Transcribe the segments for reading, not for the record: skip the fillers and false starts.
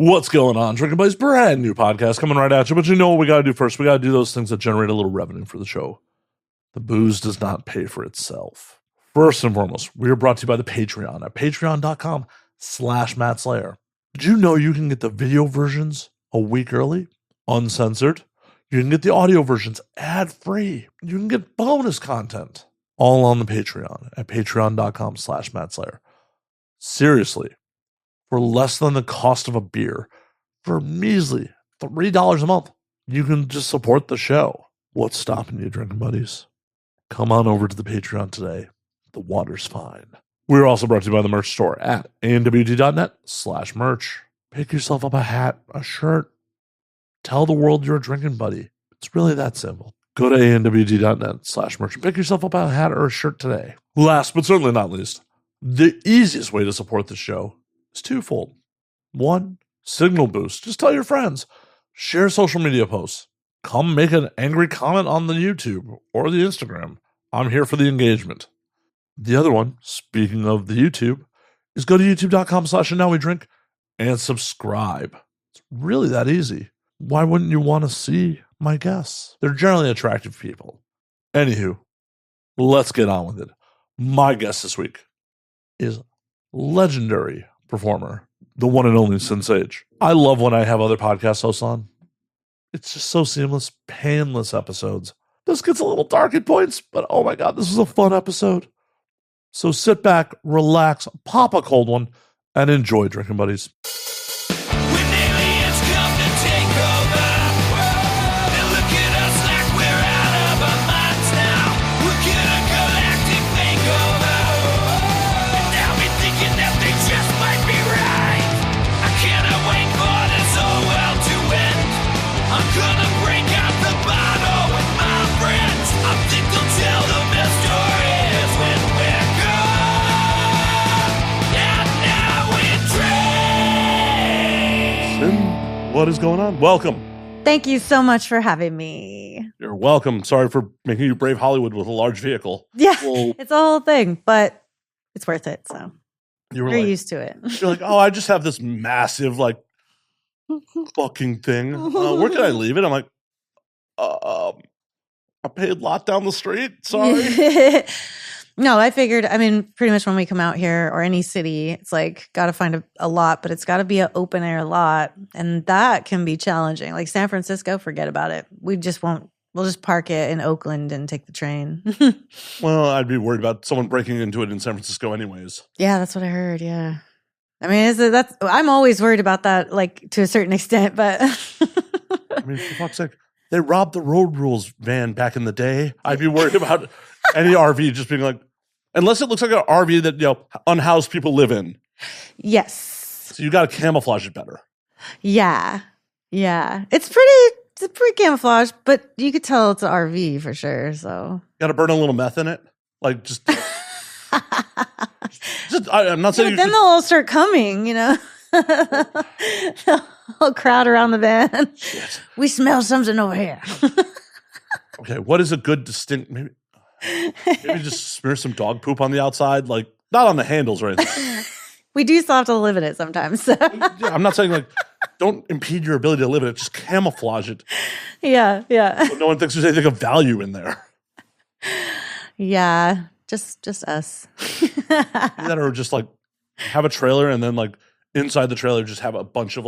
What's going on? Drinking Buddies, brand new podcast coming right at you. But you know what we got to do first? We got to do those things that generate a little revenue for the show. The booze does not pay for itself. First and foremost, we are brought to you by the Patreon at patreon.com/MattSlayer. Did you know you can get the video versions a week early, uncensored? You can get the audio versions ad-free. You can get bonus content all on the Patreon at patreon.com/MattSlayer. Seriously, for less than the cost of a beer, for measly $3 a month, you can just support the show. What's stopping you, Drinking Buddies? Come on over to the Patreon today. The water's fine. We're also brought to you by the merch store at anwt.net/merch. Pick yourself up a hat, a shirt. Tell the world you're a drinking buddy. It's really that simple. Go to anwt.net/merch and pick yourself up a hat or a shirt today. Last but certainly not least, the easiest way to support the show is twofold. One, signal boost. Just tell your friends. Share social media posts. Come make an angry comment on the YouTube or the Instagram. I'm here for the engagement. The other one, speaking of the YouTube, is go to youtube.com/andnowwedrink and subscribe. It's really that easy. Why wouldn't you want to see my guests? They're generally attractive people. Anywho, let's get on with it. My guest this week is legendary performer, the one and only Sinn Sage. I love when I have other podcast hosts on. It's just so seamless, painless episodes. This gets a little dark at points, but oh my God, this was a fun episode. So sit back, relax, pop a cold one, and enjoy, Drinking Buddies. What is going on? Welcome. Thank you so much for having me. You're welcome. Sorry for making you brave Hollywood with a large vehicle. Yeah, it's a whole thing, but it's worth it. So you're used to it. You're like, oh, I just have this massive, fucking thing. Where can I leave it? I'm like, a paid lot down the street. Sorry. No, I figured, pretty much when we come out here or any city, it's like, got to find a lot, but it's got to be an open air lot. And that can be challenging. Like San Francisco, forget about it. We'll just park it in Oakland and take the train. Well, I'd be worried about someone breaking into it in San Francisco anyways. Yeah, that's what I heard. Yeah. I'm always worried about that, like to a certain extent, but. For fuck's sake, they robbed the road rules van back in the day. I'd be worried about any RV just being like, unless it looks like an RV that, unhoused people live in. Yes. So you got to camouflage it better. Yeah. Yeah. It's pretty camouflaged, but you could tell it's an RV for sure. So got to burn a little meth in it. Like just I'm not saying then they'll all start coming, They'll all crowd around the van. Shit. We smell something over here. Okay, what is a good distinct maybe just smear some dog poop on the outside, like not on the handles or anything. We do still have to live in it sometimes. So. Yeah, I'm not saying don't impede your ability to live in it, just camouflage it. Yeah. So no one thinks there's anything of value in there. Yeah, just us. That or just have a trailer and then inside the trailer just have a bunch of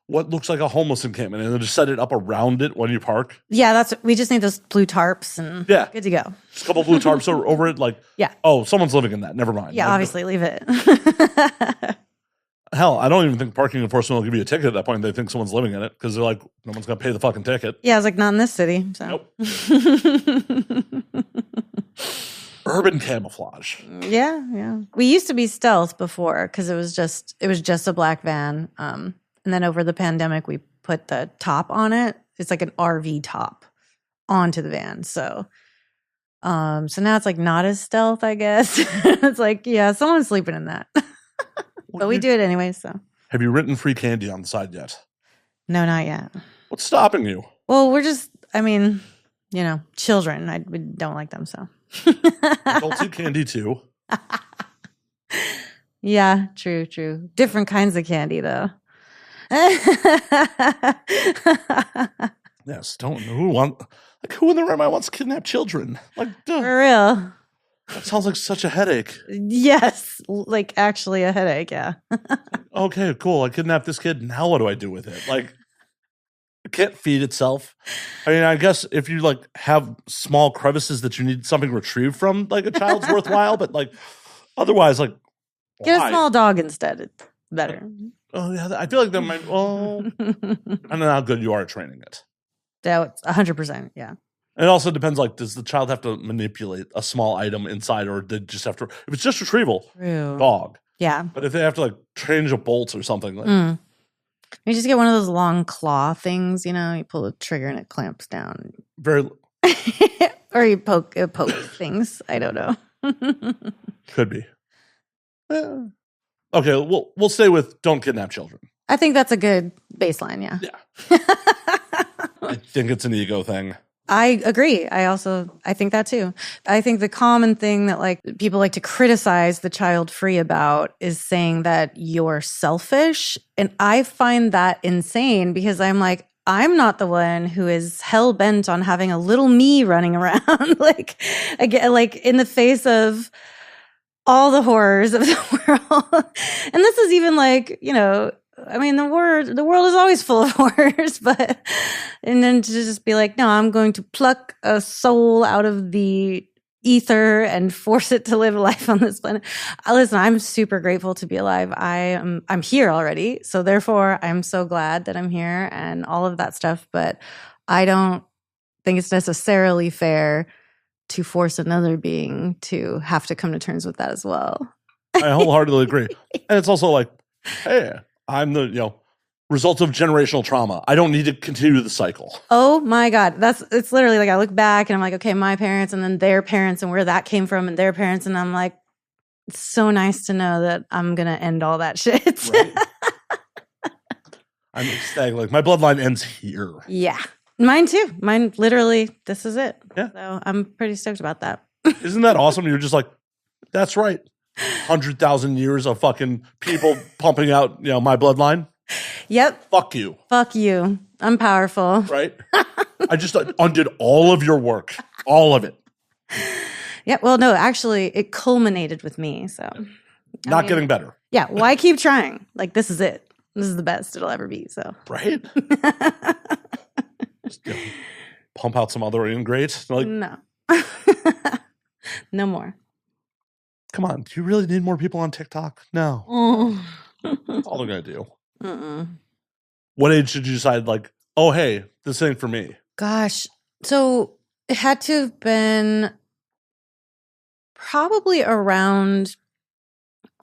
what looks like a homeless encampment and then just set it up around it when you park. Yeah, we just need those blue tarps and good to go. Just a couple blue tarps over it. Yeah. Oh, someone's living in that. Never mind. Yeah, obviously leave it. Hell, I don't even think parking enforcement will give you a ticket at that point. They think someone's living in it because they're like, no one's going to pay the fucking ticket. Yeah, I was like, not in this city. So. Nope. Urban camouflage. Yeah. We used to be stealth before because it was just a black van. And then over the pandemic, we put the top on it. It's like an RV top onto the van. So now it's not as stealth, I guess. It's like, yeah, someone's sleeping in that. But we do it anyway, so. Have you written free candy on the side yet? No, not yet. What's stopping you? Well, we're just, children. We don't like them, so. Adults eat candy too. Yeah, true. Different kinds of candy, though. Yes, don't who in the right mind wants to kidnap children? Like, duh, For real. that sounds like such a headache. Yes, like actually a headache. Yeah. Okay, cool. I kidnapped this kid. Now what do I do with it? Like, it can't feed itself. I mean, I guess if you like have small crevices that you need something retrieved from, like a child's worthwhile. But like, otherwise, like, Get why? a small dog instead. It's better. Oh yeah, I feel like that might. Well, I don't know how good you are at training it. That's 100%. Yeah. It also depends. Like, does the child have to manipulate a small item inside, or did just have to? If it's just retrieval, True. dog. Yeah. But if they have to like change a bolt or something, like, You just get one of those long claw things, you know, you pull the trigger and it clamps down. very Or you poke things. I don't know. could be. Yeah. Okay, we'll stay with don't kidnap children. I think that's a good baseline, yeah. Yeah. I think it's an ego thing. I agree. I think that too. I think the common thing that like people like to criticize the child free about is saying that you're selfish. And I find that insane because I'm like, I'm not the one who is hell bent on having a little me running around like again, like in the face of all the horrors of the world. And this is even like, you know, I mean, the world is always full of horrors, and then to just be like, no, I'm going to pluck a soul out of the ether and force it to live life on this planet. Listen, I'm super grateful to be alive. I'm here already. So therefore I'm so glad that I'm here and all of that stuff. But I don't think it's necessarily fair to force another being to have to come to terms with that as well. I wholeheartedly agree. And it's also like, hey, I'm the, result of generational trauma. I don't need to continue the cycle. Oh my God. It's literally like I look back and I'm like, okay, my parents and then their parents and where that came from and their parents. And I'm like, it's so nice to know that I'm going to end all that shit. Right. I'm ecstatic. Like my bloodline ends here. Yeah. Mine too. Mine literally, this is it. Yeah. So I'm pretty stoked about that. Isn't that awesome? You're just like, that's right. 100,000 years of fucking people pumping out, my bloodline. Yep. Fuck you. Fuck you. I'm powerful. Right? I just undid all of your work. All of it. Yeah. Well, no, actually, it culminated with me. So not getting better. Yeah. Why keep trying? Like, this is it. This is the best it'll ever be. So. Right? Just, pump out some other ingrate. Like, no. No more. Come on. Do you really need more people on TikTok? No. That's all they're going to do. What age did you decide, like, oh, hey, this ain't for me? Gosh. So it had to have been probably around,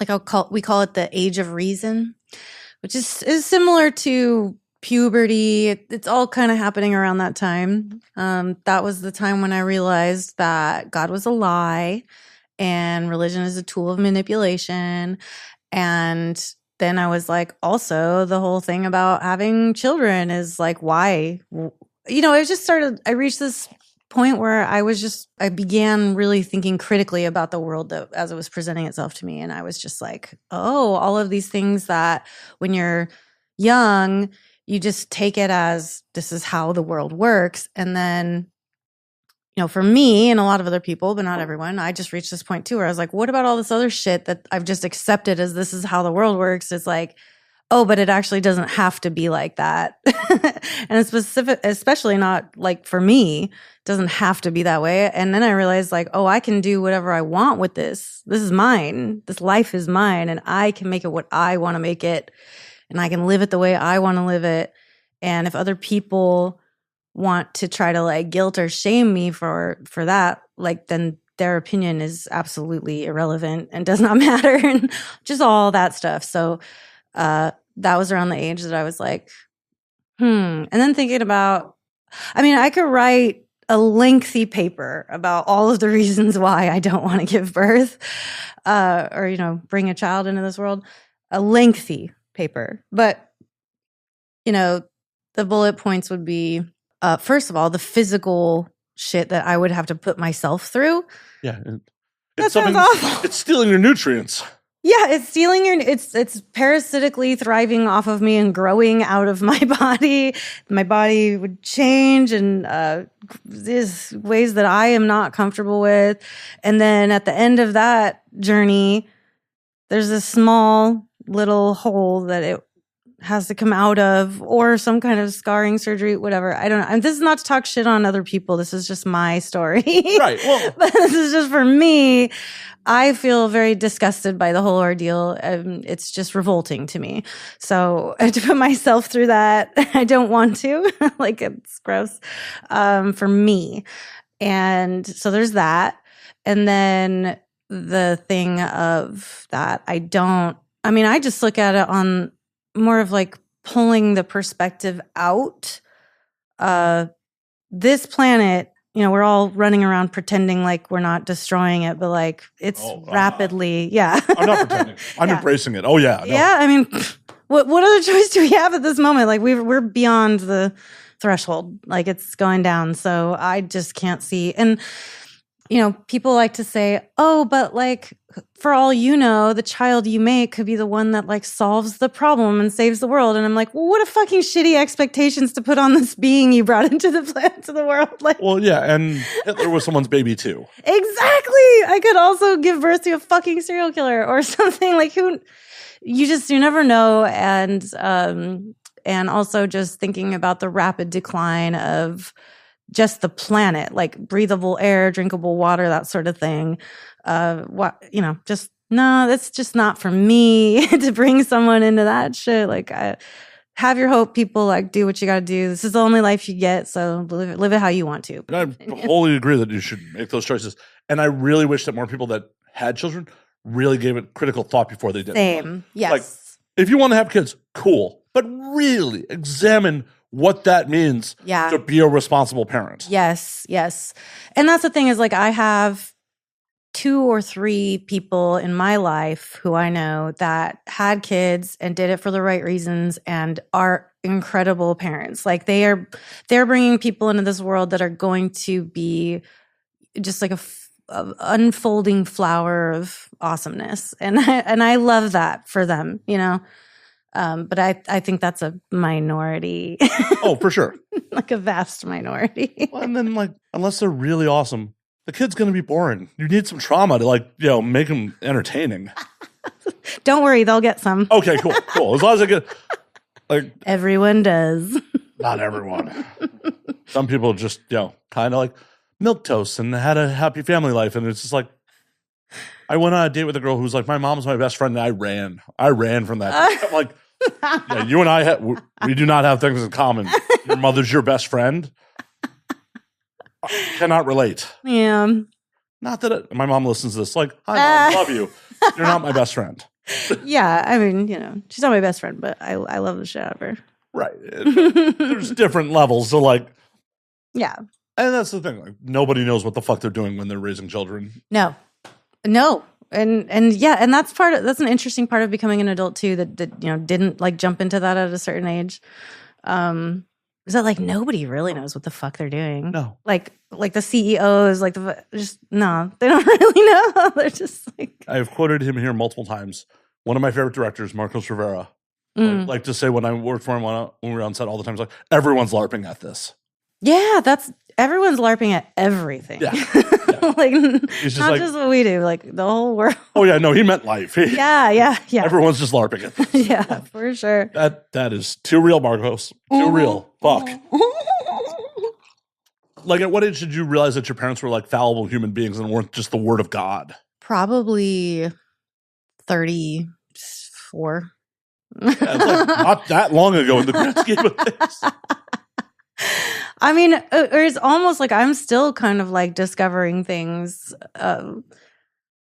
like we call it the age of reason, which is similar to puberty. It's all kind of happening around that time. That was the time when I realized that God was a lie and religion is a tool of manipulation. And then I was like, also the whole thing about having children is like, why? I reached this point where I began really thinking critically about the world as it was presenting itself to me. And I was just like, oh, all of these things that when you're young, you just take it as this is how the world works. And then, for me and a lot of other people, but not everyone, I just reached this point too where I was like, what about all this other shit that I've just accepted as this is how the world works? It's like, oh, but it actually doesn't have to be like that. And it's especially not like for me, it doesn't have to be that way. And then I realized like, oh, I can do whatever I want with this. This is mine. This life is mine. And I can make it what I want to make it. And I can live it the way I want to live it. And if other people want to try to like guilt or shame me for that, like then their opinion is absolutely irrelevant and does not matter and just all that stuff. So that was around the age that I was like, And then thinking about, I could write a lengthy paper about all of the reasons why I don't want to give birth or, bring a child into this world, a lengthy paper. But, the bullet points would be, first of all, the physical shit that I would have to put myself through. Yeah. That sounds awful. It's stealing your nutrients. Yeah, it's stealing it's parasitically thriving off of me and growing out of my body. My body would change and there's ways that I am not comfortable with. And then at the end of that journey, there's a small little hole that it has to come out of, or some kind of scarring surgery, whatever. I don't know. And this is not to talk shit on other people. This is just my story. Right. Well, but this is just for me. I feel very disgusted by the whole ordeal. It's just revolting to me. So to put myself through that, I don't want to. Like, it's gross for me. And so there's that. And then the thing of that, I just look at it on more of like pulling the perspective out. This planet, we're all running around pretending like we're not destroying it, but like it's rapidly, yeah. I'm not pretending. I'm embracing it. Oh yeah. No. Yeah. I mean, what other choice do we have at this moment? Like we're beyond the threshold. Like it's going down. So I just can't see. And people like to say, oh, but like, for all you know, the child you make could be the one that like solves the problem and saves the world. And I'm like, well, what a fucking shitty expectations to put on this being you brought into the world. Like, well, yeah, and Hitler was someone's baby too. Exactly. I could also give birth to a fucking serial killer or something. Like, you never know. And also just thinking about the rapid decline of just the planet, like breathable air, drinkable water, that sort of thing. That's just not for me to bring someone into that shit. Like, have your hope, people. Like, do what you got to do. This is the only life you get, so live it how you want to. And I wholly agree that you should make those choices. And I really wish that more people that had children really gave it critical thought before they did. Same, yes. Like, if you want to have kids, cool, but really examine what that means to be a responsible parent. Yes. And that's the thing is, like, I have 2 or 3 people in my life who I know that had kids and did it for the right reasons and are incredible parents. Like, they're bringing people into this world that are going to be just like a unfolding flower of awesomeness. And I love that for them, But I think that's a minority. Oh, for sure. Like a vast minority. Well, and then, like, unless they're really awesome, the kid's going to be boring. You need some trauma to, make them entertaining. Don't worry, they'll get some. Okay, cool. As long as I get, like... Everyone does. Not everyone. Some people just, kind of like milquetoast and had a happy family life. And it's just like, I went on a date with a girl who was like, my mom's my best friend, and I ran from that. I'm like, yeah, you and I, we do not have things in common. Your mother's your best friend. I cannot relate. Yeah. Not that my mom listens to this. Like, hi, Mom, love you. You're not my best friend. Yeah, I mean, she's not my best friend, but I love the shit out of her. Right. There's different levels. So, like, yeah. And that's the thing. Like, nobody knows what the fuck they're doing when they're raising children. No. And yeah, and that's an interesting part of becoming an adult too, that didn't like jump into that at a certain age. Is that like nobody really knows what the fuck they're doing? No. Like the CEOs, like no, they don't really know. They're just like. I've quoted him here multiple times. One of my favorite directors, Marcos Rivera, like to say when I worked for him when we were on set all the time, it's like, everyone's LARPing at this. Yeah, everyone's LARPing at everything. Yeah. Like, not just what we do, like the whole world. Oh yeah, no, he meant life. Yeah. Everyone's just LARPing at this. Yeah, for sure. That is too real, Marcos. Too real. Fuck. Like, at what age did you realize that your parents were like fallible human beings and weren't just the word of God? Probably 34. Yeah, it's like not that long ago in the grand scheme of things. I mean, it's almost like I'm still kind of like discovering things. My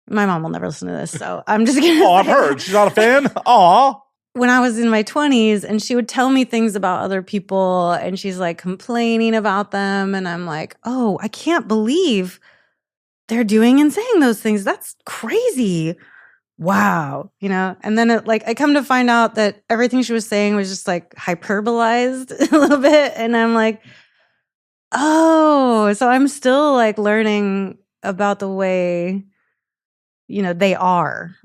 mom will never listen to this, so I'm just gonna. Oh, I've heard. She's not a fan? Aw. When I was in my 20s and she would tell me things about other people and she's like complaining about them. And I'm like, oh, I can't believe they're doing and saying those things. That's crazy. Wow. And then I come to find out that everything she was saying was just like hyperbolized a little bit. And I'm like, oh, so I'm still like learning about the way, they are.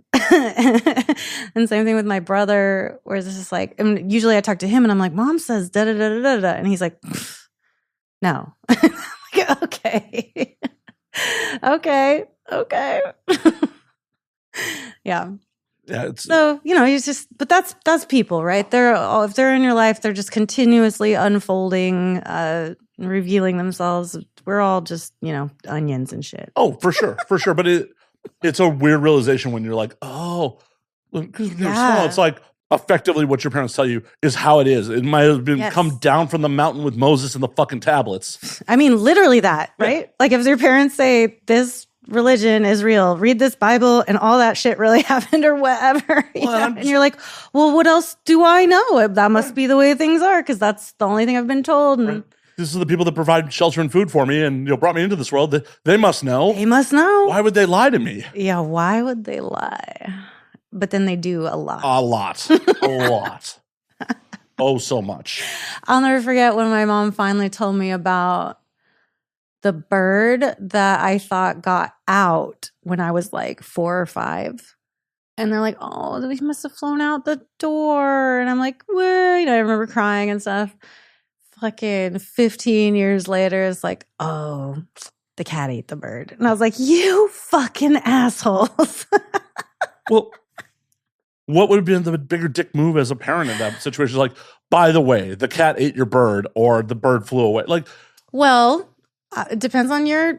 And same thing with my brother, where it's just like, and usually I talk to him and I'm like, Mom says da da da da da da, and he's like, no. Like, okay, okay. Yeah. So, he's just, but that's people, right? If they're in your life, they're just continuously unfolding, revealing themselves. We're all just, onions and shit. Oh, for sure. But it's a weird realization when you're like, oh, because when you're small, it's like effectively what your parents tell you is how it is. It might have been come down from the mountain with Moses and the fucking tablets. I mean, literally that, right? Yeah. Like if your parents say this religion is real, read this Bible and all that shit really happened or whatever. And you're like, well, what else do I know? That must be the way things are because that's the only thing I've been told. And right. This is the people that provide shelter and food for me and brought me into this world. They must know. They must know. Why would they lie to me? Yeah, why would they lie? But then they do a lot. A lot. Oh, so much. I'll never forget when my mom finally told me about the bird that I thought got out when I was like 4 or 5. And they're like, oh, we must have flown out the door. And I'm like, well, I remember crying and stuff. Fucking 15 years later, it's like, oh, the cat ate the bird. And I was like, you fucking assholes. Well, what would have been the bigger dick move as a parent in that situation? Like, by the way, the cat ate your bird or the bird flew away. Like, well, it depends on your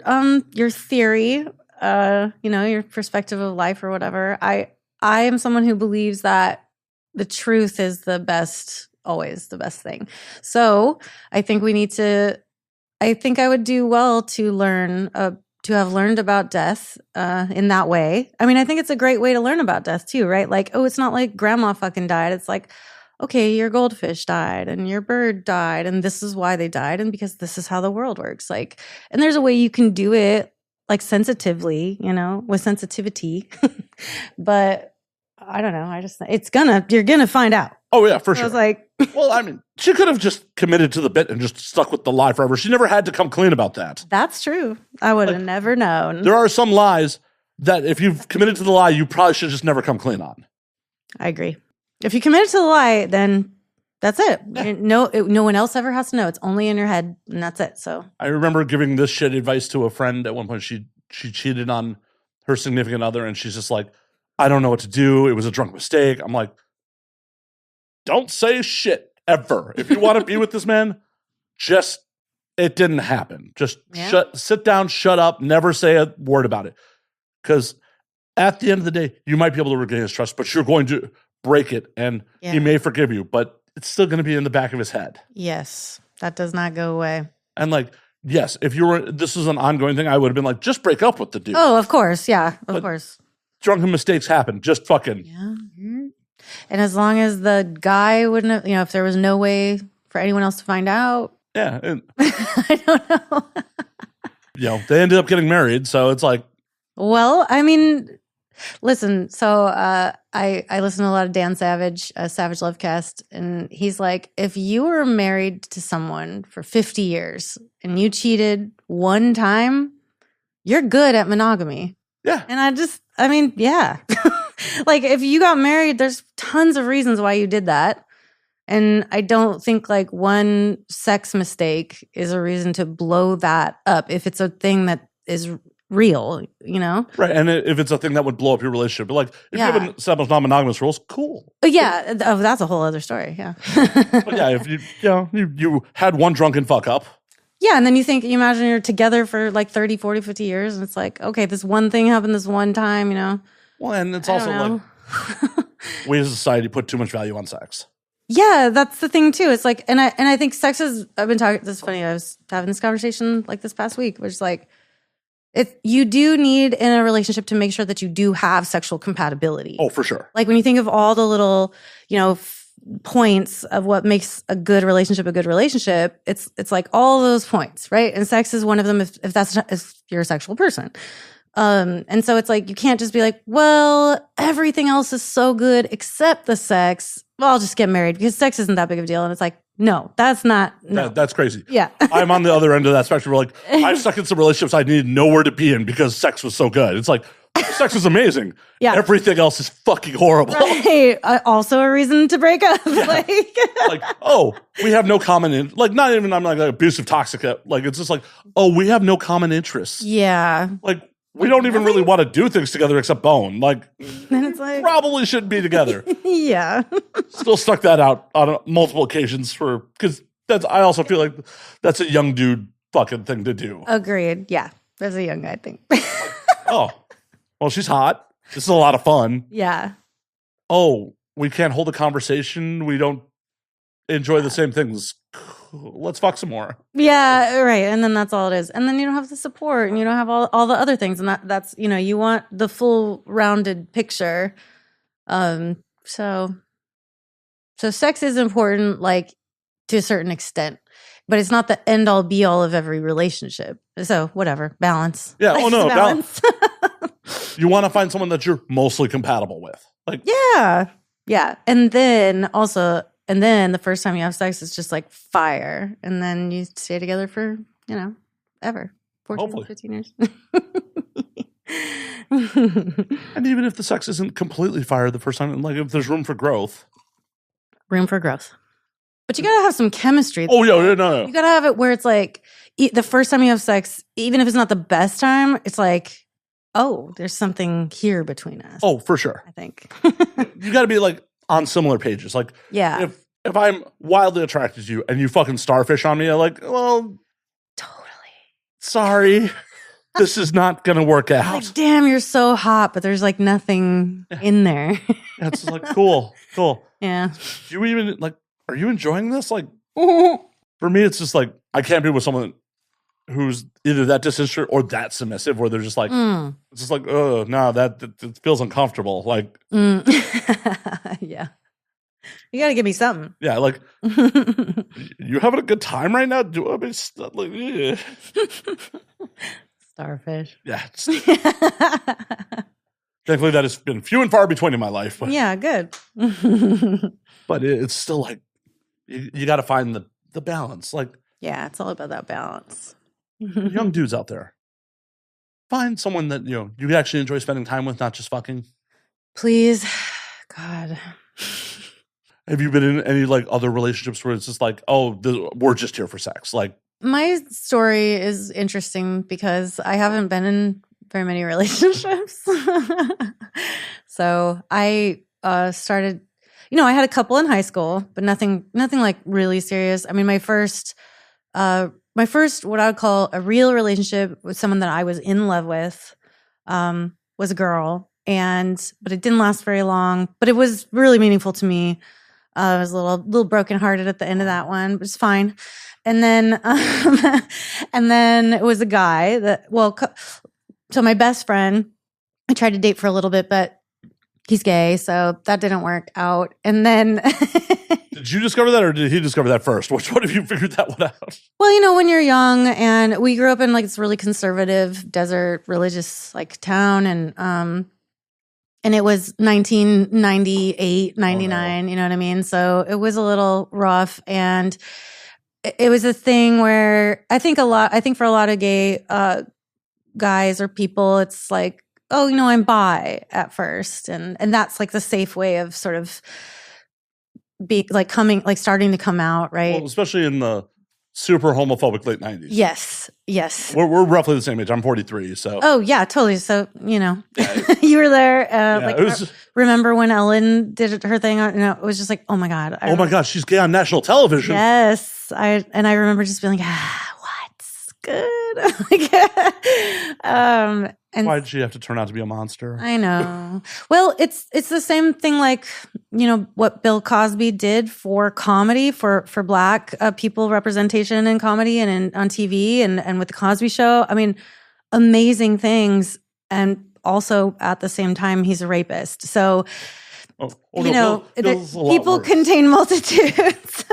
theory, your perspective of life or whatever. I am someone who believes that the truth is always the best thing. So I think I would do well to have learned about death in that way. I mean, I think it's a great way to learn about death too, right? Like, oh, it's not like grandma fucking died. It's like, okay, your goldfish died and your bird died and this is why they died and because this is how the world works. Like, and there's a way you can do it like sensitively, with sensitivity. But I don't know. You're gonna find out. Oh yeah, for sure. I was like, well, I mean, she could have just committed to the bit and just stuck with the lie forever. She never had to come clean about that. That's true. I would have never known. There are some lies that if you've committed to the lie, you probably should just never come clean on. I agree. If you committed to the lie, then that's it. Yeah. No one else ever has to know. It's only in your head, and that's it. So I remember giving this shit advice to a friend at one point. She cheated on her significant other, and she's just like, I don't know what to do. It was a drunk mistake. I'm like, don't say shit ever. If you want to be with this man, it didn't happen. Just sit down, shut up, never say a word about it. Because at the end of the day, you might be able to regain his trust, but you're going to break it and he may forgive you, but it's still going to be in the back of his head. Yes, that does not go away. And like, yes, if this was an ongoing thing, I would have been like, just break up with the dude. Oh, of course. Yeah, of course. Drunken mistakes happen. Just fucking. Yeah. Mm-hmm. And as long as the guy wouldn't have, if there was no way for anyone else to find out. Yeah. And, I don't know. They ended up getting married. So it's like. Well, I mean, listen, so I listen to a lot of Dan Savage, Savage Lovecast, and he's like, if you were married to someone for 50 years and you cheated one time, you're good at monogamy. Yeah. And yeah. Like if you got married, there's tons of reasons why you did that. And I don't think like one sex mistake is a reason to blow that up if it's a thing that is real, Right. And if it's a thing that would blow up your relationship, but like if you have established non-monogamous rules, cool. Yeah. Oh, that's a whole other story. Yeah. But yeah, if you had one drunken fuck up. Yeah. And then you imagine you're together for like 30, 40, 50 years. And it's like, okay, this one thing happened this one time, Well, and it's also like we as a society put too much value on sex. Yeah, that's the thing too. It's like, and I think sex is. I've been talking. This is funny. I was having this conversation like this past week, which is like, you do need in a relationship to make sure that you do have sexual compatibility. Oh, for sure. Like when you think of all the little, points of what makes a good relationship, it's like all those points, right? And sex is one of them. If you're a sexual person. And so it's like, you can't just be like, well, everything else is so good except the sex. Well, I'll just get married because sex isn't that big of a deal. And it's like, no, that's not. No. That's crazy. Yeah. I'm on the other end of that spectrum. Where like, I've stuck in some relationships I needed nowhere to be in because sex was so good. It's like, Sex is amazing. Yeah. Everything else is fucking horrible. Right. Also a reason to break up. Like, oh, we have no common, not even, I'm like abusive, toxic. Like, it's just like, oh, we have no common interests. Yeah. Like, we don't even really want to do things together except bone. Like, and it's like, probably shouldn't be together. Yeah. Still stuck that out on multiple occasions because I also feel like that's a young dude fucking thing to do. Agreed. Yeah. As a young guy thing. Oh, well, she's hot. This is a lot of fun. Yeah. Oh, we can't hold a conversation. We don't enjoy the same things. Let's fuck some more. Yeah, right. And then that's all it is. And then you don't have the support and you don't have all the other things. And that's, you want the full rounded picture. So sex is important, like to a certain extent, but it's not the end all be all of every relationship. So whatever, balance. Yeah. Oh no, balance. You want to find someone that you're mostly compatible with. Like, yeah. And then the first time you have sex, it's just like fire. And then you stay together for, ever. 14, hopefully. 15 years. And even if the sex isn't completely fire the first time, like if there's room for growth. Room for growth. But you got to have some chemistry. Oh, yeah, no. You got to have it where it's like the first time you have sex, even if it's not the best time, it's like, oh, there's something here between us. Oh, for sure. I think. You got to be like on similar pages. Like, yeah. If I'm wildly attracted to you and you fucking starfish on me, I'm like, well, totally. Sorry. This is not going to work out. Like, damn, you're so hot, but there's like nothing in there. It's like, cool. Yeah. Do you even like, are you enjoying this? Like, for me, it's just like, I can't be with someone who's either that disinterested or that submissive, where they're just like, it's just like, oh, no, that feels uncomfortable. Like, yeah. You got to give me something. Yeah, like, you having a good time right now? Do I mean, like, starfish. Yeah. Thankfully, that has been few and far between in my life. But, yeah, good. But it's still like, you got to find the balance. Like, yeah, it's all about that balance. Young dudes out there, find someone that you actually enjoy spending time with, not just fucking. Please, God. Have you been in any like other relationships where it's just like, oh, we're just here for sex? Like, my story is interesting because I haven't been in very many relationships. So I started, I had a couple in high school, but nothing like really serious. I mean, my first what I would call a real relationship with someone that I was in love with was a girl, but it didn't last very long. But it was really meaningful to me. I was a little brokenhearted at the end of that one, but it's fine. And then it was a guy so my best friend, I tried to date for a little bit, but he's gay, so that didn't work out. And then did you discover that, or did he discover that first? Which one of you figured that one out? Well, when you're young, and we grew up in like this really conservative desert religious like town, and it was 1998, 99, you know what I mean? So it was a little rough, and it was a thing where I think for a lot of gay guys or people, it's like, oh, I'm bi at first, and that's like the safe way of sort of be like starting to come out, right? Well, especially in the super homophobic late 90s. Yes. We're roughly the same age. I'm 43, so. Oh, yeah, totally. So, you were there. Remember when Ellen did her thing? It was just like, oh my God. Oh my gosh, she's gay on national television. Yes. I remember just being like, what's good? And why did she have to turn out to be a monster? I know. Well, it's the same thing like, what Bill Cosby did for comedy, for Black people representation in comedy and on TV and with the Cosby Show. I mean, amazing things. And also at the same time, he's a rapist. So, people contain multitudes.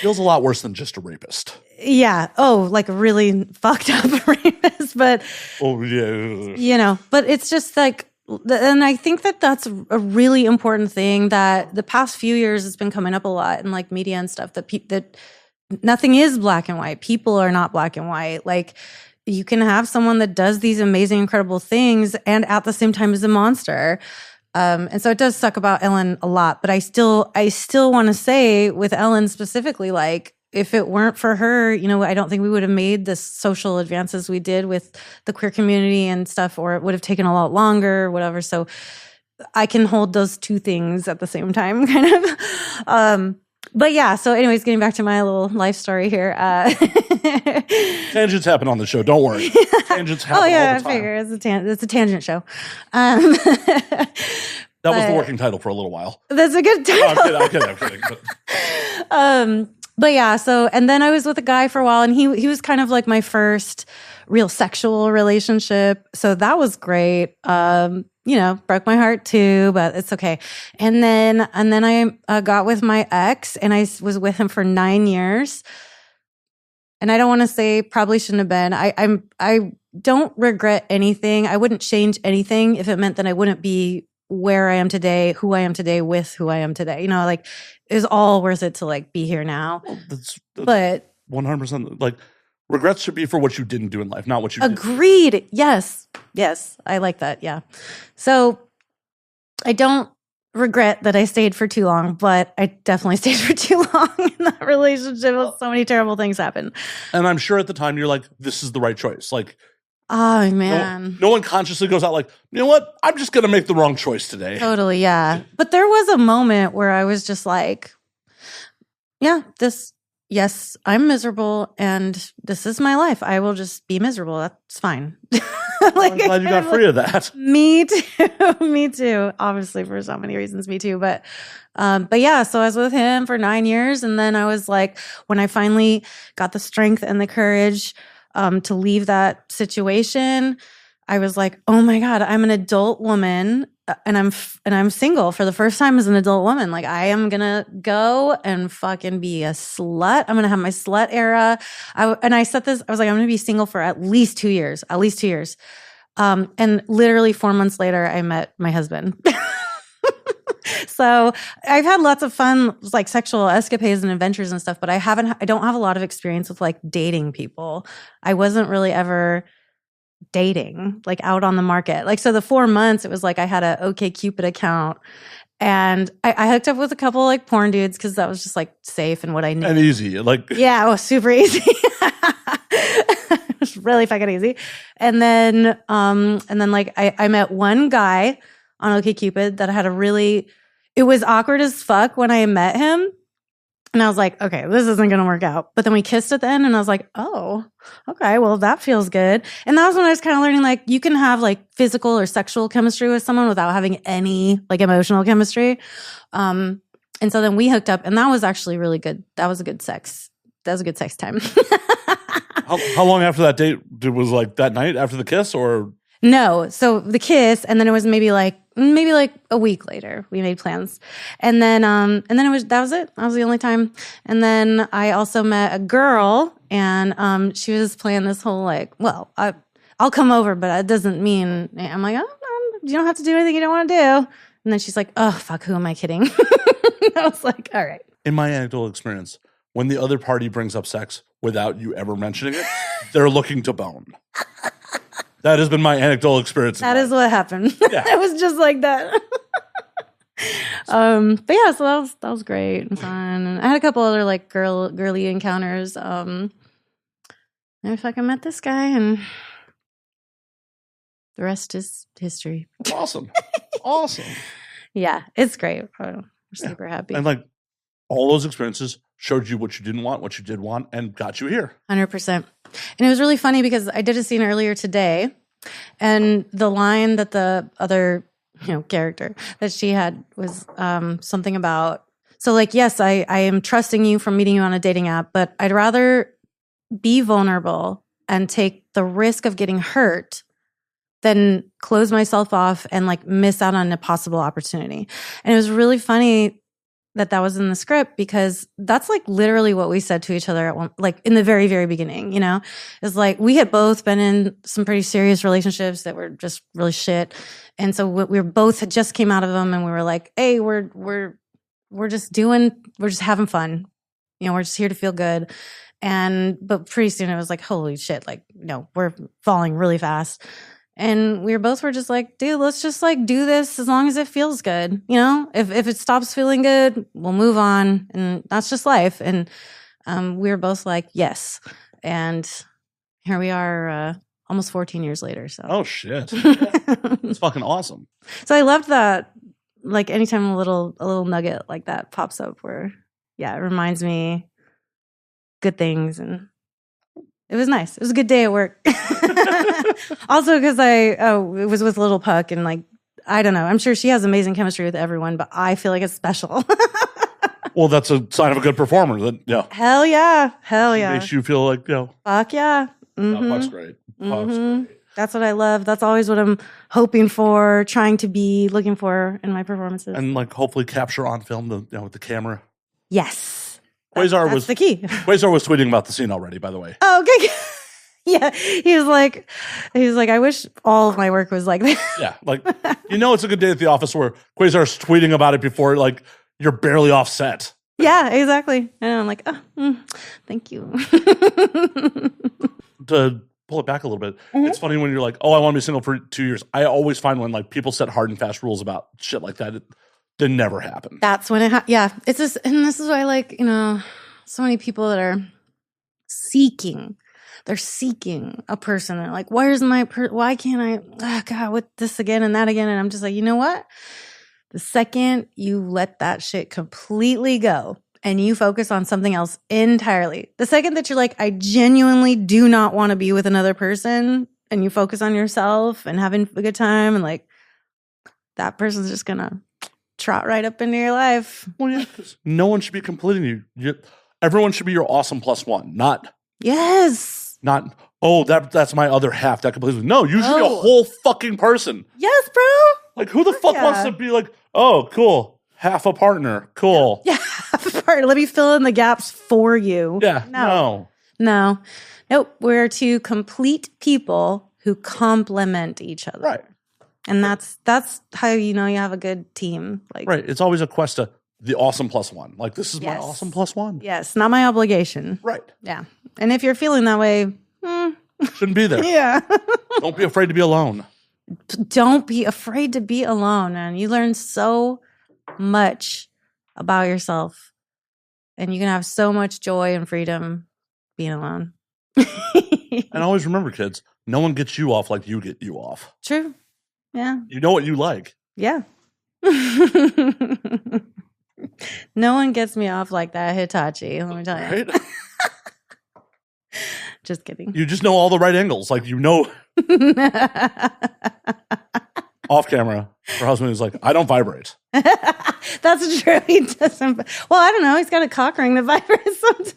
Bill's a lot worse than just a rapist. Yeah. Oh, like a really fucked up rapist. But, but it's just like, and I think that's a really important thing that the past few years has been coming up a lot in like media and stuff, that nothing is black and white. People are not black and white. Like, you can have someone that does these amazing, incredible things and at the same time is a monster. And so it does suck about Ellen a lot, but I still want to say with Ellen specifically, like, if it weren't for her, I don't think we would have made the social advances we did with the queer community and stuff, or it would have taken a lot longer or whatever. So I can hold those two things at the same time, kind of. But yeah, so anyways, getting back to my little life story here. Tangents happen on the show. Don't worry. Tangents happen all the time. I figure it's a tangent show. That was the working title for a little while. That's a good title. No, I'm kidding. But yeah, so, and then I was with a guy for a while, and he was kind of like my first real sexual relationship. So that was great. Broke my heart too, but it's okay. And then I got with my ex, and I was with him for 9 years. And I don't want to say probably shouldn't have been. I don't regret anything. I wouldn't change anything if it meant that I wouldn't be where I am today, who I am today, with who I am today. Like, it was all worth it to like be here now. Well, that's but 100%. Like, regrets should be for what you didn't do in life, not what you did. Agreed. Yes. I like that. Yeah. So I don't regret that I stayed for too long, but I definitely stayed for too long in that relationship. So many terrible things happened. And I'm sure at the time you're like, this is the right choice. Like, oh man. No one consciously goes out like, you know what? I'm just going to make the wrong choice today. Totally. Yeah. But there was a moment where I was just like, yes, I'm miserable and this is my life. I will just be miserable. That's fine. I'm glad you got free of that. Me too. Obviously, for so many reasons, me too. But yeah, so I was with him for 9 years. And then I was like, when I finally got the strength and the courage to leave that situation, I was like, oh my God, I'm an adult woman and I'm single for the first time as an adult woman. Like, I am gonna go and fucking be a slut. I'm gonna have my slut era. I set this, I was like, I'm gonna be single for at least 2 years. And literally 4 months later, I met my husband. So I've had lots of fun, like sexual escapades and adventures and stuff, but I don't have a lot of experience with like dating people. I wasn't really ever dating, like out on the market. Like, so the 4 months, it was like I had a OkCupid account and I hooked up with a couple like porn dudes because that was just like safe and what I knew. And easy. Like, yeah, it was super easy. It was really fucking easy. And then like I met one guy on OkCupid that had it was awkward as fuck when I met him. And I was like, okay, this isn't going to work out. But then we kissed at the end and I was like, oh, okay, well, that feels good. And that was when I was kind of learning, like, you can have like physical or sexual chemistry with someone without having any like emotional chemistry. And so then we hooked up and that was actually really good. That was a good sex time. How long after that date was like that night after the kiss or? No. So the kiss, and then it was maybe like a week later we made plans. And then that was it. That was the only time. And then I also met a girl and she was playing this whole like, well, I'll come over, but it doesn't mean, I'm like, oh, you don't have to do anything you don't want to do. And then she's like, oh, fuck, who am I kidding? I was like, all right. In my anecdotal experience, when the other party brings up sex without you ever mentioning it, they're looking to bone. That has been my anecdotal experience. That is what happened. Yeah. It was just like that. But yeah, so that was great and fun. And I had a couple other like girly encounters. And I fucking met this guy, and the rest is history. Awesome. Yeah, it's great. We're super happy. And like all those experiences showed you what you didn't want, what you did want, and got you here. 100%. And it was really funny because I did a scene earlier today, and the line that the other character that she had was something about, so like, yes, I am trusting you from meeting you on a dating app, but I'd rather be vulnerable and take the risk of getting hurt than close myself off and like miss out on a possible opportunity. And it was really funny that was in the script because that's like literally what we said to each other at one, like in the very, very beginning, is like we had both been in some pretty serious relationships that were just really shit. And so we both had just came out of them and we were like, hey, we're just having fun. we're just here to feel good. But pretty soon it was like, holy shit, like, we're falling really fast. And we were just like, dude, let's just like do this as long as it feels good. If it stops feeling good, we'll move on. And that's just life. And we were both like, yes. And here we are almost 14 years later. So. Oh, shit. It's fucking awesome. So I loved that. Like anytime a little nugget like that pops up where, it reminds me good things, and it was nice. It was a good day at work. Also, because it was with Little Puck, and like, I don't know. I'm sure she has amazing chemistry with everyone, but I feel like it's special. Well, that's a sign of a good performer. Yeah. Hell yeah. Makes you feel like, Fuck yeah. Mm-hmm. Puck's great. Puck's great. That's what I love. That's always what I'm hoping for, trying to be, looking for in my performances. And like hopefully capture on film with the camera. Yes. That's the key. Quasar was tweeting about the scene already, by the way. Oh, okay. Yeah. He was like, I wish all of my work was like that. Yeah. Like, it's a good day at the office where Quasar's tweeting about it before like you're barely off set. Yeah, exactly. And I'm like, thank you. To pull it back a little bit, it's funny when you're like, oh, I want to be single for 2 years. I always find when like people set hard and fast rules about shit like that, they never happen. That's when it it's just, and this is why, like, so many people that are seeking a person. They're like, where's my why can't I, God, with this again and that again? And I'm just like, you know what? The second you let that shit completely go and you focus on something else entirely, the second that you're like, I genuinely do not want to be with another person, and you focus on yourself and having a good time, and like, that person's just gonna trot right up into your life. Well, yeah, because no one should be completing you. Everyone should be your awesome plus one, not that's my other half that completes me. No, you should be a whole fucking person. Yes, bro. Like, who the fuck wants to be like, oh, cool, half a partner, cool. Yeah, half a partner. Let me fill in the gaps for you. Yeah, no. Nope. We're two complete people who complement each other. Right. And that's how you have a good team. Like, right. It's always a quest to the awesome plus one. Like, this is my awesome plus one. Yes, not my obligation. Right. Yeah. And if you're feeling that way, shouldn't be there. Yeah. Don't be afraid to be alone. Don't be afraid to be alone, man. You learn so much about yourself, and you can have so much joy and freedom being alone. And always remember, kids, no one gets you off like you get you off. True. Yeah. You know what you like. Yeah. No one gets me off like that Hitachi, let me tell you. Right? Just kidding. You just know all the right angles. Like, off camera, her husband is like, I don't vibrate. That's true. He doesn't. Well, I don't know. He's got a cock ring that vibrates sometimes.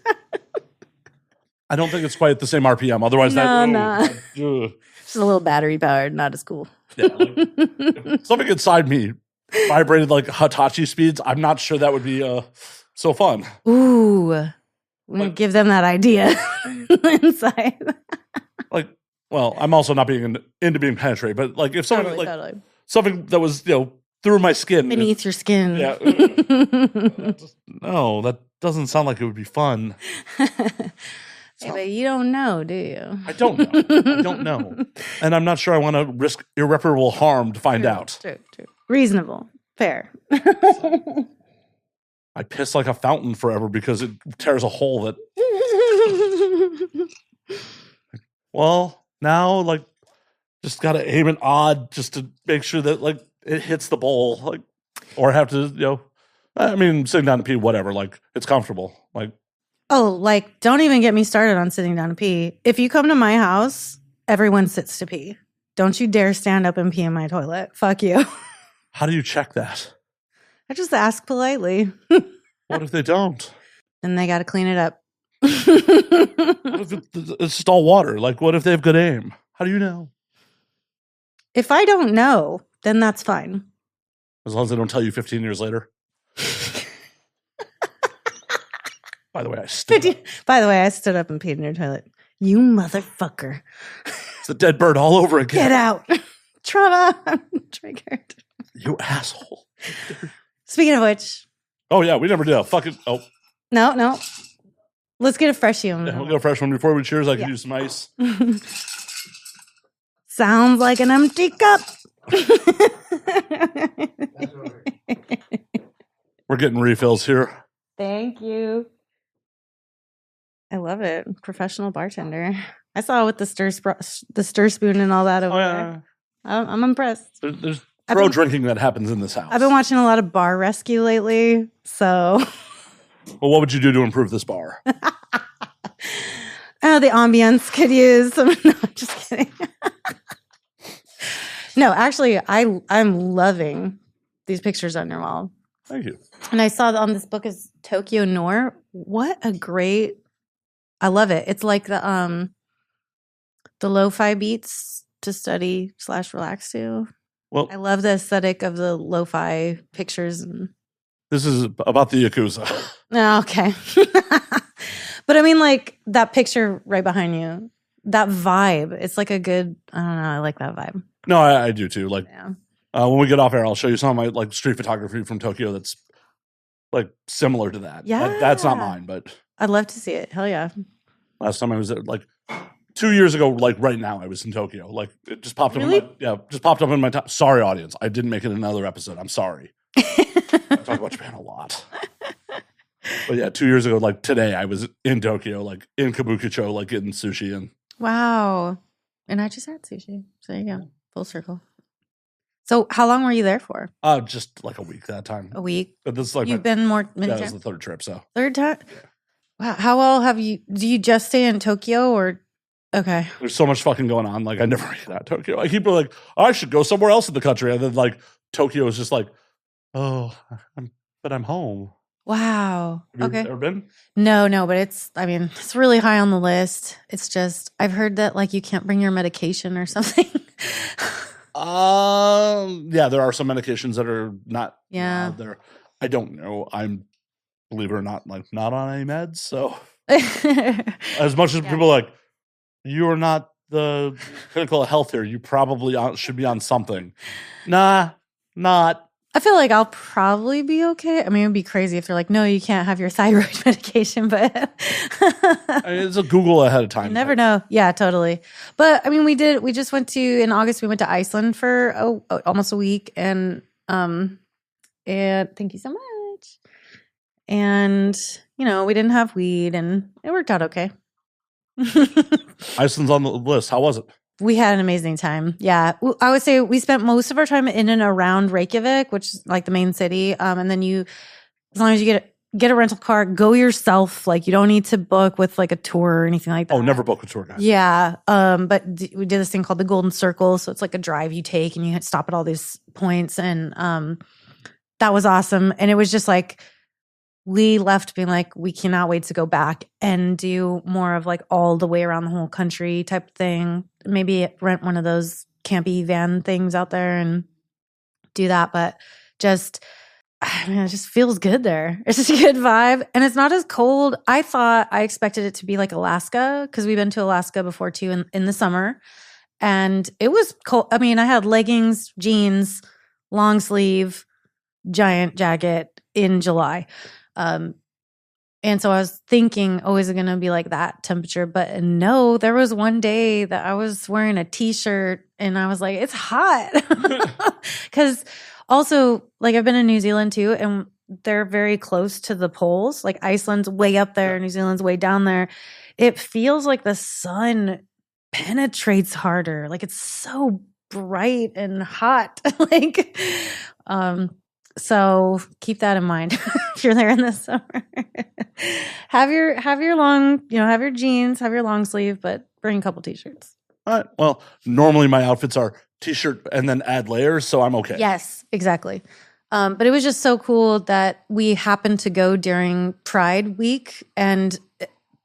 I don't think it's quite the same RPM. Otherwise, no. Just a little battery powered, not as cool. Yeah, if something inside me vibrated like Hitachi speeds, I'm not sure that would be so fun. Ooh, I'm gonna give them that idea inside. Like, well, I'm also not being into being penetrated, but like if something totally. Something that was through my skin, beneath your skin. Yeah. No, that doesn't sound like it would be fun. Hey, but you don't know, do you? I don't know. And I'm not sure I want to risk irreparable harm to find out. True. Reasonable. Fair. I piss like a fountain forever because it tears a hole that... Well, now, like, just got to aim it odd just to make sure that, like, it hits the bowl. Like, or have to, sitting down to pee, whatever. Like, it's comfortable. Like... Oh, like, don't even get me started on sitting down to pee. If you come to my house, everyone sits to pee. Don't you dare stand up and pee in my toilet. Fuck you. How do you check that? I just ask politely. What if they don't? Then they got to clean it up. What if it's just all water? Like, what if they have good aim? How do you know? If I don't know, then that's fine. As long as they don't tell you 15 years later. By the way, I stood up and peed in your toilet. You motherfucker. It's a dead bird all over again. Get out. Trauma. I'm triggered. You asshole. Speaking of which. Oh, yeah, we never did a fucking... Oh. No. Let's get a freshie one. Yeah, we'll get a fresh one. Before we cheers, I can use some ice. Sounds like an empty cup. We're getting refills here. Thank you. I love it. Professional bartender. I saw with the stir spoon and all that over there. I'm impressed. There's pro drinking that happens in this house. I've been watching a lot of Bar Rescue lately, so. Well, what would you do to improve this bar? Oh, the ambience could use some. No, I'm just kidding. No, actually, I'm loving these pictures on your wall. Thank you. And I saw on this book is Tokyo Noir. What a great! I love it. It's like the lo-fi beats to study / relax to. Well, I love the aesthetic of the lo-fi pictures. And this is about the Yakuza. Oh, okay. But I mean, like that picture right behind you, that vibe. It's like a good. I don't know. I like that vibe. No, I do too. Like, Yeah. when we get off air, I'll show you some of my like street photography from Tokyo that's like similar to that. Yeah. That's not mine, but I'd love to see it. Hell yeah. last time I was there, like 2 years ago, like right now, I was in Tokyo. Like it just popped Really? up. Just popped up in my time. Sorry, audience, I didn't make it another episode. I'm sorry. I talk about Japan a lot. But yeah, 2 years ago, like today, I was in Tokyo, like in Kabukicho, like getting sushi and. Wow. And I just had sushi. So there you go. Full circle. So how long were you there for? Just like a week that time. A week? But this is like You've been more many that was times? the third trip. So Third time? Wow. How well have you, do you just stay in Tokyo or? Okay. there's so much fucking going on. Like I never get out of Tokyo. I keep like, I should go somewhere else in the country, and then like Tokyo is just like, oh, I'm home. Wow. Have you Okay. ever been? No, but it's really high on the list. It's just, I've heard that like you can't bring your medication or something. Yeah, there are some medications that are not. Yeah. There. I don't know. I'm, believe it or not, like not on any meds. So as much as people are like, you are not the clinical health here. You probably should be on something. Nah, not. I feel like I'll probably be okay. I mean, it'd be crazy if they're like, no, you can't have your thyroid medication, but I mean, it's a Google ahead of time. you never know. Yeah, totally. But I mean, we just went in August, we went to Iceland for almost a week, and thank you so much. And, we didn't have weed, and it worked out okay. Iceland's on the list. How was it? We had an amazing time. Yeah. I would say we spent most of our time in and around Reykjavik, which is like the main city. And then as long as you get a rental car, go yourself. Like you don't need to book with like a tour or anything like that. Oh, never book a tour guide. Yeah. But we did this thing called the Golden Circle. So it's like a drive you take and you stop at all these points. And that was awesome. And it was just like, we left being like, we cannot wait to go back and do more of like all the way around the whole country type thing. Maybe rent one of those campy van things out there and do that. But it just feels good there. It's just a good vibe. And it's not as cold. I expected it to be like Alaska because we've been to Alaska before too in the summer. And it was cold. I mean, I had leggings, jeans, long sleeve, giant jacket in July. And so I was thinking, oh, is it going to be like that temperature? But no, there was one day that I was wearing a t-shirt and I was like, it's hot. Because also, like I've been in New Zealand too, and they're very close to the poles. Like Iceland's way up there, New Zealand's way down there. It feels like the sun penetrates harder. Like it's so bright and hot. So keep that in mind if you're there in the summer. have your long, have your jeans, have your long sleeve, but bring a couple t-shirts. All right. Well, normally my outfits are t-shirt and then add layers, so I'm okay. Yes, exactly. But it was just so cool that we happened to go during Pride Week, and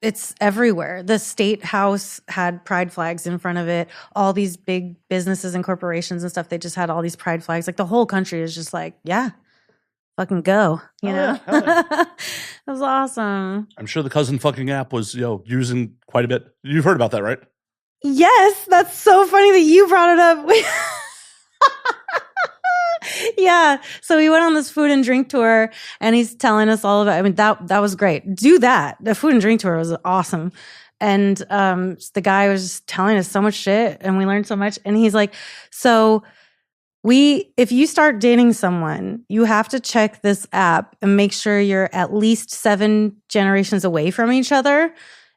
it's everywhere. The State House had pride flags in front of it. All these big businesses and corporations and stuff, they just had all these pride flags. Like the whole country is just like, yeah, fucking go. You know? Yeah. It was awesome. I'm sure the cousin fucking app was, using quite a bit. You've heard about that, right? Yes, that's so funny that you brought it up. Yeah. So we went on this food and drink tour and he's telling us all about, I mean, that was great. Do that. The food and drink tour was awesome. And the guy was just telling us so much shit and we learned so much. And he's like, so if you start dating someone, you have to check this app and make sure you're at least 7 generations away from each other.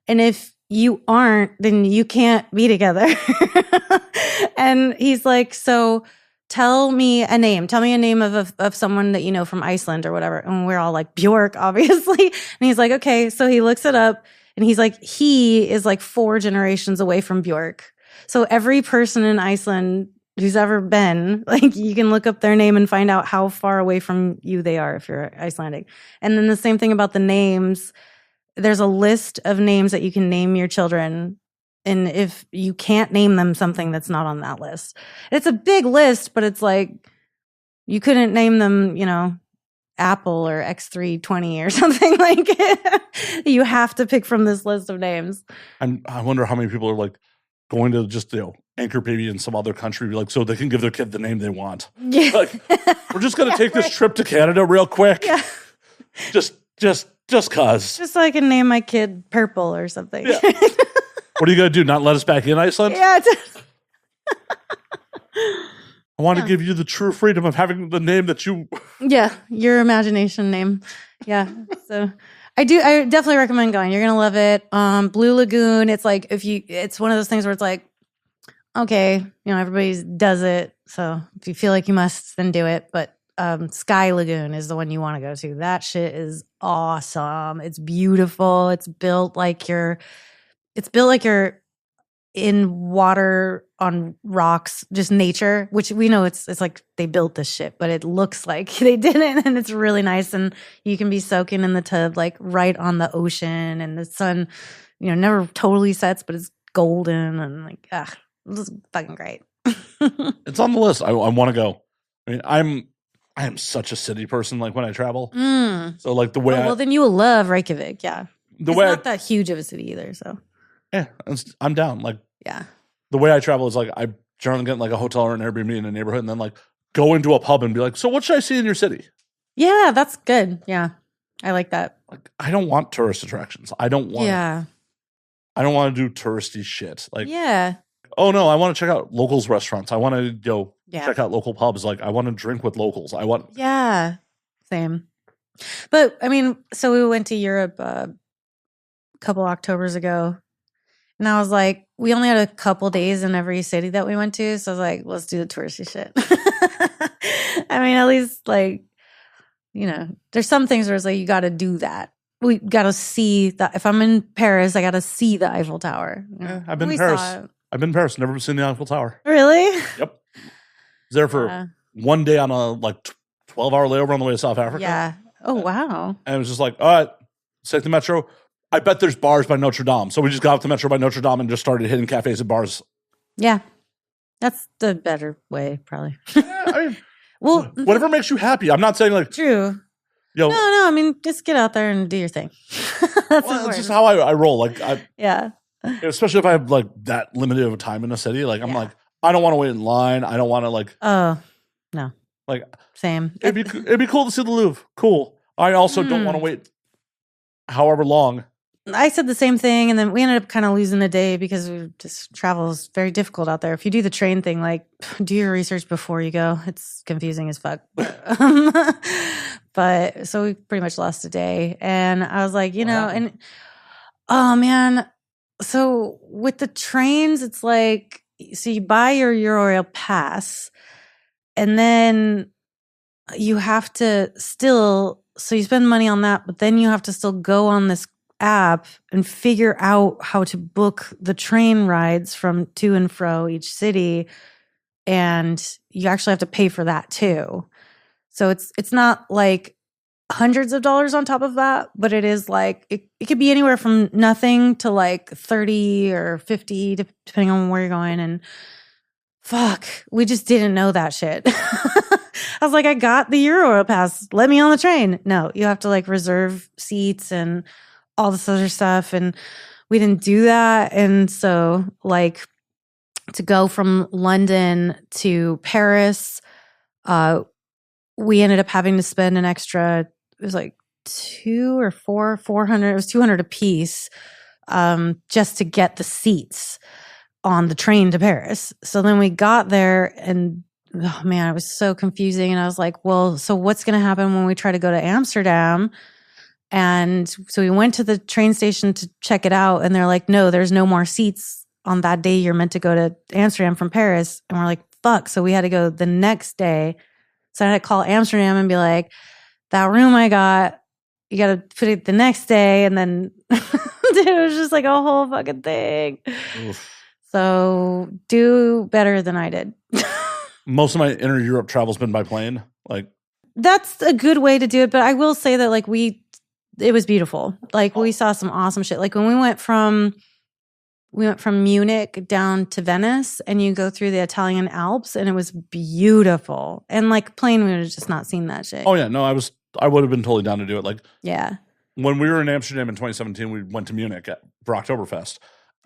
And if you aren't, then you can't be together. And he's like, so tell me a name. Tell me a name of someone that you know from Iceland or whatever. And we're all like, Bjork, obviously. And he's like, okay. So he looks it up and he's like, he is like 4 generations away from Bjork. So every person in Iceland who's ever been, like, you can look up their name and find out how far away from you they are if you're Icelandic. And then the same thing about the names. There's a list of names that you can name your children. And if you can't name them something that's not on that list, it's a big list, but it's like, you couldn't name them, you know, Apple or X320 or something like it. You have to pick from this list of names. I wonder how many people are like going to just, you know, anchor baby in some other country, like, so they can give their kid the name they want. Yeah. Like, we're just going to take this trip to Canada real quick. Yeah. Just cause. Just so I can name my kid Purple or something. Yeah. What are you going to do? Not let us back in Iceland? Yeah. I want to give you the true freedom of having the name that you... Yeah, your imagination name. Yeah. So I definitely recommend going. You're going to love it. Blue Lagoon, it's like, it's one of those things where it's like, okay, you know, everybody does it. So if you feel like you must, then do it. But Sky Lagoon is the one you want to go to. That shit is awesome. It's beautiful. It's built like you're in water on rocks, just nature, which we know it's like they built this shit, but it looks like they didn't. And it's really nice. And you can be soaking in the tub, like right on the ocean, and the sun, you know, never totally sets, but it's golden and like, this is fucking great. It's on the list. I want to go. I mean, I am such a city person, like when I travel. So like the way well, then you will love Reykjavik. Yeah. It's not that huge of a city either. So yeah, I'm down. Like, yeah. The way I travel is like I generally get like a hotel or an Airbnb in a neighborhood and then like go into a pub and be like, so what should I see in your city? Yeah, that's good. Yeah. I like that. Like, I don't want tourist attractions. I don't want to do touristy shit. Like, yeah. Oh no, I want to check out locals restaurants. I want to go Yeah. check out local pubs. Like, I want to drink with locals. Yeah, same. But I mean, so we went to Europe a couple Octobers ago, and I was like, we only had a couple days in every city that we went to, so I was like, let's do the touristy shit. I mean, at least, like, you know, there's some things where it's like you got to do that. We got to see that. If I'm in Paris, I got to see the Eiffel Tower. Yeah, I've been in Paris. I've been in Paris. Never seen the Eiffel Tower. Really? Yep. Was there for one day on a like 12-hour layover on the way to South Africa. Yeah. Oh, wow. And it was just like, all right, let's take the metro. I bet there's bars by Notre Dame. So we just got off the metro by Notre Dame and just started hitting cafes and bars. Yeah. That's the better way, probably. Yeah, I mean, well, whatever makes you happy. I'm not saying like... True. No, I mean, just get out there and do your thing. That's just how I roll. Like, yeah. Especially if I have like that limited of a time in a city. Like, I'm like, I don't want to wait in line. I don't want to like... Oh, no. Like... Same. It'd be cool to see the Louvre. Cool. I also don't want to wait however long. I said the same thing, and then we ended up kind of losing the day because travel is very difficult out there. If you do the train thing, like, do your research before you go. It's confusing as fuck. But so we pretty much lost a day, and I was like, and oh man, so with the trains, it's like, so you buy your Eurail pass, and then you have to still, so you spend money on that, but then you have to still go on this app and figure out how to book the train rides from to and fro each city, and you actually have to pay for that too. So it's not like hundreds of dollars on top of that, but it is like it could be anywhere from nothing to like 30 or 50 depending on where you're going. And fuck, we just didn't know that shit. I was like, I got the Euro pass, let me on the train. No, you have to like reserve seats and all this other stuff, and we didn't do that. And so like to go from London to Paris, we ended up having to spend an extra, it was like 400, it was 200 a piece, just to get the seats on the train to Paris. So then we got there and oh man, it was so confusing. And I was like, well, so what's going to happen when we try to go to Amsterdam? And so we went to the train station to check it out. And they're like, no, there's no more seats on that day. You're meant to go to Amsterdam from Paris. And we're like, fuck. So we had to go the next day. So I had to call Amsterdam and be like, that room I got, you got to put it the next day. And then it was just like a whole fucking thing. Oof. So do better than I did. Most of my inner Europe travel's been by plane. Like, that's a good way to do it. But I will say that like it was beautiful. Like we saw some awesome shit. Like when we went from Munich down to Venice and you go through the Italian Alps and it was beautiful. And like plane, we would have just not seen that shit. oh yeah, no, I would have been totally down to do it. Like Yeah. when we were in Amsterdam in 2017, we went to Munich for Oktoberfest.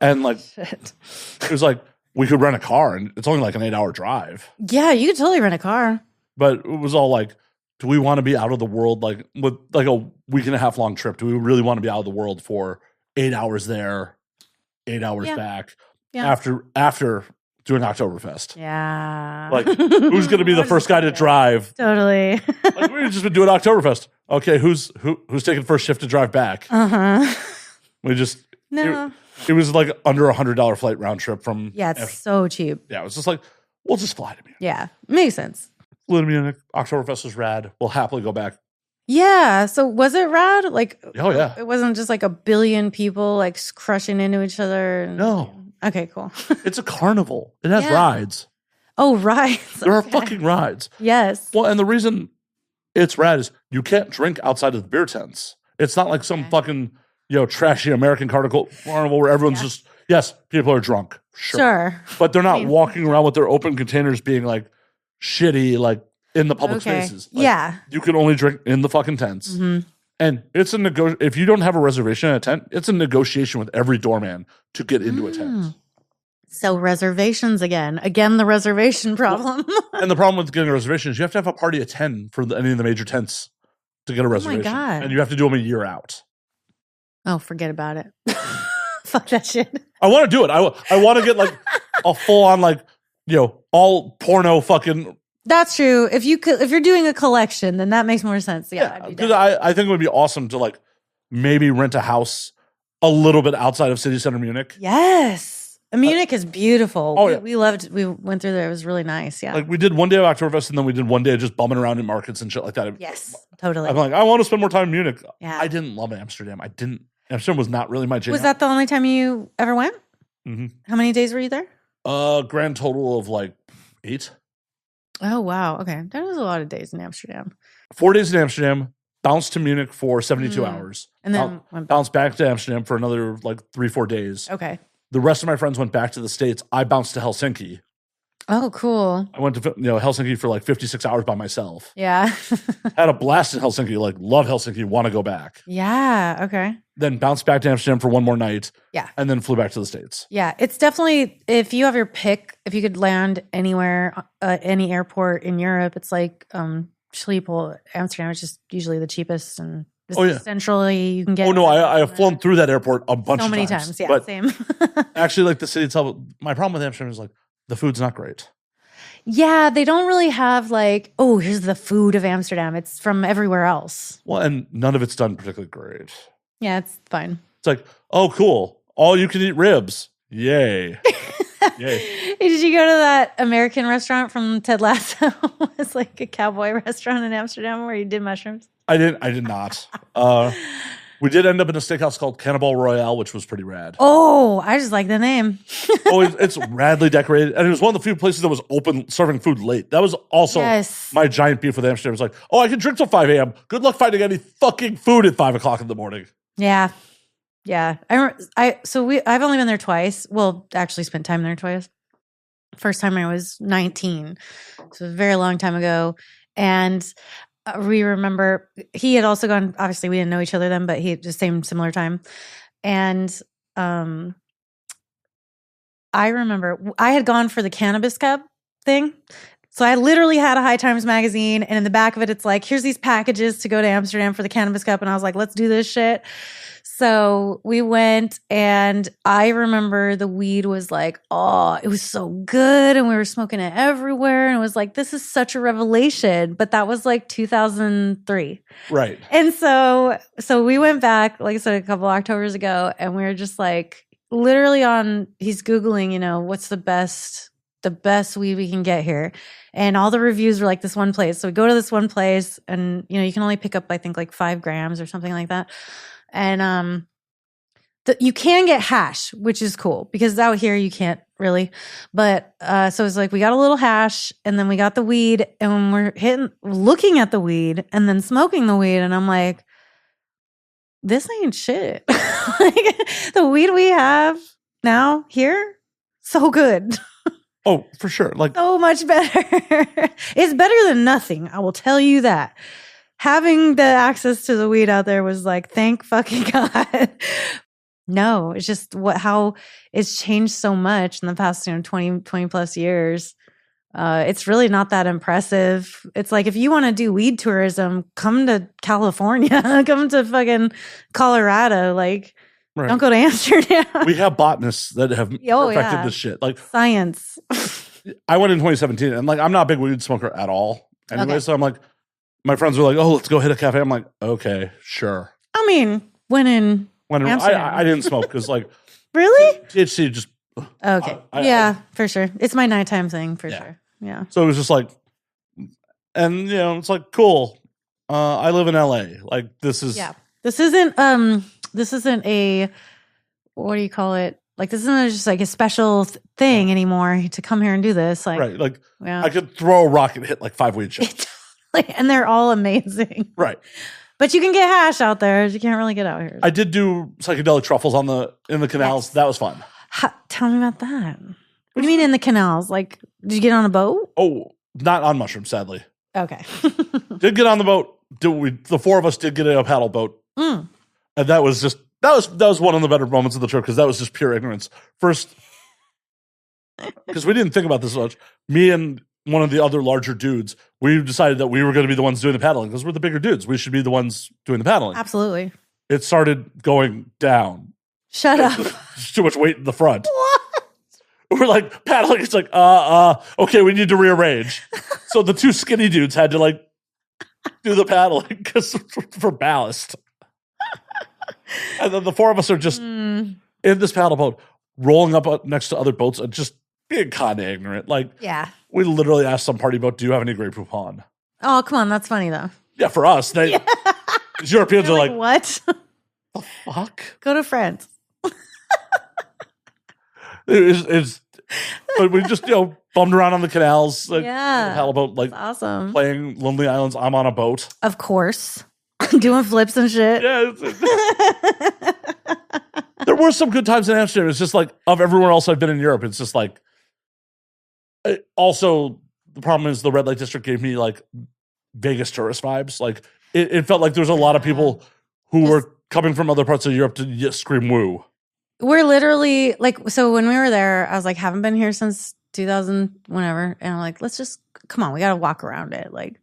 And like, Shit. it was like, we could rent a car and it's only like an 8-hour drive. Yeah, you could totally rent a car. But it was all like, do we want to be out of the world? Like with like a week and a half long trip, do we really want to be out of the world for 8 hours there, 8 hours back Yeah. after doing Oktoberfest? Yeah. Like, who's going to be the first guy to drive? Totally. Like, we've just been doing Oktoberfest. Okay, who's taking first shift to drive back? Uh-huh. We just No. It was like under $100 flight round trip from. Yeah, it's so cheap. Yeah, it was just like, we'll just fly to Munich. Yeah. Makes sense. Flew to Munich. Oktoberfest was rad. We'll happily go back. Yeah. So was it rad? Like, Oh yeah. it wasn't just like a billion people like crushing into each other. And, No. Okay, cool. It's a carnival. It has Yeah. rides. Oh, right. There are fucking rides. Yes. Well, and the reason it's rad is you can't drink outside of the beer tents. It's not like some fucking, trashy American carnival where everyone's just, yes, people are drunk. Sure. But they're not walking around with their open containers being like shitty, like in the public spaces. Like, yeah. You can only drink in the fucking tents. Mm-hmm. And it's if you don't have a reservation in a tent, it's a negotiation with every doorman to get into a tent. So reservations again. Again, the reservation problem. And the problem with getting a reservation is you have to have a party at 10 for any of the major tents to get a reservation. Oh my God. And you have to do them a year out. Oh, forget about it. Fuck that shit. I want to do it. I want to get like a full on like, all porno fucking. That's true. If you're doing a collection, then that makes more sense. Yeah. Because I think it would be awesome to like maybe rent a house a little bit outside of city center Munich. Yes. Munich is beautiful. Oh, yeah. We went through there. It was really nice. Yeah. Like we did one day of Oktoberfest and then we did one day just bumming around in markets and shit like that. Yes, totally. I'm like, I want to spend more time in Munich. Yeah. I didn't love Amsterdam. Amsterdam was not really my jam. Was that the only time you ever went? Mm-hmm. How many days were you there? Grand total of like 8. Oh, wow. Okay. That was a lot of days in Amsterdam. 4 days in Amsterdam, bounced to Munich for 72 hours. And then went bounced back to Amsterdam for another like 3-4 days. Okay. The rest of my friends went back to the States. I bounced to Helsinki. Oh, cool. I went to Helsinki for like 56 hours by myself. Yeah. Had a blast in Helsinki. Like, love Helsinki. Want to go back. Yeah. Okay. Then bounced back to Amsterdam for one more night. Yeah. And then flew back to the States. Yeah. It's definitely, if you have your pick, if you could land anywhere, any airport in Europe, it's like Schiphol, Amsterdam is just usually the cheapest and centrally you can get. Oh, no. I have flown through that airport a bunch of times. So many times. Yeah. But same. actually, like the city itself, my problem with Amsterdam is like the food's not great. Yeah, they don't really have like, oh, here's the food of Amsterdam. It's from everywhere else. Well, and none of it's done particularly great. Yeah, it's fine. It's like, oh, cool. All you can eat ribs. Yay. Yay. Did you go to that American restaurant from Ted Lasso? It's like a cowboy restaurant in Amsterdam where you did mushrooms. I did not. We did end up in a steakhouse called Cannibal Royale, which was pretty rad. Oh, I just like the name. It's radly decorated. And it was one of the few places that was open serving food late. That was also my giant beef with Amsterdam. It was like, oh, I can drink till 5 a.m. Good luck finding any fucking food at 5 o'clock in the morning. Yeah. Yeah. I've only been there twice. Well, actually spent time there twice. First time I was 19. So a very long time ago. And we remember he had also gone, obviously we didn't know each other then, but he had the similar time. And I remember I had gone for the cannabis cup thing. So I literally had a High Times magazine, and in the back of it, it's like, here's these packages to go to Amsterdam for the Cannabis Cup. And I was like, let's do this shit. So we went, and I remember the weed was like, oh, it was so good. And we were smoking it everywhere. And it was like, this is such a revelation. But that was like 2003. Right. And so we went back, like I said, a couple Octobers ago, and we were just like, literally he's Googling, you know, what's the best weed we can get here. And all the reviews were like this one place. So we go to this one place, and, you know, you can only pick up, I think, like 5 grams or something like that. And you can get hash, which is cool, because out here you can't really. But so it's like we got a little hash, and then we got the weed, and when we're looking at the weed and then smoking the weed, and I'm like, this ain't shit. Like, the weed we have now here, so good. Oh, for sure. Like, so much better. It's better than nothing. I will tell you that. Having the access to the weed out there was like, thank fucking God. No, it's just how it's changed so much in the past, 20 plus years. It's really not that impressive. It's like, if you want to do weed tourism, come to California, come to fucking Colorado. Like, right. Don't go to Amsterdam. We have botanists that have perfected this shit. Like, science. I went in 2017, and like, I'm not a big weed smoker at all. Anyway, okay. So I'm like, my friends were like, "Oh, let's go hit a cafe." I'm like, "Okay, sure." I mean, when I didn't smoke because, like, really, THC just okay. For sure. It's my nighttime thing for sure. Yeah. So it was just like, and you know, it's like, cool. I live in LA. Like, this isn't a, what do you call it? Like, this isn't just like a special thing anymore to come here and do this. Like, right. Like, I could throw a rock and hit like 5 weed shots. And they're all amazing. Right. But you can get hash out there. You can't really get out here. I did do psychedelic truffles in the canals. Yes. That was fun. Tell me about that. What do you mean in the canals? Like, did you get on a boat? Oh, not on mushrooms, sadly. Okay. Did get on the boat. The 4 of us did get in a paddle boat. And that was one of the better moments of the trip, because that was just pure ignorance. First, because we didn't think about this much. Me and one of the other larger dudes, we decided that we were going to be the ones doing the paddling, because we're the bigger dudes. We should be the ones doing the paddling. Absolutely. It started going down. Shut up. There's too much weight in the front. What? We're like paddling. It's like, okay, we need to rearrange. So the 2 skinny dudes had to like do the paddling because for ballast. And then the 4 of us are just in this paddle boat, rolling up next to other boats and just being kind of ignorant. Like, yeah. We literally asked some party boat, "Do you have any Grey Poupon?" Oh, come on. That's funny, though. Yeah, for us. These Europeans are like, what? The fuck? Go to France. But we just, bummed around on the canals. Like, yeah. The paddle boat, like, that's awesome. Playing Lonely Islands. I'm on a boat. Of course. Doing flips and shit. Yeah. There were some good times in Amsterdam. It's just like, of everywhere else I've been in Europe, it's just like, also, the problem is the red light district gave me like Vegas tourist vibes. Like, it felt like there was a lot of people who were coming from other parts of Europe to just scream woo. We're literally like, so when we were there, I was like, haven't been here since 2000, whenever. And I'm like, let's just, come on, we got to walk around it. Like,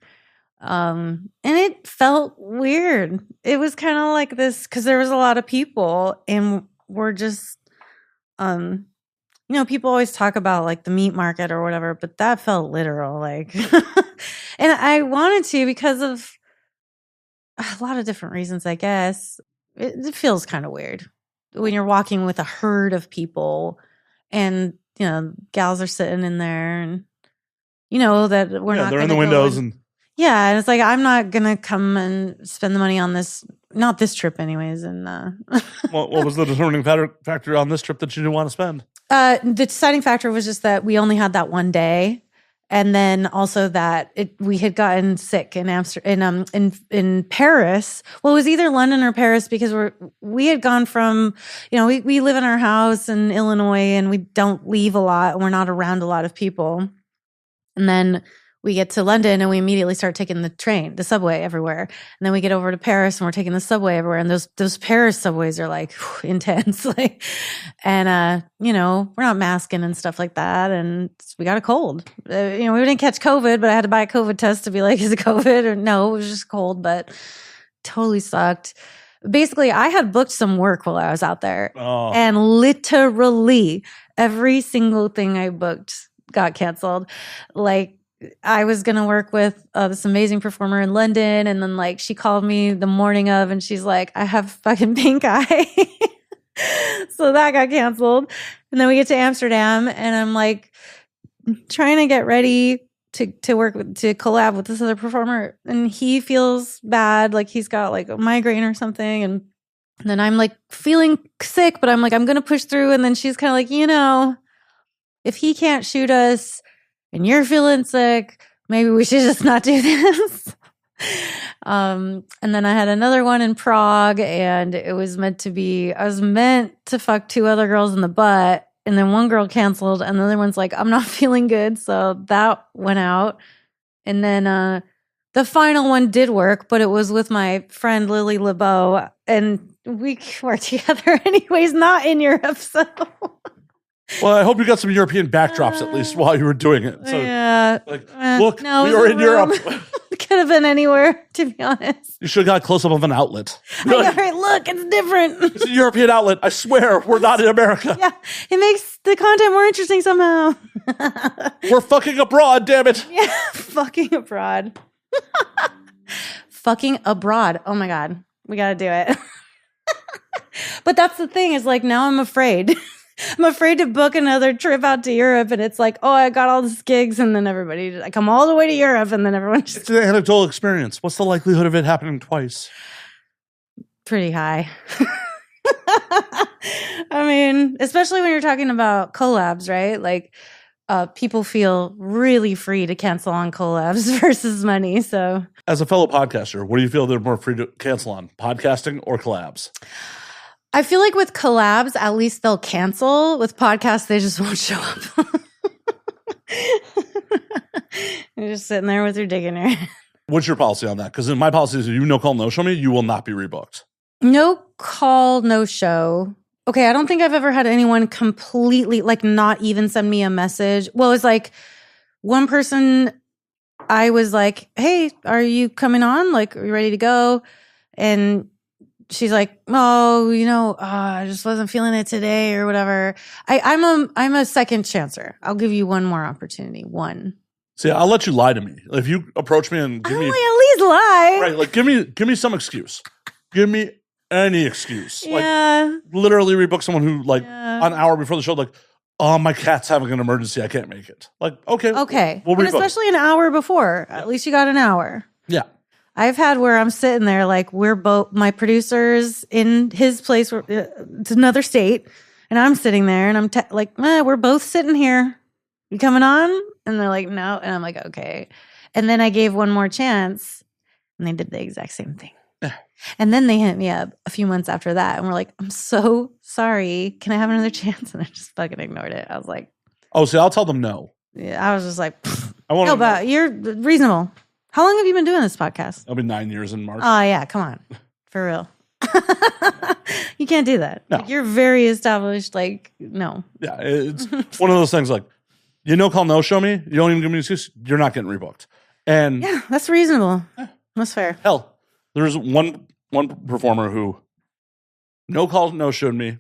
and it felt weird. It was kind of like this, because there was a lot of people, and we're just, people always talk about like the meat market or whatever, but that felt literal. Like, and I wanted to, because of a lot of different reasons, I guess. It feels kind of weird when you're walking with a herd of people, and, gals are sitting in there, and, that we're not. They're in the windows and. Yeah, and it's like, I'm not gonna come and spend the money on this, not this trip, anyways. And what was the determining factor on this trip that you didn't want to spend? The deciding factor was just that we only had that one day, and then also that we had gotten sick in Amsterdam, in Paris. Well, it was either London or Paris, because we had gone from, we live in our house in Illinois, and we don't leave a lot, and we're not around a lot of people, and then we get to London and we immediately start taking the subway everywhere. And then we get over to Paris and we're taking the subway everywhere. And those Paris subways are like intense. And we're not masking and stuff like that. And we got a cold. We didn't catch COVID, but I had to buy a COVID test to be like, is it COVID or no? It was just cold, but totally sucked. Basically, I had booked some work while I was out there. Oh. And literally every single thing I booked got canceled. Like, I was going to work with this amazing performer in London. And then she called me the morning of and she's like, I have fucking pink eye. So that got canceled. And then we get to Amsterdam and I'm like trying to get ready to work to collab with this other performer. And he feels bad. Like he's got a migraine or something. And then I'm feeling sick, but I'm I'm going to push through. And then she's kind of like, if he can't shoot us, and you're feeling sick, maybe we should just not do this. And then I had another one in Prague, and I was meant to fuck 2 other girls in the butt, and then one girl canceled, and the other one's like, I'm not feeling good, so that went out. And then the final one did work, but it was with my friend Lily LeBeau, and we were together anyways, not in Europe, so... Well, I hope you got some European backdrops at least while you were doing it. So, yeah. Look, no, we were in Europe. Could have been anywhere, to be honest. You should have got a close-up of an outlet. Right, look, it's different. It's a European outlet. I swear, we're not in America. Yeah, it makes the content more interesting somehow. We're fucking abroad, damn it. Yeah, fucking abroad. Fucking abroad. Oh my God, we got to do it. But that's the thing is now I'm afraid. I'm afraid to book another trip out to Europe, and it's like, oh, I got all these gigs, and then I come all the way to Europe, and then everyone just... It's an anecdotal experience. What's the likelihood of it happening twice? Pretty high. I mean, especially when you're talking about collabs, right? People feel really free to cancel on collabs versus money, so... As a fellow podcaster, what do you feel they're more free to cancel on, podcasting or collabs? I feel like with collabs, at least they'll cancel. With podcasts, they just won't show up. You're just sitting there with your dick in your hand. What's your policy on that? Because in my policy is no call, no show me, you will not be rebooked. No call, no show. Okay, I don't think I've ever had anyone completely, not even send me a message. Well, it was one person, I was like, hey, are you coming on? Are you ready to go? And she's like, oh, I just wasn't feeling it today or whatever. I'm a second chancer. I'll give you one more opportunity. One. See, I'll let you lie to me. If you approach me and give me... at least lie. Right, give me some excuse. Give me any excuse. Yeah. Literally rebook someone who, an hour before the show, oh, my cat's having an emergency. I can't make it. Okay. Okay. We'll and rebook. especially an hour before. At least you got an hour. Yeah. I've had where I'm sitting there, we're both, my producer's in his place, it's another state, and I'm sitting there, and I'm we're both sitting here. You coming on? And they're like, no. And I'm like, okay. And then I gave one more chance, and they did the exact same thing. And then they hit me up a few months after that, and we're like, I'm so sorry. Can I have another chance? And I just fucking ignored it. I was like, oh, see, I'll tell them no. Yeah, I was just like, no, but you're reasonable. How long have you been doing this podcast? It'll be 9 years in March. Oh, yeah. Come on. For real. You can't do that. No. You're very established. No. Yeah. It's one of those things call, no show me. You don't even give me an excuse. You're not getting rebooked. And yeah, that's reasonable. That's fair. Hell, there's one performer who no call, no showed me.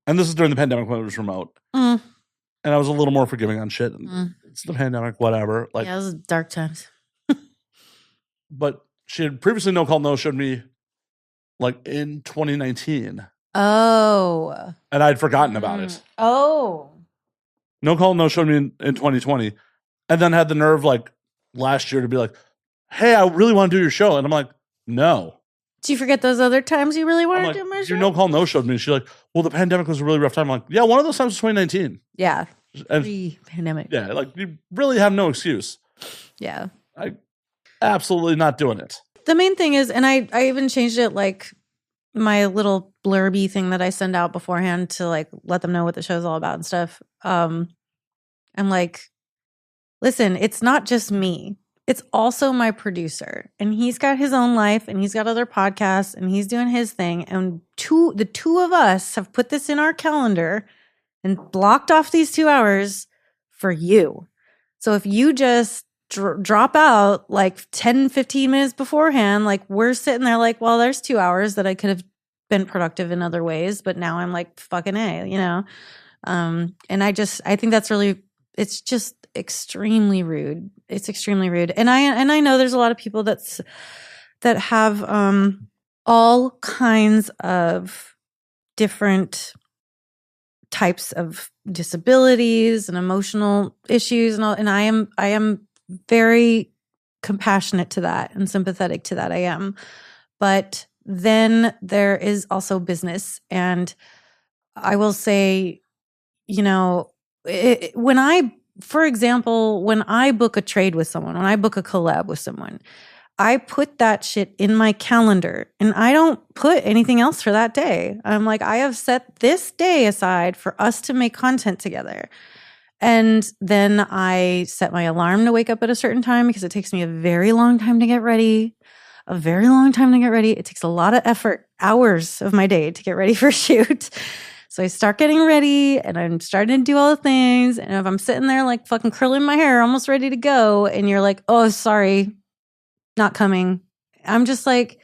And this is during the pandemic when it was remote. Mm. And I was a little more forgiving on shit. It's the pandemic, whatever. Yeah, it was dark times. But she had previously no call, no showed me in 2019. Oh. And I'd forgotten about it. Oh. No call, no showed me in 2020. And then had the nerve last year to be like, hey, I really want to do your show. And I'm like, no. Did you forget those other times you really wanted to do my show? You no call, no showed me. She's like, well, the pandemic was a really rough time. I'm like, yeah, one of those times was 2019. Yeah. And Pre-pandemic. Yeah, you really have no excuse. Yeah. Absolutely not doing it. The main thing is, and I even changed it my little blurby thing that I send out beforehand to let them know what the show's all about and stuff. I'm listen, it's not just me. It's also my producer. And he's got his own life and he's got other podcasts and he's doing his thing. And the two of us have put this in our calendar and blocked off these 2 hours for you. So if you just drop out like 10, 15 minutes beforehand, like we're sitting there like, well, there's 2 hours that I could have been productive in other ways, but now I'm like, fucking A, you know? And I think that's really, it's just extremely rude. It's extremely rude. And I know there's a lot of people that have all kinds of different types of disabilities and emotional issues and all, and I am very compassionate to that and sympathetic to that. I am. But then there is also business. And I will say, you know, for example, when I book a trade with someone, when I book a collab with someone, I put that shit in my calendar and I don't put anything else for that day. I'm like, I have set this day aside for us to make content together. And then I set my alarm to wake up at a certain time because it takes me a very long time to get ready. It takes a lot of effort, hours of my day to get ready for a shoot. So I start getting ready and I'm starting to do all the things. And if I'm sitting there like fucking curling my hair, almost ready to go, and you're like, oh, sorry, not coming. I'm just like,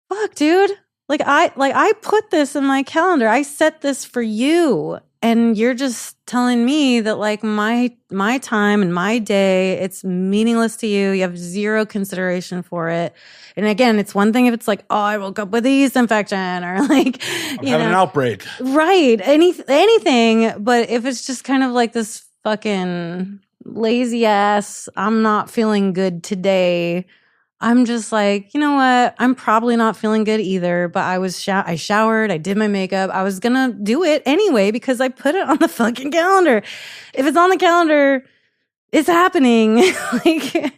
fuck, dude. Like I put this in my calendar. I set this for you. And you're just telling me that like my time and my day, it's meaningless to you. You have zero consideration for it. And again, it's one thing if it's like, oh, I woke up with a yeast infection or like, I'm having an outbreak. Right. Anything. But if it's just kind of like this fucking lazy ass, I'm not feeling good today, I'm just like, you know what? I'm probably not feeling good either, but I showered, I did my makeup. I was going to do it anyway because I put it on the fucking calendar. If it's on the calendar, it's happening. Like,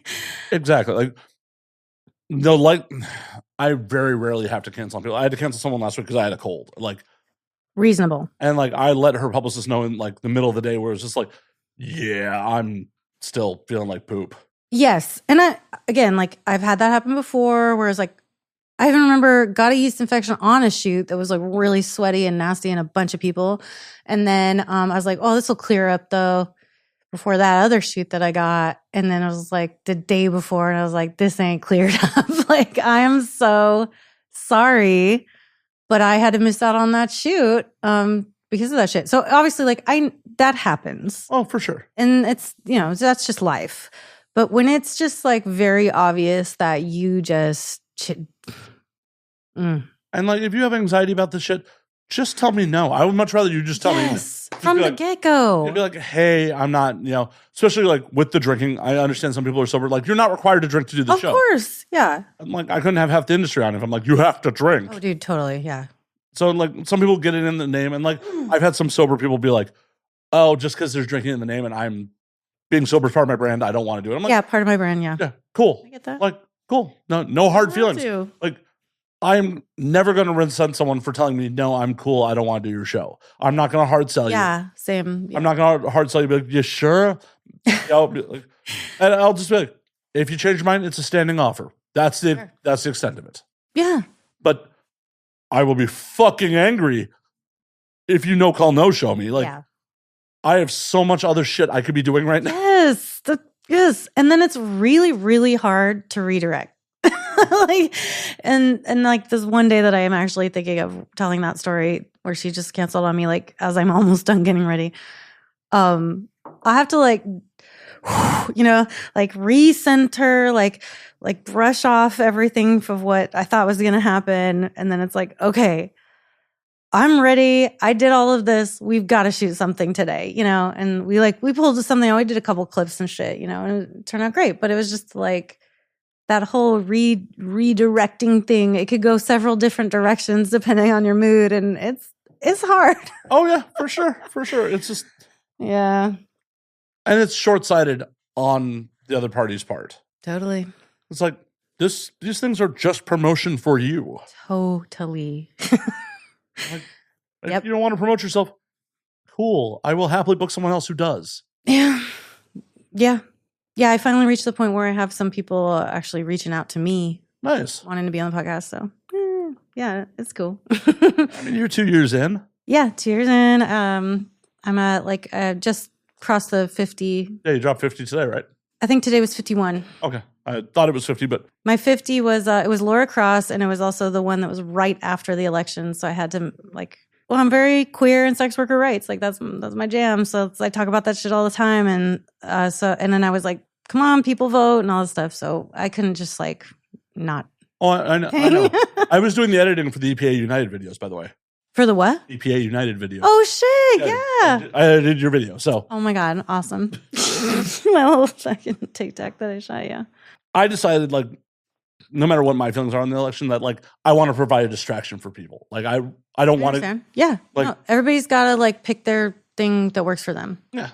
exactly. Like, no, like I very rarely have to cancel on people. I had to cancel someone last week because I had a cold. Like, reasonable. And like I let her publicist know in like the middle of the day where it's just like, yeah, I'm still feeling like poop. Yes. And I've had that happen before where it's like, I even remember got a yeast infection on a shoot that was like really sweaty and nasty and a bunch of people. And then I was like, oh, this will clear up though before that other shoot that I got. And then it was like the day before and I was like, this ain't cleared up. Like, I am so sorry, but I had to miss out on that shoot because of that shit. So obviously like that happens. Oh, for sure. And it's, you know, that's just life. But when it's just like very obvious that you just and like if you have anxiety about this shit, just tell me no. I would much rather you just tell me from the get-go. You'd be like, hey, I'm not, you know, especially like with the drinking. I understand some people are sober. Like, you're not required to drink to do the show. Of course, yeah. I'm like, I couldn't have half the industry on it if I'm like, you have to drink. Oh, dude, totally, yeah. So like some people get it in the name, and like I've had some sober people be like, oh, just because there's drinking in the name and I'm being sober is part of my brand, I don't want to do it. I'm like, yeah, part of my brand, yeah. Yeah, cool. I get that. Like, cool. No hard feelings. Like, I'm never going to resent someone for telling me, no, I'm cool, I don't want to do your show. I'm not going to hard sell you. Yeah, same. Yeah. I'm not going to hard sell you. Be like, you sure? And I'll just be like, if you change your mind, it's a standing offer. That's the extent of it. Yeah. But I will be fucking angry if you no show me. Like, yeah. I have so much other shit I could be doing right now. Yes. And then it's really, really hard to redirect. Like, and like this one day that I am actually thinking of telling that story where she just canceled on me, like as I'm almost done getting ready. I have to like, you know, like recenter, like brush off everything of what I thought was going to happen. And then it's like, okay, I'm ready. I did all of this. We've got to shoot something today, you know? And we pulled something. We did a couple clips and shit, you know, and it turned out great. But it was just like that whole redirecting thing. It could go several different directions depending on your mood. And it's hard. Oh yeah, for sure. For sure. It's just. Yeah. And it's short-sighted on the other party's part. Totally. It's like, these things are just promotion for you. Totally. Like, if you don't want to promote yourself, cool. I will happily book someone else who does. Yeah. Yeah. Yeah, I finally reached the point where I have some people actually reaching out to me Nice. wanting to be on the podcast. So, yeah, it's cool. I mean, you're 2 years in. Yeah, 2 years in. I'm at just crossed the 50. Yeah, you dropped 50 today, right? I think today was 51. Okay. I thought it was 50, but My 50 was it was Laura Cross, and it was also the one that was right after the election. So I had to well, I'm very queer and sex worker rights. Like that's my jam. So I talk about that shit all the time. And and then I was like, come on, people vote and all this stuff. So I couldn't just not. Oh, I know. I was doing the editing for the EPA United videos, by the way. For the what? EPA United video. Oh shit! Yeah. I edited your video, so. Oh my god! Awesome. My little fucking TikTok that I shot. Yeah. I decided, no matter what my feelings are on the election, that I want to provide a distraction for people. I don't want to. Yeah. No, everybody's got to pick their thing that works for them. Yeah.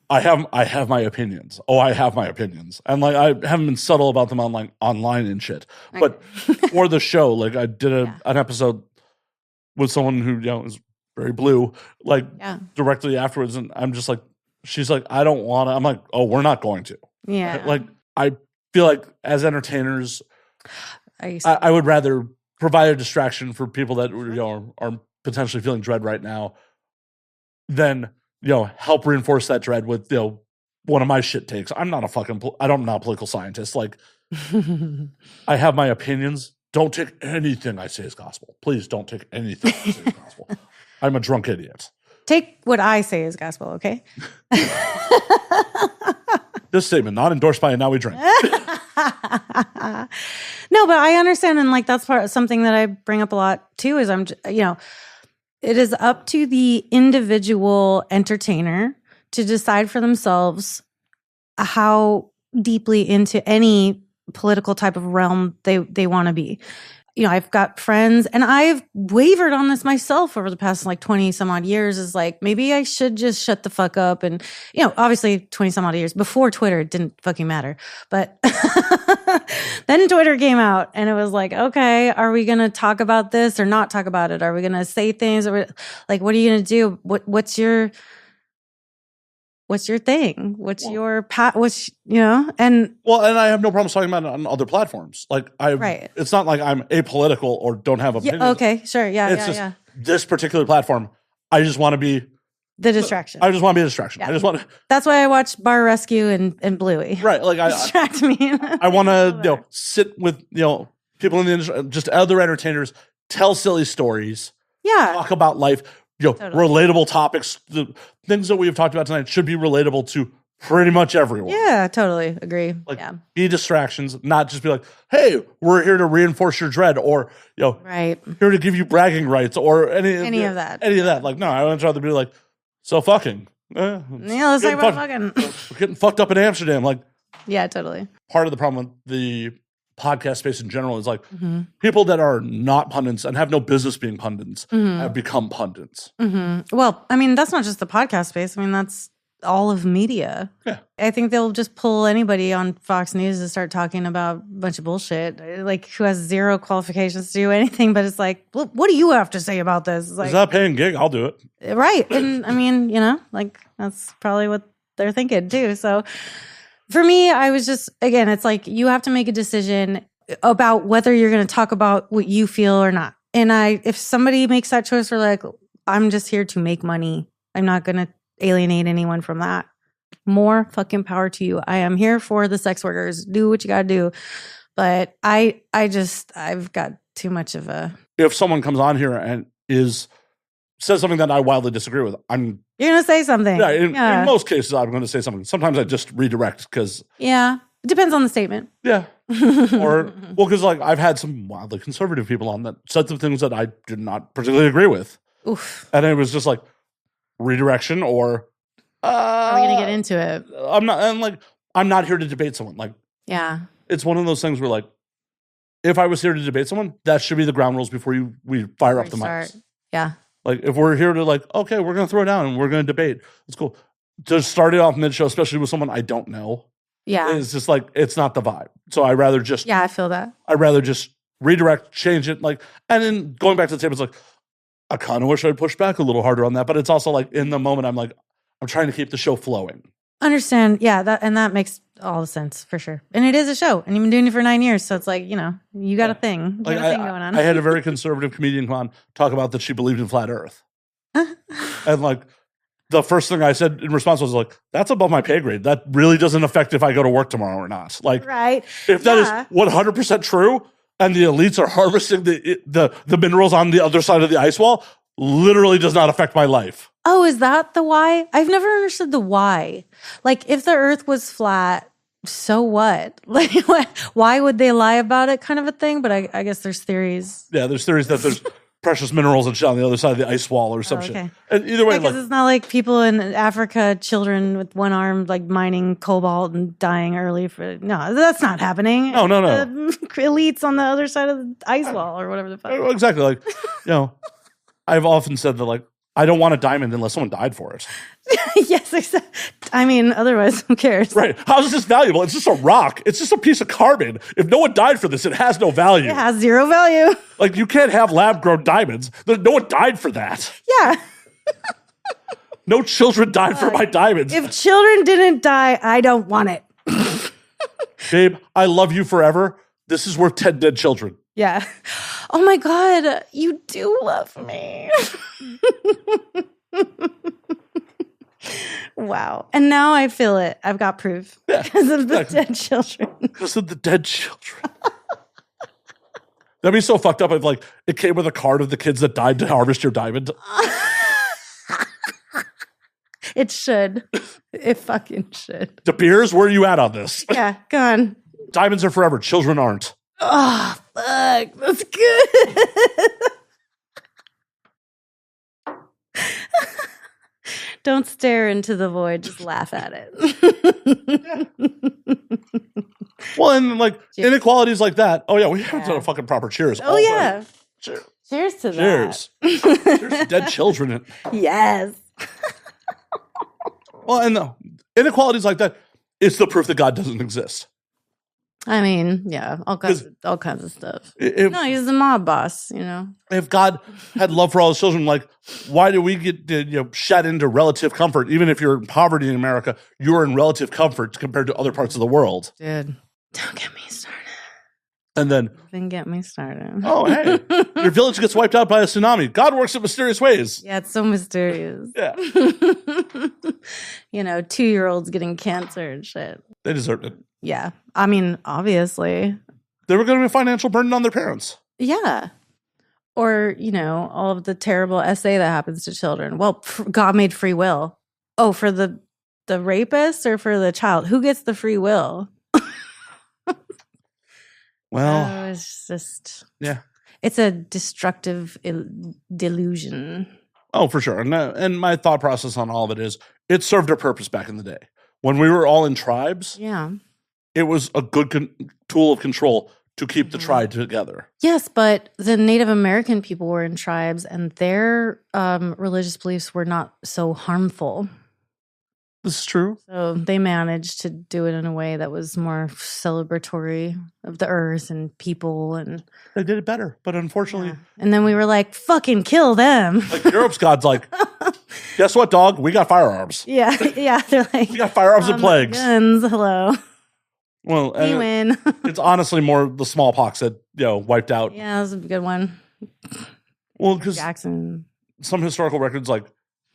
I have my opinions. Oh, I have my opinions, and I haven't been subtle about them online and shit. Okay. But for the show, I did an episode with someone who is very blue, directly afterwards, and I'm just she's I don't want to. I'm like, oh, we're not going to. Yeah. I feel like as entertainers, I would rather provide a distraction for people that are potentially feeling dread right now than help reinforce that dread with one of my shit takes. I'm not I'm not a political scientist. I have my opinions. Don't take anything I say as gospel. Please don't take anything I say as gospel. I'm a drunk idiot. Take what I say as gospel, okay? This statement, not endorsed by Now We Drink. No, but I understand. And that's something that I bring up a lot too, is it is up to the individual entertainer to decide for themselves how deeply into any political type of realm they want to be. I've got friends, and I've wavered on this myself over the past 20 some odd years, is maybe I should just shut the fuck up. And, obviously 20 some odd years before Twitter, it didn't fucking matter. But then Twitter came out, and it was okay, are we going to talk about this or not talk about it? Are we going to say things? Or what are you going to do? What's your thing? What's your and I have no problem talking about it on other platforms. Right. It's not like I'm apolitical or don't have opinions. Yeah, okay, sure. Yeah, it's just this particular platform. I just want to be the distraction. I just want to be a distraction. Yeah. I just want to. That's why I watch Bar Rescue and Bluey. Right. Distract me. I want to sit with people in the industry, just other entertainers, tell silly stories. Yeah. Talk about life. Totally. Relatable topics. The things that we've talked about tonight should be relatable to pretty much everyone. Yeah, totally agree. Be distractions, not just be hey, we're here to reinforce your dread, or right, here to give you bragging rights, or any of that. Any of that. No, I would rather be so fucking. Let's talk about fucking. We're getting fucked up in Amsterdam. Yeah, totally. Part of the problem with the podcast space in general is people that are not pundits and have no business being pundits have become pundits. Mm-hmm. Well, that's not just the podcast space. That's all of media. Yeah. I think they'll just pull anybody on Fox News to start talking about a bunch of bullshit, who has zero qualifications to do anything, but it's what do you have to say about this? Is that paying gig? I'll do it. Right. And that's probably what they're thinking too. So for me, I was just, again, it's you have to make a decision about whether you're going to talk about what you feel or not. And if somebody makes that choice, we're I'm just here to make money. I'm not going to alienate anyone from that. More fucking power to you. I am here for the sex workers. Do what you got to do. But I've got too much of a. If someone comes on here and says something that I wildly disagree with, you're going to say something. Yeah, in most cases, I'm going to say something. Sometimes I just redirect because. Yeah. It depends on the statement. Yeah. Because I've had some wildly conservative people on that said some things that I did not particularly agree with. Oof. And it was just redirection or. Are we going to get into it? I'm not here to debate someone. Yeah. It's one of those things where if I was here to debate someone, that should be the ground rules before we fire up the mics. Yeah. If we're here to okay, we're going to throw it down and we're going to debate. It's cool. To start it off mid-show, especially with someone I don't know. Yeah. It's just it's not the vibe. So I rather just. Yeah, I feel that. I'd rather just redirect, change it. And then going back to the table, it's I kind of wish I'd push back a little harder on that. But it's also in the moment, I'm trying to keep the show flowing. Understand. Yeah, that makes all the sense for sure. And it is a show, and you've been doing it for 9 years, so it's like, you know, you got a thing. You got a thing going on. I had a very conservative comedian come on talk about that she believed in flat Earth, and like the first thing I said in response was like, "That's above my pay grade. That really doesn't affect if I go to work tomorrow or not." Like, right? If that is 100% true, and the elites are harvesting the minerals on the other side of the ice wall, literally does not affect my life. Oh, is that the why? I've never understood the why. Like, if the earth was flat, so what? Like, why would they lie about it kind of a thing? But I guess there's theories. Yeah, there's theories that there's precious minerals and shit on the other side of the ice wall or some shit. And either way, because it's not like people in Africa, children with one arm, like mining cobalt and dying early for. No, that's not happening. No. Elites on the other side of the ice wall or whatever the fuck. Exactly. Like, I've often said that, like, I don't want a diamond unless someone died for it. Yes, exactly. I mean, otherwise, who cares? Right. How is this valuable? It's just a rock. It's just a piece of carbon. If no one died for this, it has no value. It has zero value. Like, you can't have lab-grown diamonds. No one died for that. Yeah. No children died for my diamonds. If children didn't die, I don't want it. Babe, I love you forever. This is worth 10 dead children. Yeah. Oh my God, you do love me. Wow. And now I feel it. I've got proof. Because of the dead children. Because of the dead children. That'd be so fucked up if, like, it came with a card of the kids that died to harvest your diamond. It should. It fucking should. De Beers, where are you at on this? Yeah, go on. Diamonds are forever. Children aren't. Oh, fuck. That's good. Don't stare into the void. Just laugh at it. Well, and, like, inequalities like that. Oh, yeah, we haven't done a fucking proper cheers. Oh, yeah. Cheers. Cheers to Cheers. that. Cheers to dead children. Yes. Well, and the inequalities like that, it's the proof that God doesn't exist. I mean, yeah, all kinds of stuff. No, he's the mob boss, you know. If God had love for all his children, like, why do we get shed into relative comfort? Even if you're in poverty in America, you're in relative comfort compared to other parts of the world. Dude, don't get me started. And then Get me started. Oh, hey, your village gets wiped out by a tsunami. God works in mysterious ways. Yeah, it's so mysterious. Yeah. 2-year-olds getting cancer and shit. They deserved it. Yeah. I mean, obviously. They were going to be a financial burden on their parents. Yeah. Or, all of the terrible essay that happens to children. Well, God made free will. Oh, for the rapist or for the child? Who gets the free will? Well, it's just... Yeah. It's a destructive delusion. Oh, for sure. And my thought process on all of it is it served a purpose back in the day. When we were all in tribes, it was a good tool of control to keep the tribe together. Yes, but the Native American people were in tribes and their religious beliefs were not so harmful. This is true. So they managed to do it in a way that was more celebratory of the earth and people. And they did it better, but unfortunately. Yeah. And then we were like, fucking kill them. Like Europe's God's like, guess what, dog? We got firearms. Yeah. They're like, we got firearms and plagues. Guns, hello. Well, we win. It's honestly more the smallpox that, wiped out. Yeah, that was a good one. Well, because Jackson. Some historical records, like,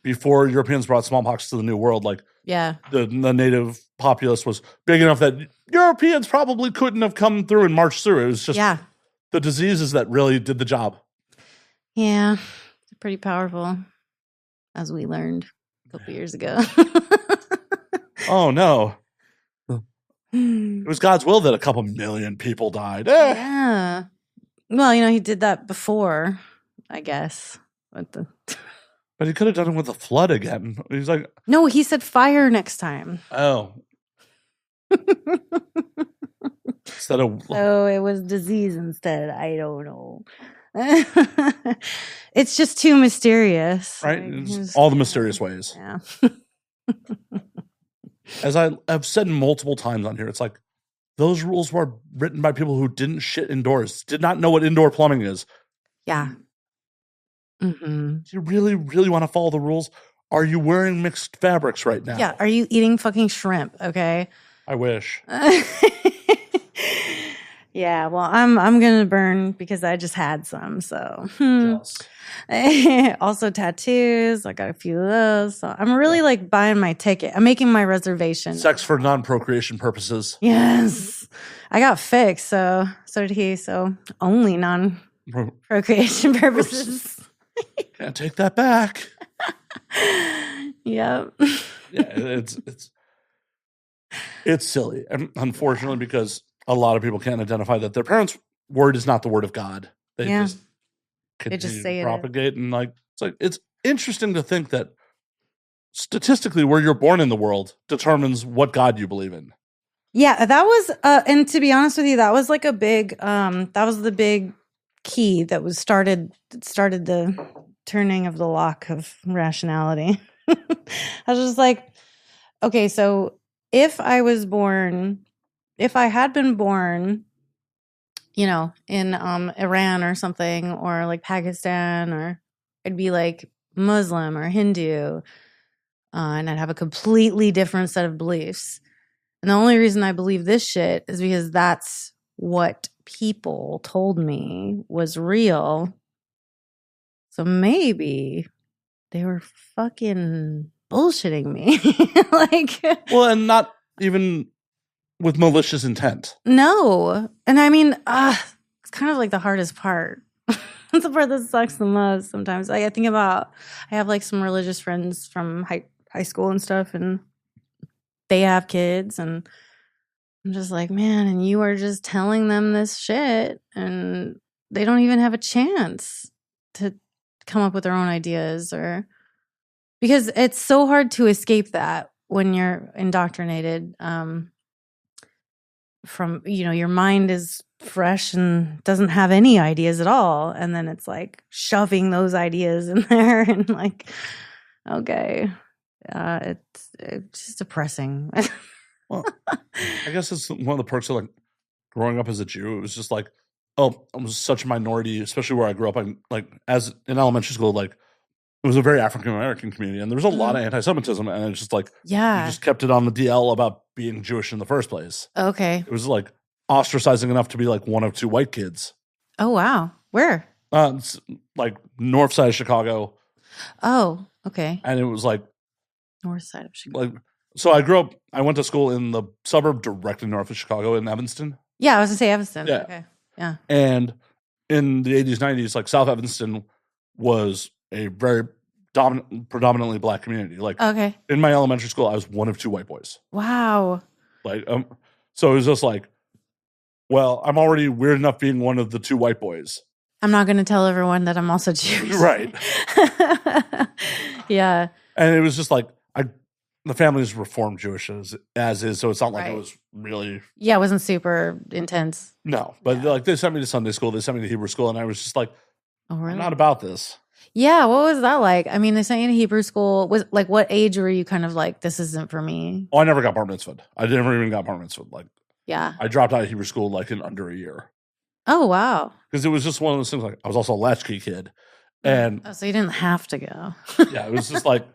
before Europeans brought smallpox to the New World, like, the native populace was big enough that Europeans probably couldn't have come through and marched through. It was just the diseases that really did the job. Yeah, it's pretty powerful, as we learned a couple years ago. Oh, no. It was God's will that a couple million people died. Yeah. Well, he did that before, I guess. But he could have done it with a flood again. He's like... No, he said fire next time. Oh. Instead of... So it was disease instead. I don't know. It's just too mysterious. Right? All the mysterious ways. Yeah. As I've said multiple times on here, it's like, those rules were written by people who didn't shit indoors, did not know what indoor plumbing is. Yeah. Mm-hmm. Do you really, really want to follow the rules? Are you wearing mixed fabrics right now? Yeah. Are you eating fucking shrimp? Okay. I wish. Yeah. Well, I'm gonna burn because I just had some. So Jealous. also tattoos. I got a few of those. So I'm really like buying my ticket. I'm making my reservation. Sex for non-procreation purposes. Yes. I got fixed. So did he. So only non-procreation purposes. Can't take that back. Yep. Yeah, it's silly. And unfortunately, because a lot of people can't identify that their parents' word is not the word of God. They just continue say to it propagate. And it's interesting to think that statistically where you're born in the world determines what God you believe in. Yeah, that was and to be honest with you, that was like a big that was the big key that started the turning of the lock of rationality. I was just like, okay, so if I had been born, in Iran or something, or like Pakistan, or I'd be like Muslim or Hindu, and I'd have a completely different set of beliefs. And the only reason I believe this shit is because that's what people told me was real. So maybe they were fucking bullshitting me. Well, and not even with malicious intent. No. And I mean, it's kind of like the hardest part. That's the part that sucks the most sometimes. I have like some religious friends from high school and stuff, and they have kids, and I'm just like, man, and you are just telling them this shit, and they don't even have a chance to come up with their own ideas, or because it's so hard to escape that when you're indoctrinated. From your mind is fresh and doesn't have any ideas at all, and then it's like shoving those ideas in there, and like, okay, it's just depressing. Well, I guess it's one of the perks of like growing up as a Jew. It was just like, oh, I was such a minority, especially where I grew up. As in elementary school, like it was a very African American community, and there was a lot of anti-Semitism, and it's just like, you just kept it on the DL about being Jewish in the first place. Okay. It was like ostracizing enough to be like one of two white kids. Oh wow, where? It's like north side of Chicago. Oh, okay. And it was like north side of Chicago. So I went to school in the suburb directly north of Chicago in Evanston. Yeah, I was gonna say Evanston. Yeah. Okay. Yeah. And in the 80s, 90s, like South Evanston was a very predominantly black community. Like Okay. in my elementary school, I was one of two white boys. Wow. Like so it was just like, well, I'm already weird enough being one of the two white boys. I'm not gonna tell everyone that I'm also Jewish. Right. Yeah. And it was just like the family is Reformed Jewish as is, so it's not like it was really. Yeah, it wasn't super intense. No, but like they sent me to Sunday school, they sent me to Hebrew school, and I was just like, oh, really? I'm not about this. Yeah, what was that like? I mean, they sent you to Hebrew school. Was like, what age were you kind of like, this isn't for me? Oh, I never got bar mitzvahed. I never even got bar mitzvahed. Like, yeah, I dropped out of Hebrew school like in under a year. Oh, wow. Because it was just one of those things. Like, I was also a latchkey kid. And so you didn't have to go. Yeah, it was just like,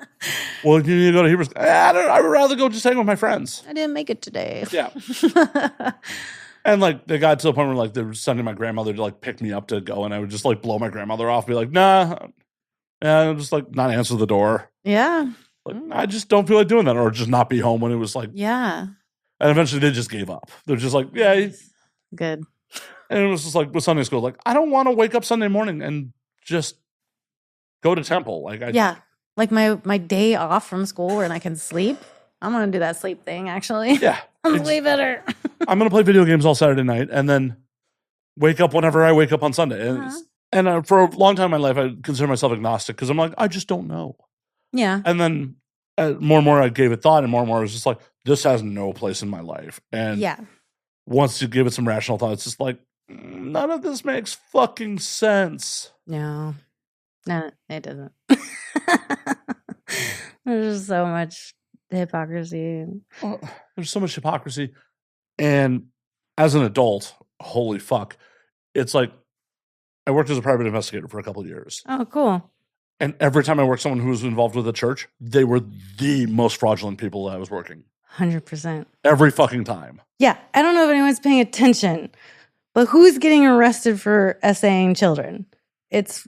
well, you need to go to Hebrew school. I would rather go just hang with my friends. I didn't make it today. Yeah. And like they got to the point where like they were sending my grandmother to like pick me up to go, and I would just like blow my grandmother off, be like, nah, and just like not answer the door. Yeah. Like, I just don't feel like doing that, or just not be home when it was like, yeah. And eventually they just gave up. They're just like, yeah, good. And it was just like with Sunday school, like I don't want to wake up Sunday morning and just go to temple. Like like my day off from school and I can sleep. I'm gonna do that sleep thing actually. Yeah. I'm way better. I'm gonna play video games all Saturday night and then wake up whenever I wake up on Sunday. And for a long time in my life, I consider myself agnostic because I'm like, I just don't know. Yeah. And then more and more I gave it thought, and more I was just like, this has no place in my life. And once you give it some rational thought, it's just like, none of this makes fucking sense. No, it doesn't. There's just so much hypocrisy. Well, there's so much hypocrisy. And as an adult, holy fuck, it's like I worked as a private investigator for a couple of years. Oh, cool. And every time I worked with someone who was involved with the church, they were the most fraudulent people that I was working. 100%. Every fucking time. Yeah. I don't know if anyone's paying attention, but who's getting arrested for essaying children? It's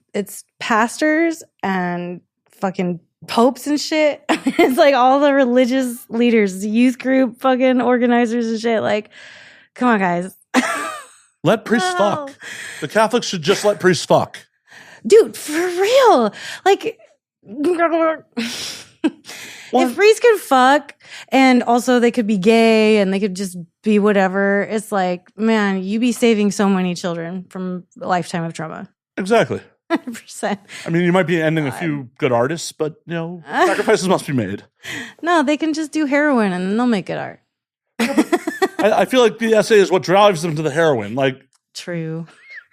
pastors and fucking popes and shit. It's like all the religious leaders, youth group fucking organizers and shit. Like, come on, guys. Let priests fuck. The Catholics should just let priests fuck. Dude, for real. Like, if priests could fuck and also they could be gay and they could just be whatever, it's like, man, you be saving so many children from a lifetime of trauma. Exactly. 100%. I mean, you might be ending a few good artists, but, sacrifices must be made. No, they can just do heroin and then they'll make good art. I feel like the essay is what drives them to the heroin. Like, true.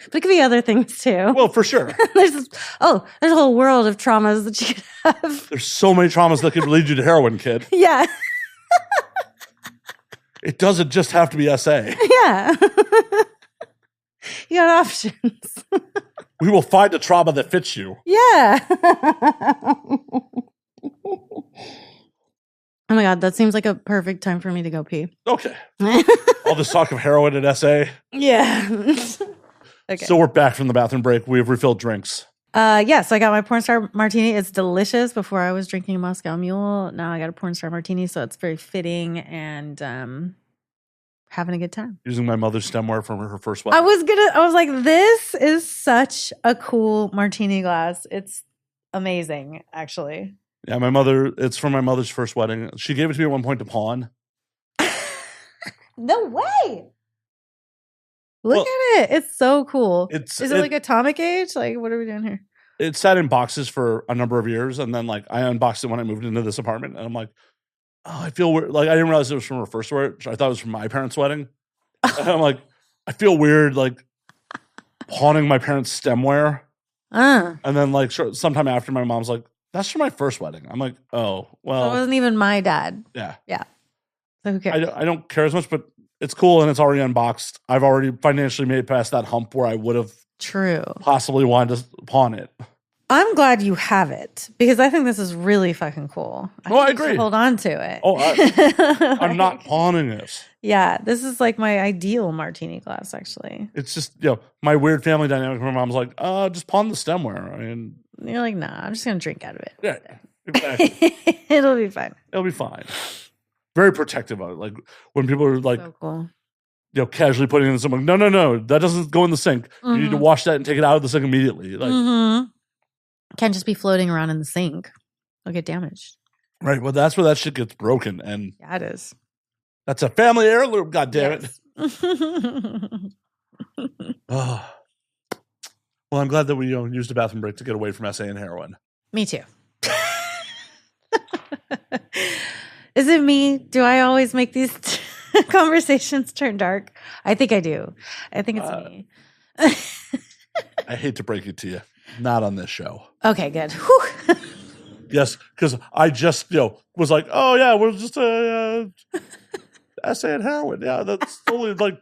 But it could be other things too. Well, for sure. there's a whole world of traumas that you could have. There's so many traumas that could lead you to heroin, kid. Yeah. It doesn't just have to be essay. Yeah. You got options. We will find a trauma that fits you. Yeah. Oh my God, that seems like a perfect time for me to go pee. Okay. All this talk of heroin and essay. Yeah. Okay. So we're back from the bathroom break. We have refilled drinks. Yes, I got my porn star martini. It's delicious. Before I was drinking Moscow Mule. Now I got a porn star martini, so it's very fitting and having a good time. Using my mother's stemware from her first wedding. I was like, this is such a cool martini glass. It's amazing, actually. Yeah, it's from my mother's first wedding. She gave it to me at one point to pawn. No way. Look at it. It's so cool. Is it like atomic age? Like, what are we doing here? It sat in boxes for a number of years, and then like I unboxed it when I moved into this apartment, and I'm like, oh, I feel weird. Like I didn't realize it was from her first wedding. I thought it was from my parents' wedding. And I'm like, I feel weird like pawning my parents' stemware. And then like sometime after, my mom's like, that's from my first wedding. I'm like, oh, well. It wasn't even my dad. Yeah. Yeah. So who cares? I don't care as much, but it's cool and it's already unboxed. I've already financially made past that hump where I would have possibly wanted to pawn it. I'm glad you have it because I think this is really fucking cool. I agree. Hold on to it. Oh, I'm not pawning this. Yeah, this is like my ideal martini glass, actually. It's just, my weird family dynamic. My mom's like, just pawn the stemware. I mean, you're like, nah, I'm just going to drink out of it. Yeah, exactly. It'll be fine. It'll be fine. Very protective of it. Like when people are like, so cool. Casually putting it in something. No, that doesn't go in the sink. You need to wash that and take it out of the sink immediately. Like, can't just be floating around in the sink. It'll get damaged. Right. Well, that's where that shit gets broken. And yeah, it is. That's a family heirloom, goddammit. Oh. Well, I'm glad that we used a bathroom break to get away from essay and heroin. Me too. Is it me? Do I always make these conversations turn dark? I think I do. I think it's me. I hate to break it to you. Not on this show. Okay, good. Whew. Yes, because I just, was like, oh, yeah, we're just essay and heroin. Yeah, that's totally like.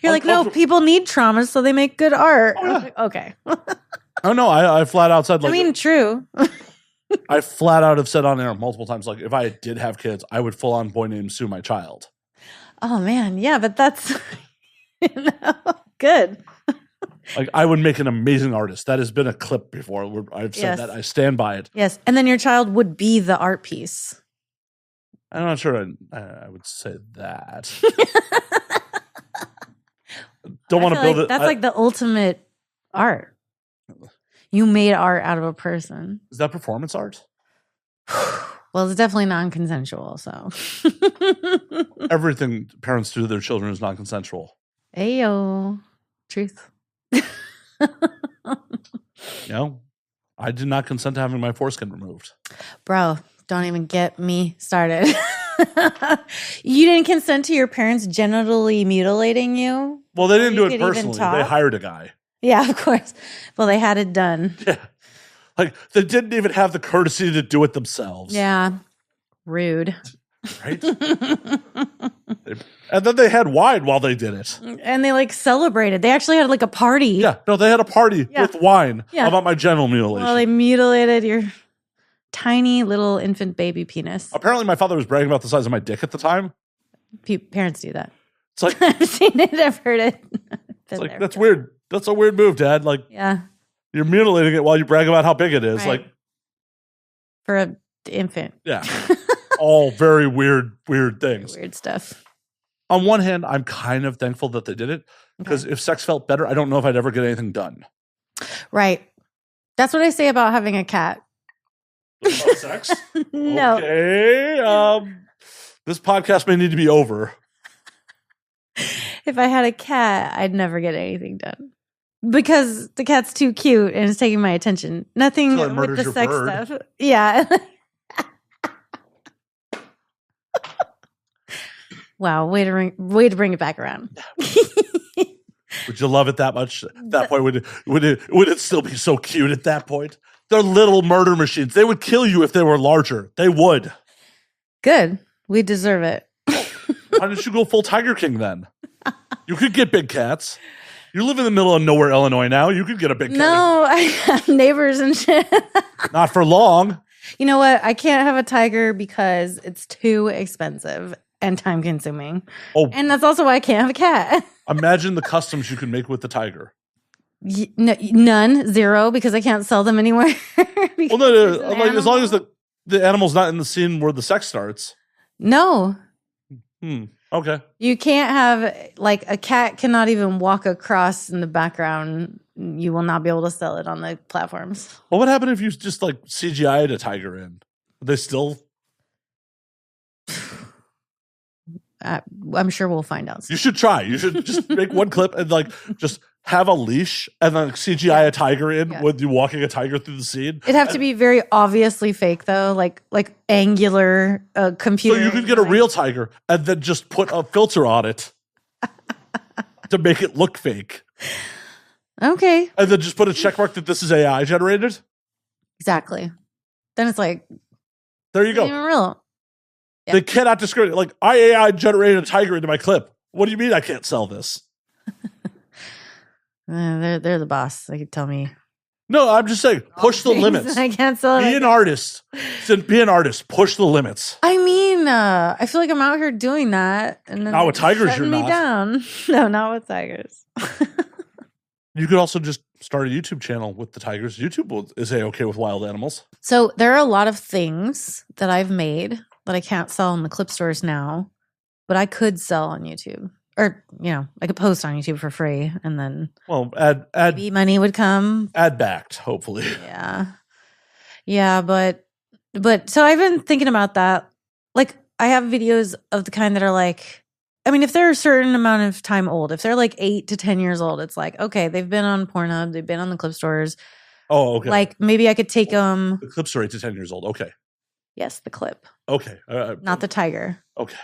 You're like, no, people need traumas, so they make good art. Oh, yeah. Like, okay. Oh, no, I flat out said, like. I mean, true. I flat out have said on air multiple times, like, if I did have kids, I would full on boy name Sue my child. Oh, man. Yeah, but that's good. Like, I would make an amazing artist. That has been a clip before where I've said that. I stand by it. Yes. And then your child would be the art piece. I'm not sure I would say that. Don't want to build it. That's like the ultimate art. You made art out of a person. Is that performance art? Well, it's definitely non-consensual, so. Everything parents do to their children is non-consensual. Ayo. Truth. I did not consent to having my foreskin removed. Bro, don't even get me started. You didn't consent to your parents genitally mutilating you? Well, they didn't do it personally. They hired a guy. Yeah, of course. Well, they had it done. Yeah. Like, they didn't even have the courtesy to do it themselves. Yeah. Rude. Right? And then they had wine while they did it. And they like celebrated. They actually had like a party. Yeah, no, they had a party with wine about my genital mutilation. Well, they mutilated your tiny little infant baby penis. Apparently, my father was bragging about the size of my dick at the time. Parents do that. It's like I've seen it. I've heard it. It's like that's weird. That's a weird move, Dad. Like, yeah, you're mutilating it while you brag about how big it is. Right. Like, for an infant. Yeah, all very weird things. Weird stuff. On one hand, I'm kind of thankful that they did it because if sex felt better, I don't know if I'd ever get anything done. Right. That's what I say about having a cat. About sex? No. Okay. This podcast may need to be over. If I had a cat, I'd never get anything done. Because the cat's too cute and it's taking my attention. Nothing Until it with murders the your sex bird. stuff. Yeah. Wow, way to bring it back around. Would you love it that much? At that point, would it still be so cute at that point? They're little murder machines. They would kill you if they were larger. They would. Good. We deserve it. Why don't you go full Tiger King then? You could get big cats. You live in the middle of nowhere, Illinois now. You could get a big cat. No, I have neighbors and shit. Not for long. You know what? I can't have a tiger because it's too expensive and time consuming. Oh, And that's also why I can't have a cat. imagine the customs you can make with the tiger. None, zero, because I can't sell them anywhere. Well, no, like, as long as the animal's not in the scene where the sex starts. No. Okay. You can't have, like, a cat cannot even walk across in the background. You will not be able to sell it on the platforms. Well, what happened if you just like CGI'd a tiger in? Would they still? I'm sure we'll find out. You should try. You should just make one clip and like just have a leash and then CGI a tiger in with you walking a tiger through the scene. It'd have to be very obviously fake, though, like angular computer. So you could get a real tiger and then just put a filter on it to make it look fake. Okay. And then just put a check mark that this is AI generated. Exactly. Then it's like, there you go. even real. Yeah. They cannot discriminate. Like, I AI generated a tiger into my clip. What do you mean I can't sell this? They're the boss. They could tell me. No, I'm just saying, push the limits. I can't sell it. Be an artist. Be an artist. Push the limits. I mean, I feel like I'm out here doing that, and then Not with tigers, shutting you're me not. down. No, not with tigers. You could also just start a YouTube channel with the tigers. YouTube is okay with wild animals. So there are a lot of things that I've made that I can't sell in the clip stores now, but I could sell on YouTube. Or, I could post on YouTube for free, and then maybe money would come. Ad backed, hopefully. Yeah, but so I've been thinking about that. Like, I have videos of the kind that are like, I mean, if they're a certain amount of time old, if they're like 8 to 10 years old, it's like, okay, they've been on Pornhub, they've been on the clip stores. Oh, okay. Like, maybe I could take them. The clips are 8 to 10 years old. Okay. Yes, the clip. Okay. Not the tiger. Okay.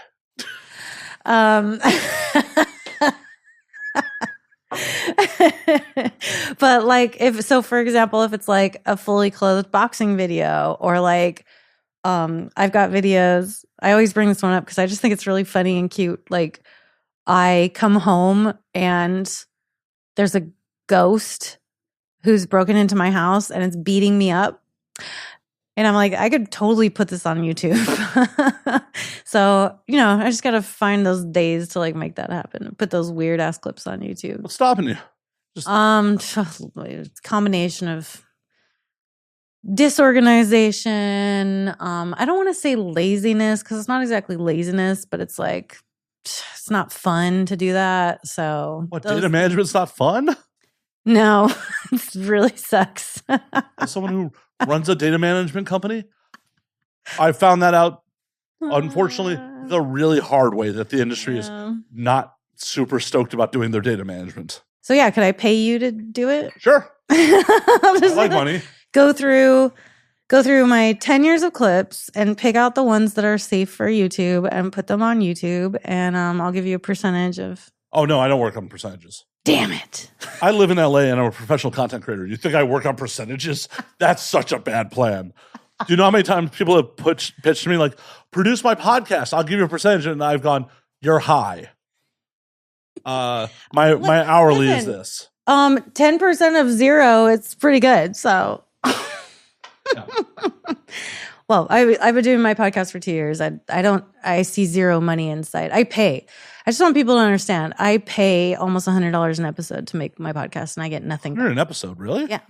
But like, for example, if it's like a fully clothed boxing video, or like, I've got videos. I always bring this one up because I just think it's really funny and cute. Like, I come home and there's a ghost who's broken into my house and it's beating me up. And I'm like, I could totally put this on YouTube. So, I just got to find those days to like make that happen. Put those weird ass clips on YouTube. What's stopping you? It's a combination of disorganization. I don't want to say laziness because it's not exactly laziness, but it's like, it's not fun to do that. So data management's not fun? No, it really sucks. As someone who runs a data management company, I found that out, unfortunately, the really hard way that the industry is not super stoked about doing their data management. So yeah, could I pay you to do it? Sure. I like money. Go through my 10 years of clips and pick out the ones that are safe for YouTube and put them on YouTube, and I'll give you a percentage of. Oh no, I don't work on percentages. Damn it. I live in LA and I'm a professional content creator. You think I work on percentages? That's such a bad plan. Do you know how many times people have pitched to me like, produce my podcast, I'll give you a percentage, and I've gone, you're high. My hourly is this. 10% of zero, it's pretty good. So Yeah. well, I've been doing my podcast for 2 years. I see zero money inside. I pay. I just want people to understand. I pay almost $100 an episode to make my podcast, and I get nothing. You're in an episode, really? Yeah.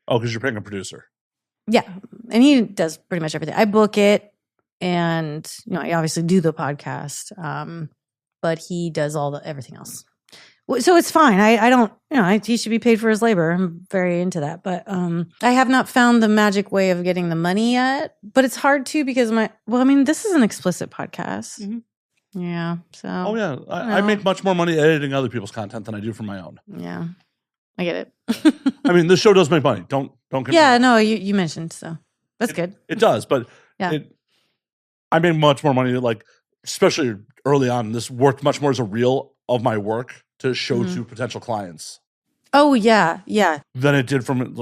Oh, because you're paying a producer. Yeah, and he does pretty much everything. I book it, and I obviously do the podcast, but he does everything else. So it's fine. I don't, he should be paid for his labor. I'm very into that. But I have not found the magic way of getting the money yet. But it's hard too because this is an explicit podcast. Mm-hmm. Yeah. So. Oh, yeah. I make much more money editing other people's content than I do for my own. Yeah. I get it. This show does make money. Don't get me Yeah, wrong. no, you mentioned, so that's good. It does, but yeah. I make much more money, like, especially early on. This worked much more as a reel of my work to show to potential clients. Oh, yeah, yeah. Than it did from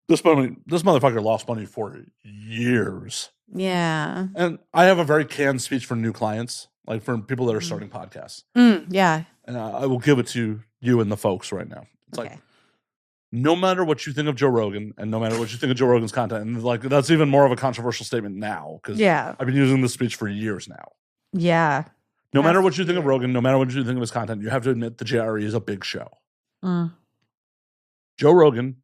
this motherfucker lost money for years. Yeah. And I have a very canned speech for new clients, like for people that are starting podcasts. Yeah. And I will give it to you and the folks right now. It's okay. like, no matter what you think of Joe Rogan and no matter what you think of Joe Rogan's content, and like that's even more of a controversial statement now because I've been using this speech for years now. Yeah. No matter what you think of Rogan, no matter what you think of his content, you have to admit the JRE is a big show. Joe Rogan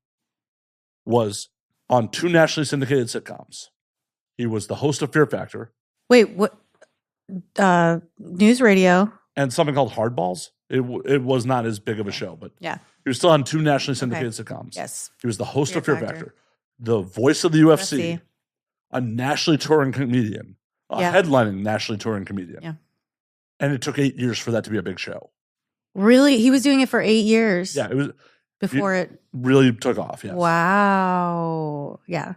was on 2 nationally syndicated sitcoms. He was the host of Fear Factor. Wait, what? News radio. And something called Hardballs. It was not as big of a show, but yeah, he was still on 2 nationally syndicated sitcoms. Yes. He was the host of Fear Factor, the voice of the UFC, a nationally touring comedian, a headlining nationally touring comedian. Yeah. And it took 8 years for that to be a big show. Really? He was doing it for 8 years? Yeah, it was before it really took off. Yes. Wow. Yeah.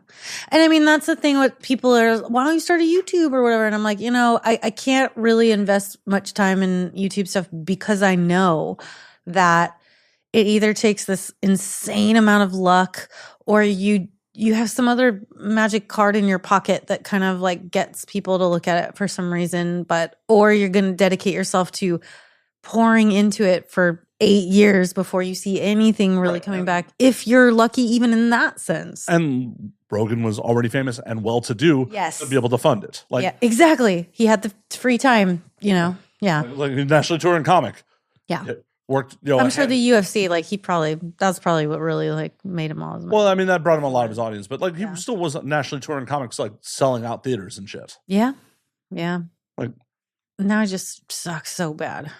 And that's the thing what people are, why don't you start a YouTube or whatever? And I'm like, I can't really invest much time in YouTube stuff because I know that it either takes this insane amount of luck or you have some other magic card in your pocket that kind of like gets people to look at it for some reason, or you're going to dedicate yourself to pouring into it for 8 years before you see anything really coming back, if you're lucky even in that sense. And Rogan was already famous and well-to-do to be able to fund it. Yeah, exactly. He had the free time, Yeah. Like a nationally touring comic. Yeah. It worked. I'm sure the UFC, that's probably what really made him all his money. Well, that brought him a lot of his audience, but he still was nationally touring comics, selling out theaters and shit. Yeah. Yeah. Now it just sucks so bad.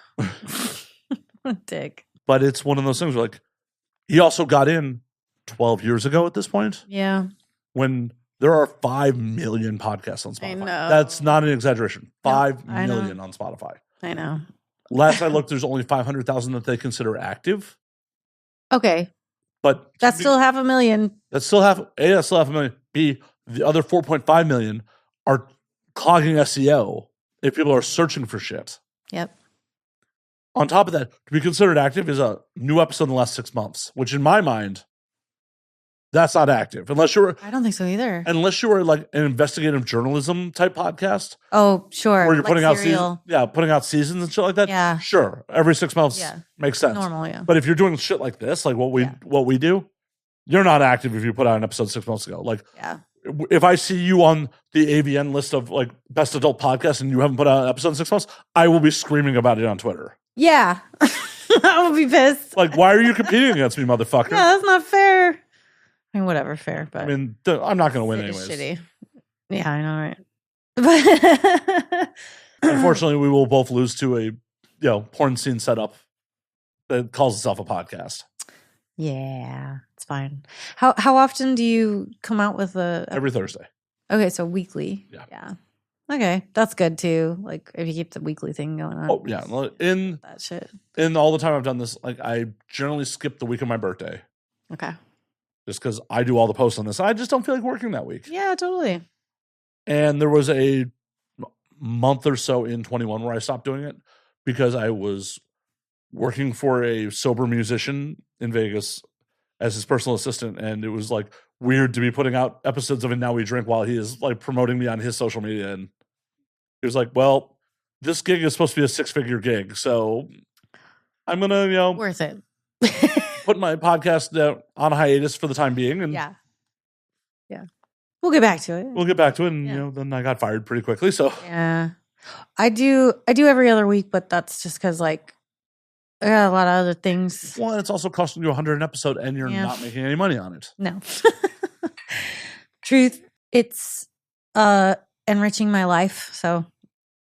What a dick. But it's one of those things where he also got in 12 years ago at this point. Yeah. When there are 5 million podcasts on Spotify. I know. That's not an exaggeration. 5 million on Spotify. I know. Last I looked, there's only 500,000 that they consider active. Okay. But that's still 500,000. That's still half a million. B, the other 4.5 million are clogging SEO if people are searching for shit. Yep. On top of that, to be considered active is a new episode in the last 6 months, which in my mind, that's not active. Unless you're, I don't think so either. Unless you were an investigative journalism type podcast. Oh, sure. Where you're putting out seasons. Yeah, putting out seasons and shit like that. Yeah. Sure. Every 6 months makes sense. Normal, yeah. But if you're doing shit like this, like what we do, you're not active if you put out an episode 6 months ago. If I see you on the AVN list of best adult podcasts and you haven't put out an episode in 6 months, I will be screaming about it on Twitter. Yeah. I will be pissed. Why are you competing against me, motherfucker? Yeah, that's not fair. Whatever, fair. But I'm not going to win anyways. Shitty. Yeah, I know, right? Unfortunately, we will both lose to a porn scene setup that calls itself a podcast. Yeah, it's fine. How often do you come out with every Thursday? Okay, so weekly. Yeah. Okay, that's good too. If you keep the weekly thing going on. Oh yeah, in that shit. In all the time I've done this, I generally skip the week of my birthday. Okay. Just because I do all the posts on this, I just don't feel like working that week. Yeah, totally. And there was a month or so in 21 where I stopped doing it because I was working for a sober musician in Vegas as his personal assistant, and it was weird to be putting out episodes of it Now We Drink while he is like promoting me on his social media. And he was like, well, this gig is supposed to be a 6-figure gig. So I'm going to, Worth it. put my podcast on hiatus for the time being. And Yeah. We'll get back to it. we'll get back to it. And, then I got fired pretty quickly. So Yeah. I do every other week, but that's just because like I got a lot of other things. well, it's also costing you $100 an episode and you're not making any money on it. No. Truth. It's enriching my life. So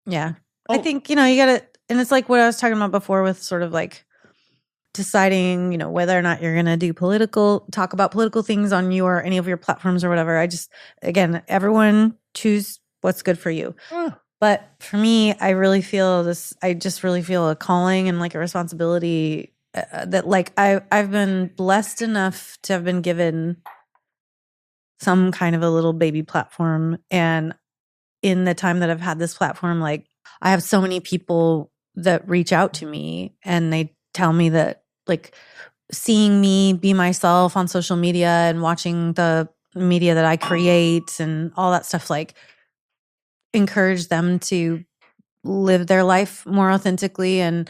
yeah. I think, you gotta, and it's like what I was talking about before with sort of like deciding, whether or not you're going to talk about political things on any of your platforms or whatever. Again, everyone choose what's good for you. But for me, I just really feel a calling and like a responsibility that like I've been blessed enough to have been given some kind of a little baby platform. And in the time that I've had this platform, like I have so many people that reach out to me and they tell me that like seeing me be myself on social media and watching the media that I create and all that stuff, like encourage them to live their life more authentically and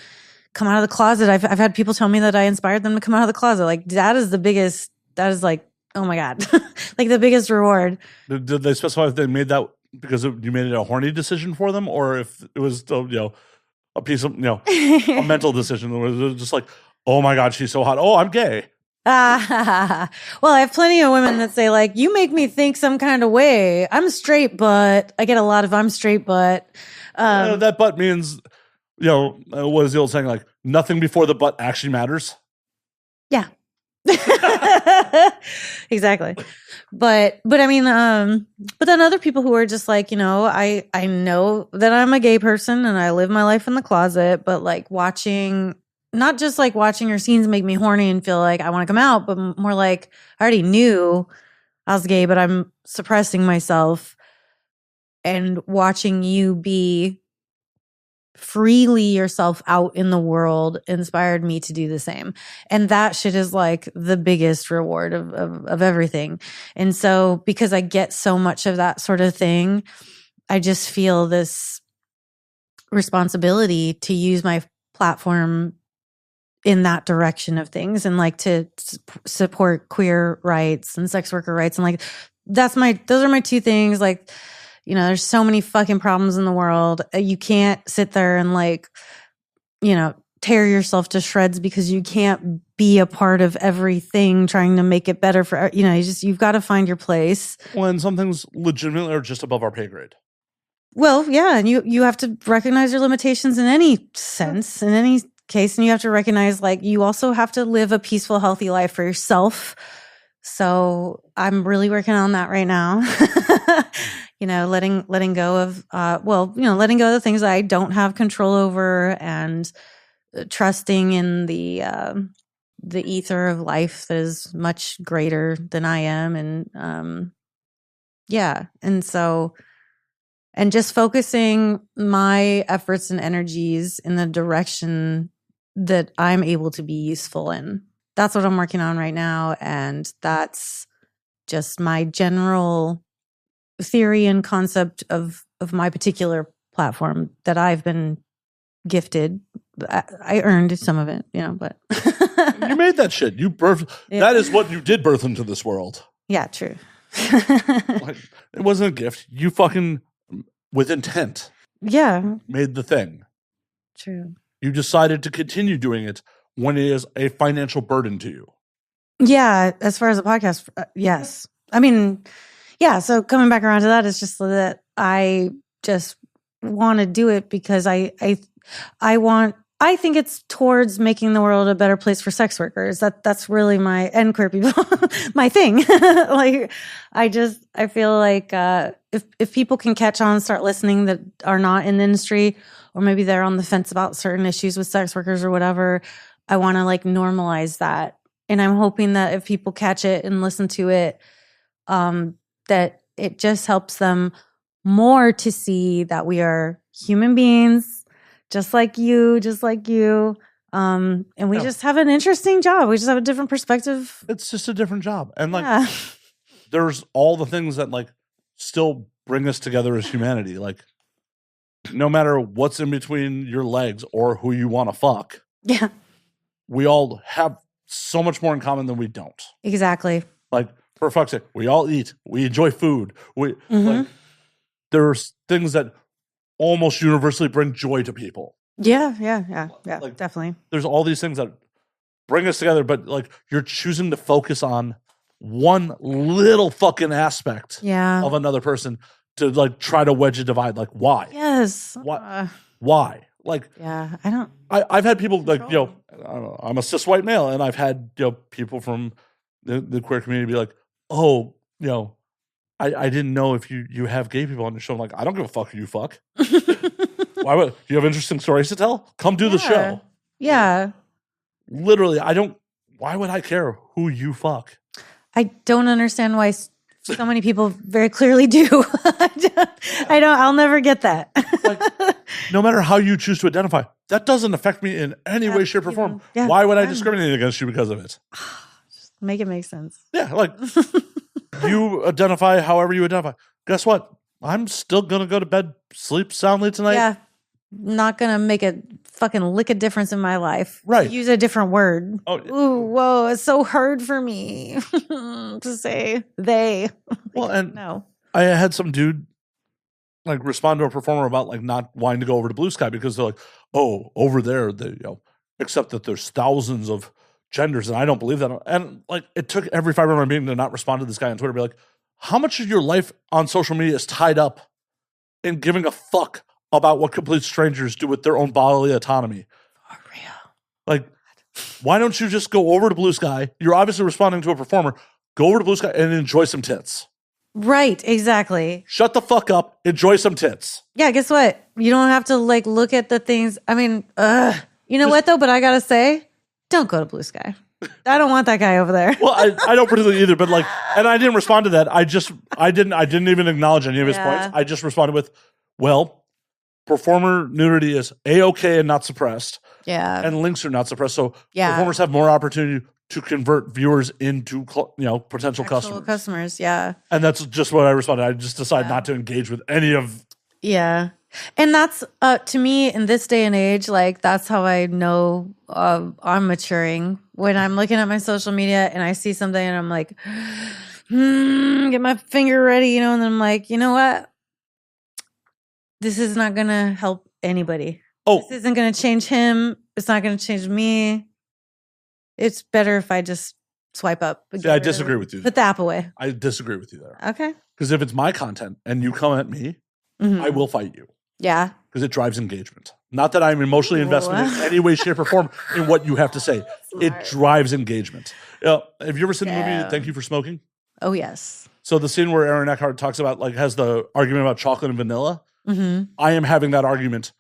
come out of the closet. I've had people tell me that I inspired them to come out of the closet. Like that is like, oh my God, like the biggest reward. Did they specify if they made that because you made it a horny decision for them, or if it was still, a piece of, a mental decision? It was just like, oh my God, she's so hot. Oh, I'm gay. Well, I have plenty of women that say like, you make me think some kind of way. I'm straight, but I get a lot of I'm straight, but that butt means, what is the old saying? Like nothing before the butt actually matters. Yeah. Exactly. But I mean, but then other people who are just like, I know that I'm a gay person and I live my life in the closet, but like not just like watching your scenes make me horny and feel like I want to come out, but more like I already knew I was gay, but I'm suppressing myself, and watching you be freely yourself out in the world inspired me to do the same. And that shit is like the biggest reward of everything. And so because I get so much of that sort of thing, I just feel this responsibility to use my platform in that direction of things and like to support queer rights and sex worker rights. And like, those are my two things. Like, there's so many fucking problems in the world. You can't sit there and like, tear yourself to shreds because you can't be a part of everything trying to make it better for, you've got to find your place. When something's legitimately or just above our pay grade. Well, yeah. And you have to recognize your limitations in any sense, in any case. And you have to recognize like you also have to live a peaceful, healthy life for yourself. So I'm really working on that right now. Letting go of, letting go of the things I don't have control over and trusting in the ether of life that is much greater than I am. And, and just focusing my efforts and energies in the direction that I'm able to be useful in. That's what I'm working on right now. And that's just my general theory and concept of my particular platform that I've been gifted. I earned some of it, but you made that shit. You birthed. Yeah. That is what you did birth into this world. Yeah, true. It wasn't a gift. You fucking, with intent, made the thing. True. You decided to continue doing it when it is a financial burden to you. Yeah, as far as the podcast, yes. I mean, yeah, so coming back around to that, it's just that I just want to do it because I think it's towards making the world a better place for sex workers. That's really my, and queer people, my thing. Like, I feel like if people can catch on and start listening that are not in the industry, or maybe they're on the fence about certain issues with sex workers or whatever, I want to like normalize that. And I'm hoping that if people catch it and listen to it, that it just helps them more to see that we are human beings, just like you. And we just have an interesting job. We just have a different perspective. It's just a different job. And like, there's all the things that like still bring us together as humanity. Like no matter what's in between your legs or who you want to fuck, Yeah. we all have so much more in common than we don't. Exactly. Like, for fuck's sake, we all eat. We enjoy food. Like, there's things that almost universally bring joy to people. Yeah. Like, Definitely. There's all these things that bring us together, but like you're choosing to focus on one little fucking aspect of another person to like try to wedge a divide. Like, why? Yes. Why? Like, Yeah. I've had people like, I don't know, I'm a cis white male, and I've had people from the queer community be like, oh, I didn't know if you have gay people on your show. I'm like, I don't give a fuck who you fuck. Why would do you have interesting stories to tell? Come do the show. Yeah. Literally, why would I care who you fuck? I don't understand why so many people very clearly do. I'll never get that. Like, no matter how you choose to identify, that doesn't affect me in any way, shape, or form. Why would I discriminate against you because of it? Just make it make sense. Yeah, like you identify however you identify. Guess what? I'm still gonna go to bed, sleep soundly tonight. Yeah. Not gonna make a fucking lick of difference in my life. Right. Use a different word. Oh, ooh, whoa! It's so hard for me to say they. Well, and no, I had some dude like respond to a performer about like not wanting to go over to Blue Sky because they're like, oh, over there, they except that there's thousands of genders, and I don't believe that. And like, it took every fiber of my being to not respond to this guy on Twitter. Be like, how much of your life on social media is tied up in giving a fuck about what complete strangers do with their own bodily autonomy? For real. Like, why don't you just go over to Blue Sky? You're obviously responding to a performer. Go over to Blue Sky and enjoy some tits. Right, exactly. Shut the fuck up. Enjoy some tits. Yeah, guess what? You don't have to like look at the things. I mean, you know what though? But I gotta say, don't go to Blue Sky. I don't want that guy over there. Well, I don't particularly either, but like, and I didn't respond to that. I didn't even acknowledge any of his points. I just responded with, well, performer nudity is A-okay and not suppressed. Yeah. And links are not suppressed. So performers have more opportunity to convert viewers into potential customers. Yeah. And that's just what I responded. I just decided not to engage with any of. Yeah. And that's to me in this day and age, like that's how I know I'm maturing. When I'm looking at my social media and I see something and I'm like, get my finger ready, and then I'm like, you know what? This is not gonna help anybody. Oh, this isn't gonna change him. It's not gonna change me. It's better if I just swipe up. See, I disagree with you. Put the app away. I disagree with you there. Okay. Because if it's my content and you come at me, I will fight you. Yeah. Because it drives engagement. Not that I'm emotionally invested in any way, shape, or form in what you have to say. It drives engagement. Have you ever seen the movie Thank You for Smoking? Oh, yes. So the scene where Aaron Eckhart talks about, like, has the argument about chocolate and vanilla. I am having that argument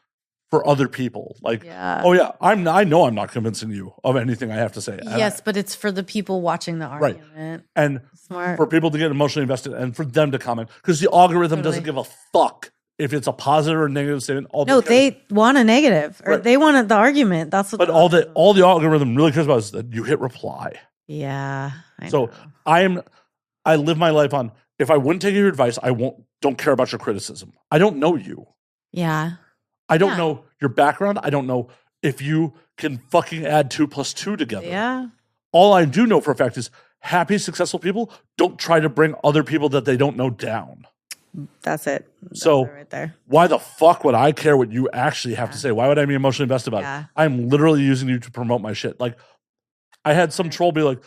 for other people. Like, I know I'm not convincing you of anything I have to say. Yes, but it's for the people watching the argument. Right. And for people to get emotionally invested and for them to comment. Because the algorithm doesn't give a fuck if it's a positive or negative statement. They want a negative. Or they want the argument. That's what. But all the algorithm really cares about is that you hit reply. Yeah. I know. I live my life on, if I wouldn't take your advice, don't care about your criticism. I don't know you. Yeah. I don't know your background. I don't know if you can fucking add 2 + 2 together. Yeah. All I do know for a fact is happy, successful people don't try to bring other people that they don't know down. That's it. So right there. Why the fuck would I care what you actually have to say? Why would I be emotionally invested about it? I'm literally using you to promote my shit. Like, I had some troll be like,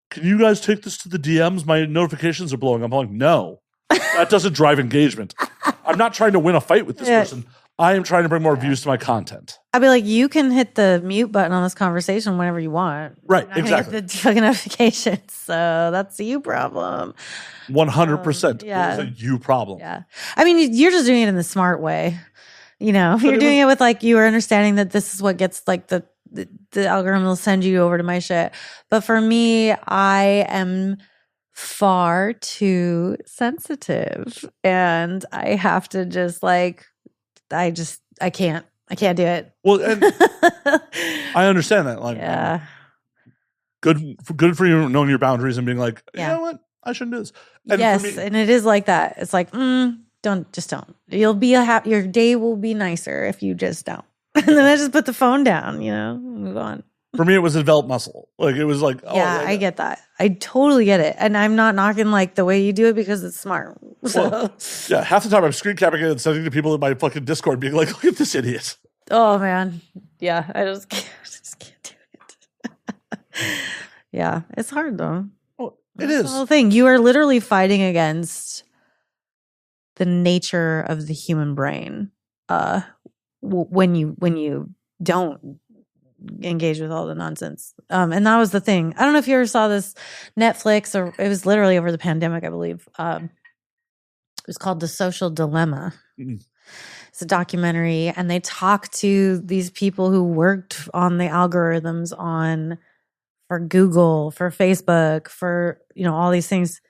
can you guys take this to the DMs? My notifications are blowing up. I'm like, no, that doesn't drive engagement. I'm not trying to win a fight with this person. I am trying to bring more views to my content. I'd be like, you can hit the mute button on this conversation whenever you want. Right, exactly. Hit the fucking notifications. So that's a you problem. 100%. It's a you problem. Yeah. I mean, you're just doing it in the smart way. You're doing it with like, you are understanding that this is what gets like the algorithm will send you over to my shit. But for me, I am far too sensitive and I have to just like, I can't do it. Well, and I understand that. Like, good for you knowing your boundaries and being like, you know what? I shouldn't do this. And yes, for me, and it is like that. It's like, don't. You'll be your day will be nicer if you just don't. And then I just put the phone down, move on. for me, it was a developed muscle. Like it was like, Yeah, I get that. I totally get it. And I'm not knocking like the way you do it because it's smart. So. Well, yeah, half the time I'm screen capping it and sending to people in my fucking Discord being like, look at this idiot. Oh man. Yeah, I just can't do it. Yeah, it's hard though. Well, That's the whole thing. You are literally fighting against the nature of the human brain when you don't engage with all the nonsense. And that was the thing. I don't know if you ever saw this Netflix, or it was literally over the pandemic, I believe. It was called The Social Dilemma. Mm. It's a documentary, and they talk to these people who worked on the algorithms for Google, for Facebook, for all these things.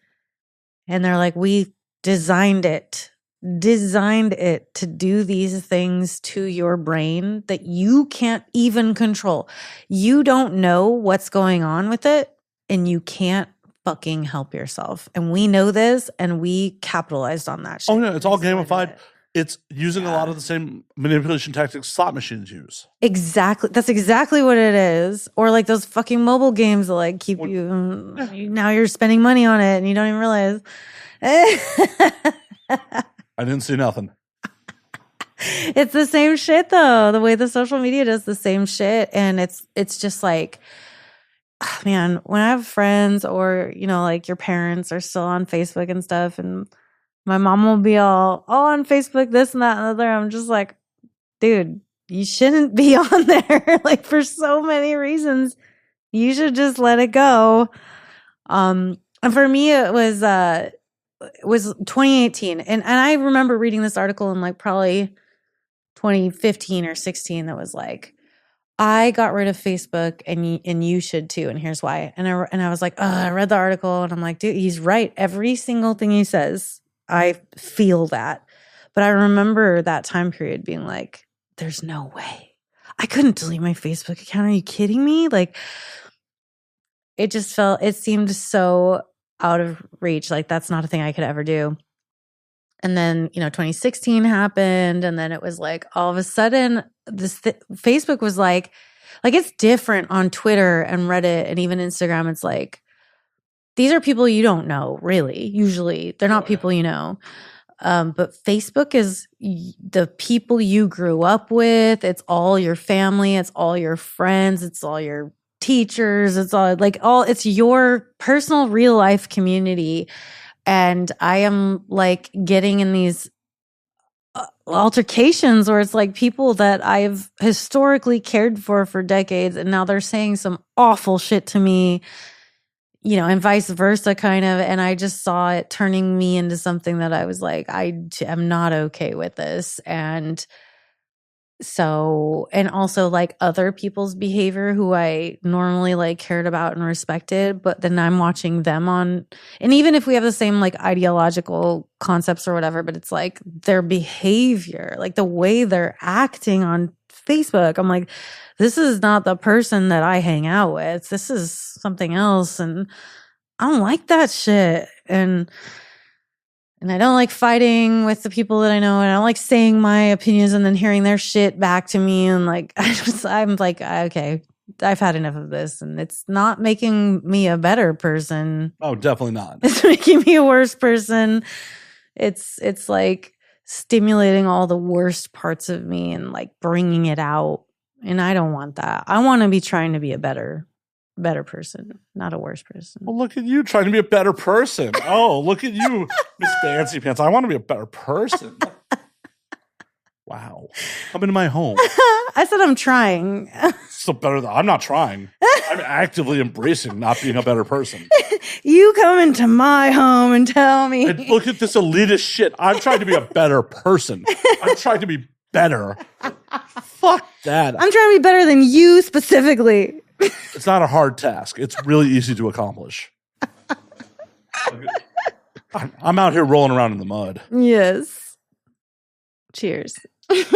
And they're like, we designed it to do these things to your brain that you can't even control. You don't know what's going on with it, and you can't fucking help yourself. And we know this, and we capitalized on that shit. Oh, no, it's all gamified. It's using a lot of the same manipulation tactics slot machines use. Exactly. That's exactly what it is. Or like those fucking mobile games that like keep now you're spending money on it and you don't even realize. I didn't see nothing. It's the same shit though. The way the social media does the same shit. And it's just like, man, when I have friends or, like your parents are still on Facebook and stuff, and my mom will be all on Facebook, this and that and the other. I'm just like, dude, you shouldn't be on there. Like for so many reasons, you should just let it go. And for me, it was 2018. And I remember reading this article in like probably 2015 or 16 that was like, I got rid of Facebook and you should too. And here's why. And I was like, I read the article and I'm like, dude, he's right. Every single thing he says, I feel that. But I remember that time period being like, there's no way. I couldn't delete my Facebook account. Are you kidding me? Like, it seemed so out of reach. Like, that's not a thing I could ever do. And then, 2016 happened. And then it was like, all of a sudden, Facebook was like it's different on Twitter and Reddit and even Instagram. It's like, these are people you don't know, really. Usually, they're not people you know. But Facebook is the people you grew up with. It's all your family. It's all your friends. It's all your teachers. It's it's your personal real life community. And I am like getting in these altercations where it's like people that I've historically cared for decades, and now they're saying some awful shit to me. And vice versa kind of. And I just saw it turning me into something that I was like, I am not okay with this. And so, and also like other people's behavior who I normally like cared about and respected, but then I'm watching them and even if we have the same like ideological concepts or whatever, but it's like their behavior, like the way they're acting on Facebook, I'm like, this is not the person that I hang out with. This is something else. And I don't like that shit. And I don't like fighting with the people that I know. And I don't like saying my opinions and then hearing their shit back to me. And like, I'm like, okay, I've had enough of this. And it's not making me a better person. Oh, definitely not. It's making me a worse person. It's like stimulating all the worst parts of me and like bringing it out. And I don't want that. I want to be trying to be a better person, not a worse person. Well, look at you trying to be a better person. Oh, look at you, Miss Fancy Pants. I want to be a better person. Wow. Come into my home. I said I'm trying. So I'm not trying. I'm actively embracing not being a better person. You come into my home and tell me. And look at this elitist shit. I'm trying to be a better person. I'm trying to be better. Fuck that. I'm trying to be better than you specifically. It's not a hard task. It's really easy to accomplish. I'm out here rolling around in the mud. Yes. Cheers. As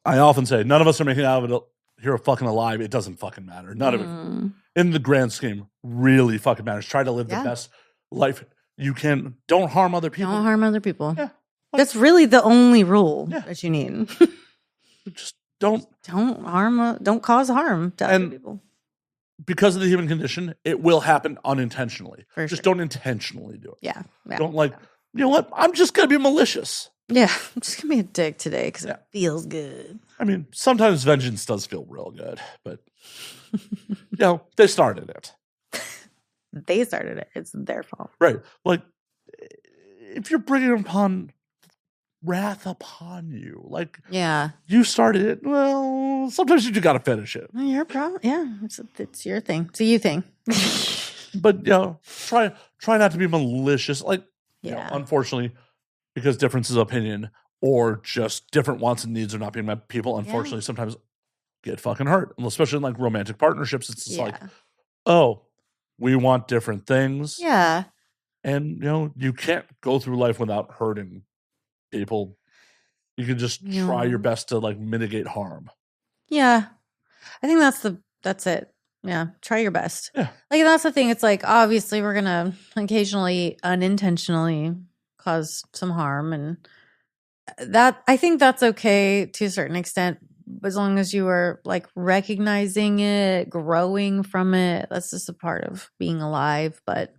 I often say, none of us are making it out of it you're fucking alive, it doesn't fucking matter. None of it, Mm. in the grand scheme, really fucking matters. Try to live the best life you can. Don't harm other people. Don't harm other people. Yeah. That's really the only rule Yeah. that you need. Just don't Don't cause harm to other people. Because of the human condition, it will happen unintentionally. For just sure. don't intentionally do it. Yeah. Don't you know what? I'm just going to be malicious. Yeah. I'm just going to be a dick today because it feels good. I mean, sometimes vengeance does feel real good, but, they started it. They started it. It's their fault. Right. Like, if you're bringing upon wrath upon you, like, you started it, well, sometimes you just got to finish it. Well, your problem. Yeah. It's your thing. It's a you thing. But, try not to be malicious. Like, unfortunately, because differences of opinion or just different wants and needs are not being met, people unfortunately sometimes get fucking hurt. And especially in like romantic partnerships, it's just like, oh, we want different things. Yeah. And you can't go through life without hurting people. You can just try your best to like mitigate harm. Yeah. I think that's it. Yeah. Try your best. Yeah. Like, that's the thing. It's like, obviously we're going to occasionally unintentionally cause some harm. And I think that's okay to a certain extent, as long as you are like recognizing it, growing from it. That's just a part of being alive. But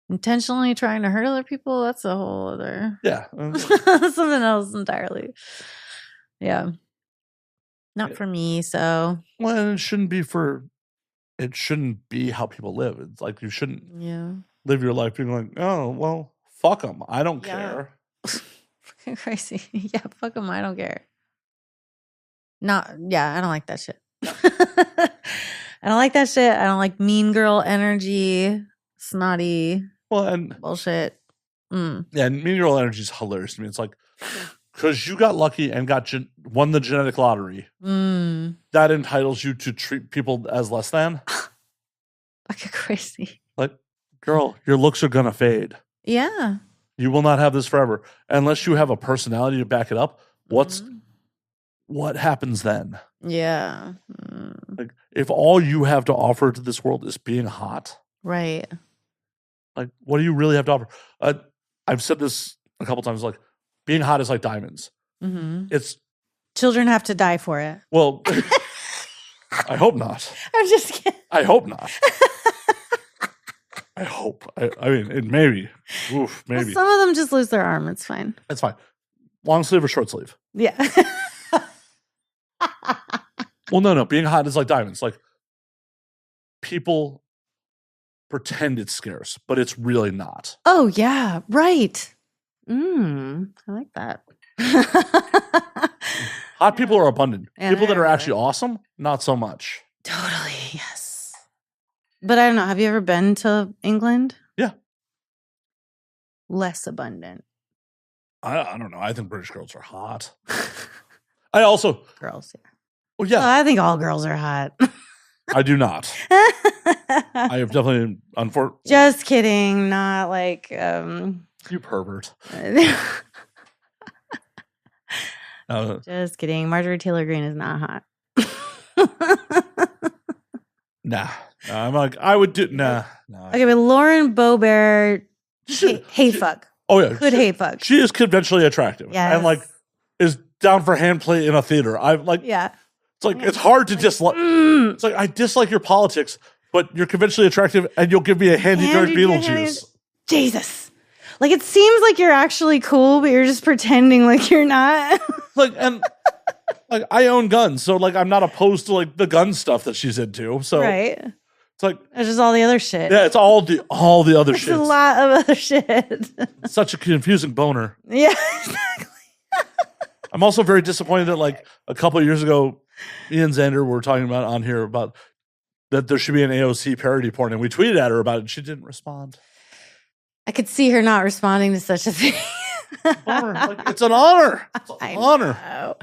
intentionally trying to hurt other people, that's a whole other. Yeah. Something else entirely. Yeah. Not for me. So. Well, it shouldn't be how people live. It's like you shouldn't live your life being like, oh, well, fuck them. I don't care. Fucking crazy. Yeah, fuck them. I don't care. I don't like that shit. I don't like that shit. I don't like mean girl energy, snotty bullshit. Yeah, and mean girl energy is hilarious to me. It's like, because you got lucky and won the genetic lottery, that entitles you to treat people as less than. Fucking crazy. Like, girl, your looks are going to fade. Yeah. You will not have this forever. Unless you have a personality to back it up, what happens then? Yeah. Like, if all you have to offer to this world is being hot. Right. Like, what do you really have to offer? I've said this a couple times, like, being hot is like diamonds. It's children have to die for it. Well, I hope not. I'm just kidding. I hope not. I hope. I mean, it maybe. Oof, maybe. Well, some of them just lose their arm. It's fine. It's fine. Long sleeve or short sleeve? Yeah. Well, no. Being hot is like diamonds. Like, people pretend it's scarce, but it's really not. Oh, yeah. Right. I like that. Hot people are abundant. Yeah, People that are actually awesome, not so much. Totally, yes. But I don't know. Have you ever been to England? Yeah. Less abundant. I don't know. I think British girls are hot. I also... Girls, yeah. Well, yeah. I think all girls are hot. I do not. I have definitely... Just kidding. Not like... You pervert. Just kidding. Marjorie Taylor Greene is not hot. Nah. I'm like, I would do... Nah. Okay, but Lauren Boebert... hate fuck. Oh, yeah. Good hate fuck. She is conventionally attractive. Yes. And, like, is down for hand play in a theater. I'm like... Yeah. It's like, it's hard to dislike... It's like, I dislike your politics, but you're conventionally attractive and you'll give me a handy during Beetlejuice. Jesus. Like, it seems like you're actually cool, but you're just pretending like you're not. Like, and like, I own guns, so like, I'm not opposed to like the gun stuff that she's into. So right. It's like, it's just all the other shit. Yeah, it's all the other shit. It's a lot of other shit. Such a confusing boner. Yeah, exactly. I'm also very disappointed that like a couple of years ago, me and Xander were talking about on here about that there should be an AOC parody porn, and we tweeted at her about it, and she didn't respond. I could see her not responding to such a thing. Like, it's an honor. It's an honor. Know.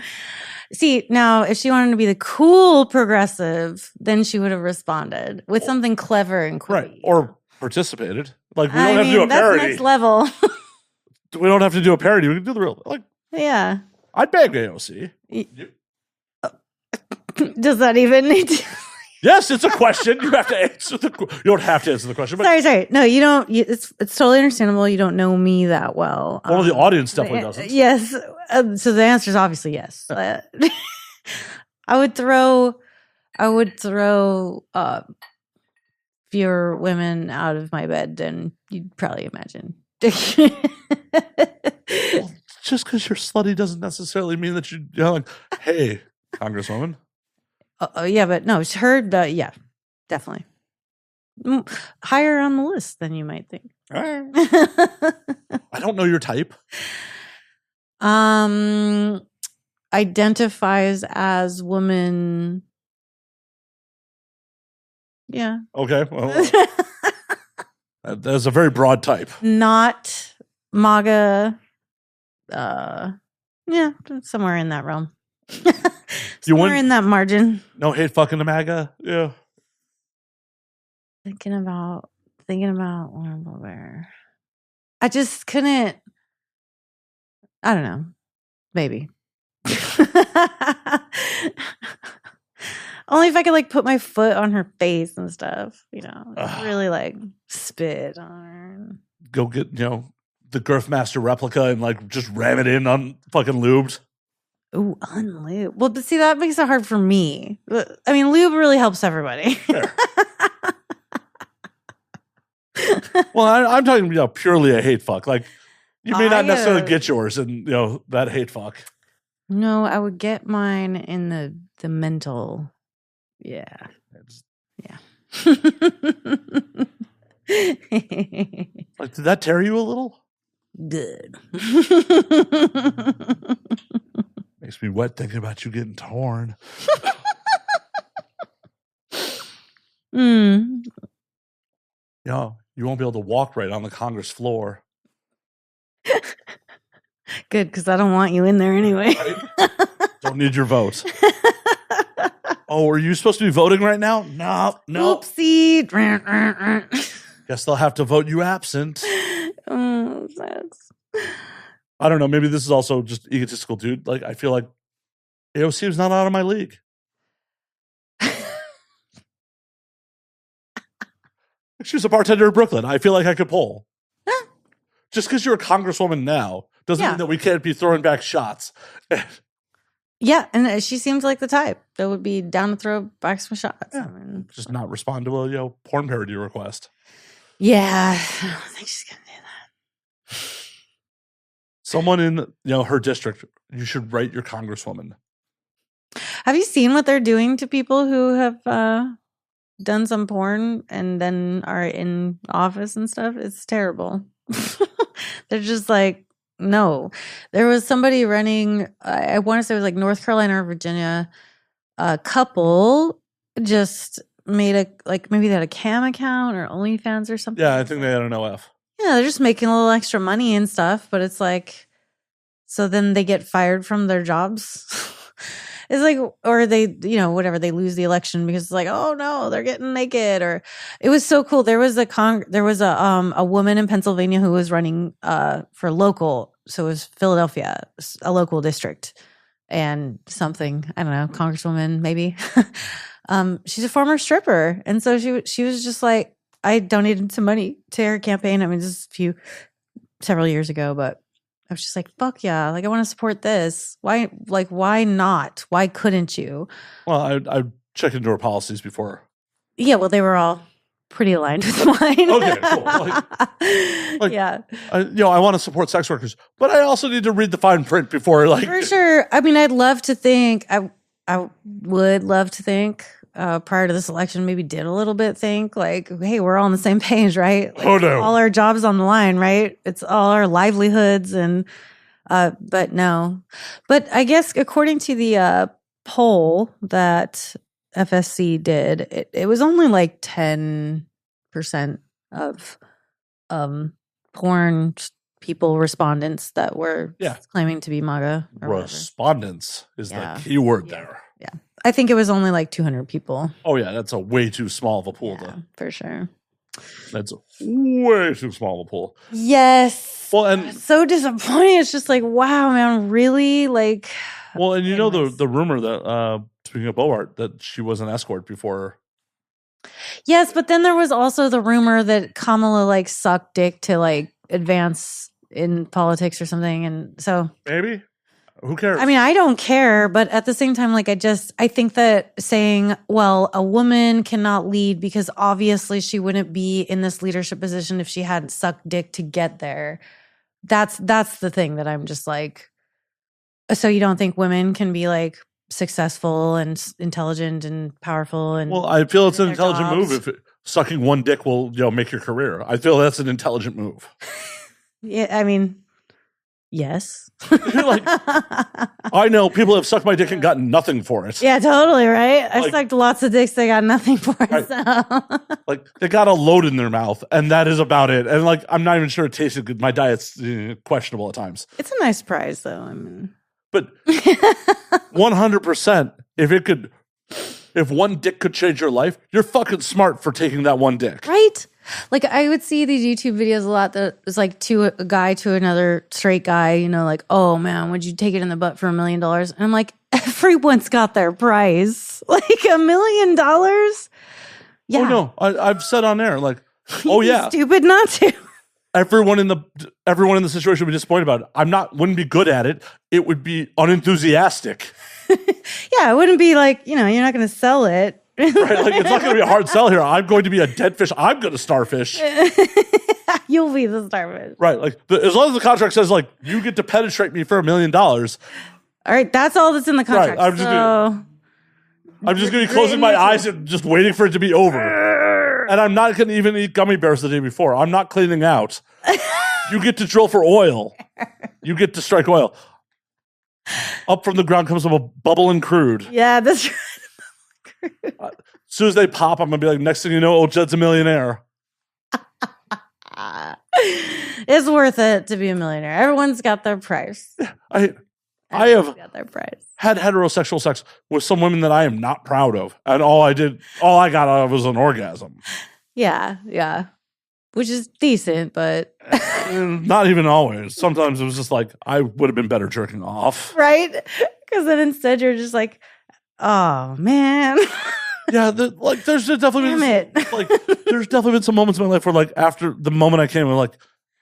See, now, if she wanted to be the cool progressive, then she would have responded with something clever and cool. Right. Or participated. Like, we don't have to do a parody. That's next level. We don't have to do a parody. We can do the real. Like, yeah. I'd bag AOC. Does that even need to? Yes, it's a question. You have to answer you don't have to answer the question. But Sorry. No, you don't. It's totally understandable. You don't know me that well. Well, the audience definitely doesn't. Yes. So the answer is obviously yes. I would throw fewer women out of my bed than you'd probably imagine. Well, just because you're slutty doesn't necessarily mean that you're like, hey, Congresswoman. Yeah, but no, it's her. Yeah, definitely higher on the list than you might think. I don't know your type. Identifies as woman. Yeah. Okay. Well, that's a very broad type. Not MAGA. Yeah, somewhere in that realm. Somewhere in that margin. No hate fucking to MAGA. Yeah. Thinking about where. I just couldn't. I don't know. Maybe. Only if I could like put my foot on her face and stuff, really like spit on her. Go get, the Girthmaster replica and like just ram it in on fucking lubed. Ooh, unlubed. Well, but see, that makes it hard for me. I mean, lube really helps everybody. Well, I'm talking, purely a hate fuck. Like, you may not necessarily get yours in, that hate fuck. No, I would get mine in the mental. Yeah. Yeah. Like, did that tear you a little? Good. Makes me wet thinking about you getting torn. You won't be able to walk right on the Congress floor. Good, because I don't want you in there anyway. Right? Don't need your vote. Oh, are you supposed to be voting right now? No. Oopsie. Guess they'll have to vote you absent. Oh, sucks. I don't know. Maybe this is also just egotistical, dude. Like, I feel like AOC is not out of my league. She was a bartender in Brooklyn. I feel like I could pull. Just because you're a congresswoman now doesn't mean that we can't be throwing back shots. Yeah, and she seems like the type that would be down to throw back some shots. Yeah. Just not respond to a porn parody request. Yeah, I don't think she's gonna do that. Someone in her district, you should write your congresswoman. Have you seen what they're doing to people who have done some porn and then are in office and stuff? It's terrible. They're just like, no. There was somebody running, I want to say it was like North Carolina or Virginia, a couple just made maybe they had a cam account or OnlyFans or something. Yeah, I think they had an OF. Yeah, they're just making a little extra money and stuff, but it's like, so then they get fired from their jobs. It's like, or they, whatever, they lose the election because it's like, oh no, they're getting naked. Or it was so cool. There was a woman in Pennsylvania who was running for local, so it was Philadelphia, a local district, and something, I don't know, congresswoman maybe. She's a former stripper, and so she was just like, I donated some money to her campaign. I mean, this is several years ago, but I was just like, fuck yeah. Like, I want to support this. Why not? Why couldn't you? Well, I checked into her policies before. Yeah, well, they were all pretty aligned with mine. Okay, cool. Yeah. I want to support sex workers, but I also need to read the fine print before, For sure. I mean, I'd love to think, I would love to think, prior to this election, maybe did a little bit think like, hey, we're all on the same page, right? Like, oh no, all our jobs on the line, right? It's all our livelihoods, and but no. But I guess according to the poll that FSC did, it was only like 10% of porn people respondents that were claiming to be MAGA. Respondents is the key word there. Yeah. I think it was only like 200 people. Oh, yeah. That's a way too small of a pool. For sure. That's way too small of a pool. Yes. Well, and it's so disappointing. It's just like, wow, man, really? Like, well, and the rumor that speaking of Bobart, that she was an escort before. Yes, but then there was also the rumor that Kamala like sucked dick to like advance in politics or something, and so Maybe. Who cares? I mean, I don't care, but at the same time, like I think that saying, well, a woman cannot lead because obviously she wouldn't be in this leadership position if she hadn't sucked dick to get there. That's the thing that I'm just like, so you don't think women can be like successful and intelligent and powerful? And well, I feel it's an their intelligent jobs? move if sucking one dick will make your career. I feel that's an intelligent move. Yeah, I mean, yes. Like, I know people have sucked my dick and gotten nothing for it. Yeah, totally, right? I've Like- sucked lots of dicks that got nothing for it. Right. So. Like they got a load in their mouth, and that is about it. And like I'm not even sure it tasted good. My diet's questionable at times. It's a nice prize, though. I mean, But 100%, if one dick could change your life, you're fucking smart for taking that one dick. right? Like I would see these YouTube videos a lot that was like to a guy to another straight guy, you know, like, oh man, would you take it in the butt for $1 million? And I'm like, everyone's got their price. Like $1 million? Yeah. Oh no, I've said on air like, oh yeah, Stupid not to. everyone in the situation would be disappointed about it. Wouldn't be good at it. It would be unenthusiastic. Yeah, it wouldn't be like, you know, you're not going to sell it. Right? Like it's not going to be a hard sell here. I'm going to be a dead fish. I'm going to starfish. You'll be the starfish. Right? Like as long as the contract says like you get to penetrate me for $1 million. All right, that's all that's in the contract. I'm just going to be closing my eyes and just waiting for it to be over. And I'm not going to even eat gummy bears the day before. I'm not cleaning out. You get to drill for oil. You get to strike oil. Up from the ground comes a bubbling crude. Yeah, that's right. As soon as they pop, I'm going to be like, next thing you know, old Jed's a millionaire. It's worth it to be a millionaire. Everyone's got their price. I Everyone's have got their price. had heterosexual sex with some women that I am not proud of. And all I got out of was an orgasm. Yeah. Which is decent, but Not even always. Sometimes it was just like, I would have been better jerking off. right? Because then instead you're just like, oh man. Yeah, there's definitely Damn been it. like there's definitely been some moments in my life where like after the moment I came, I'm like,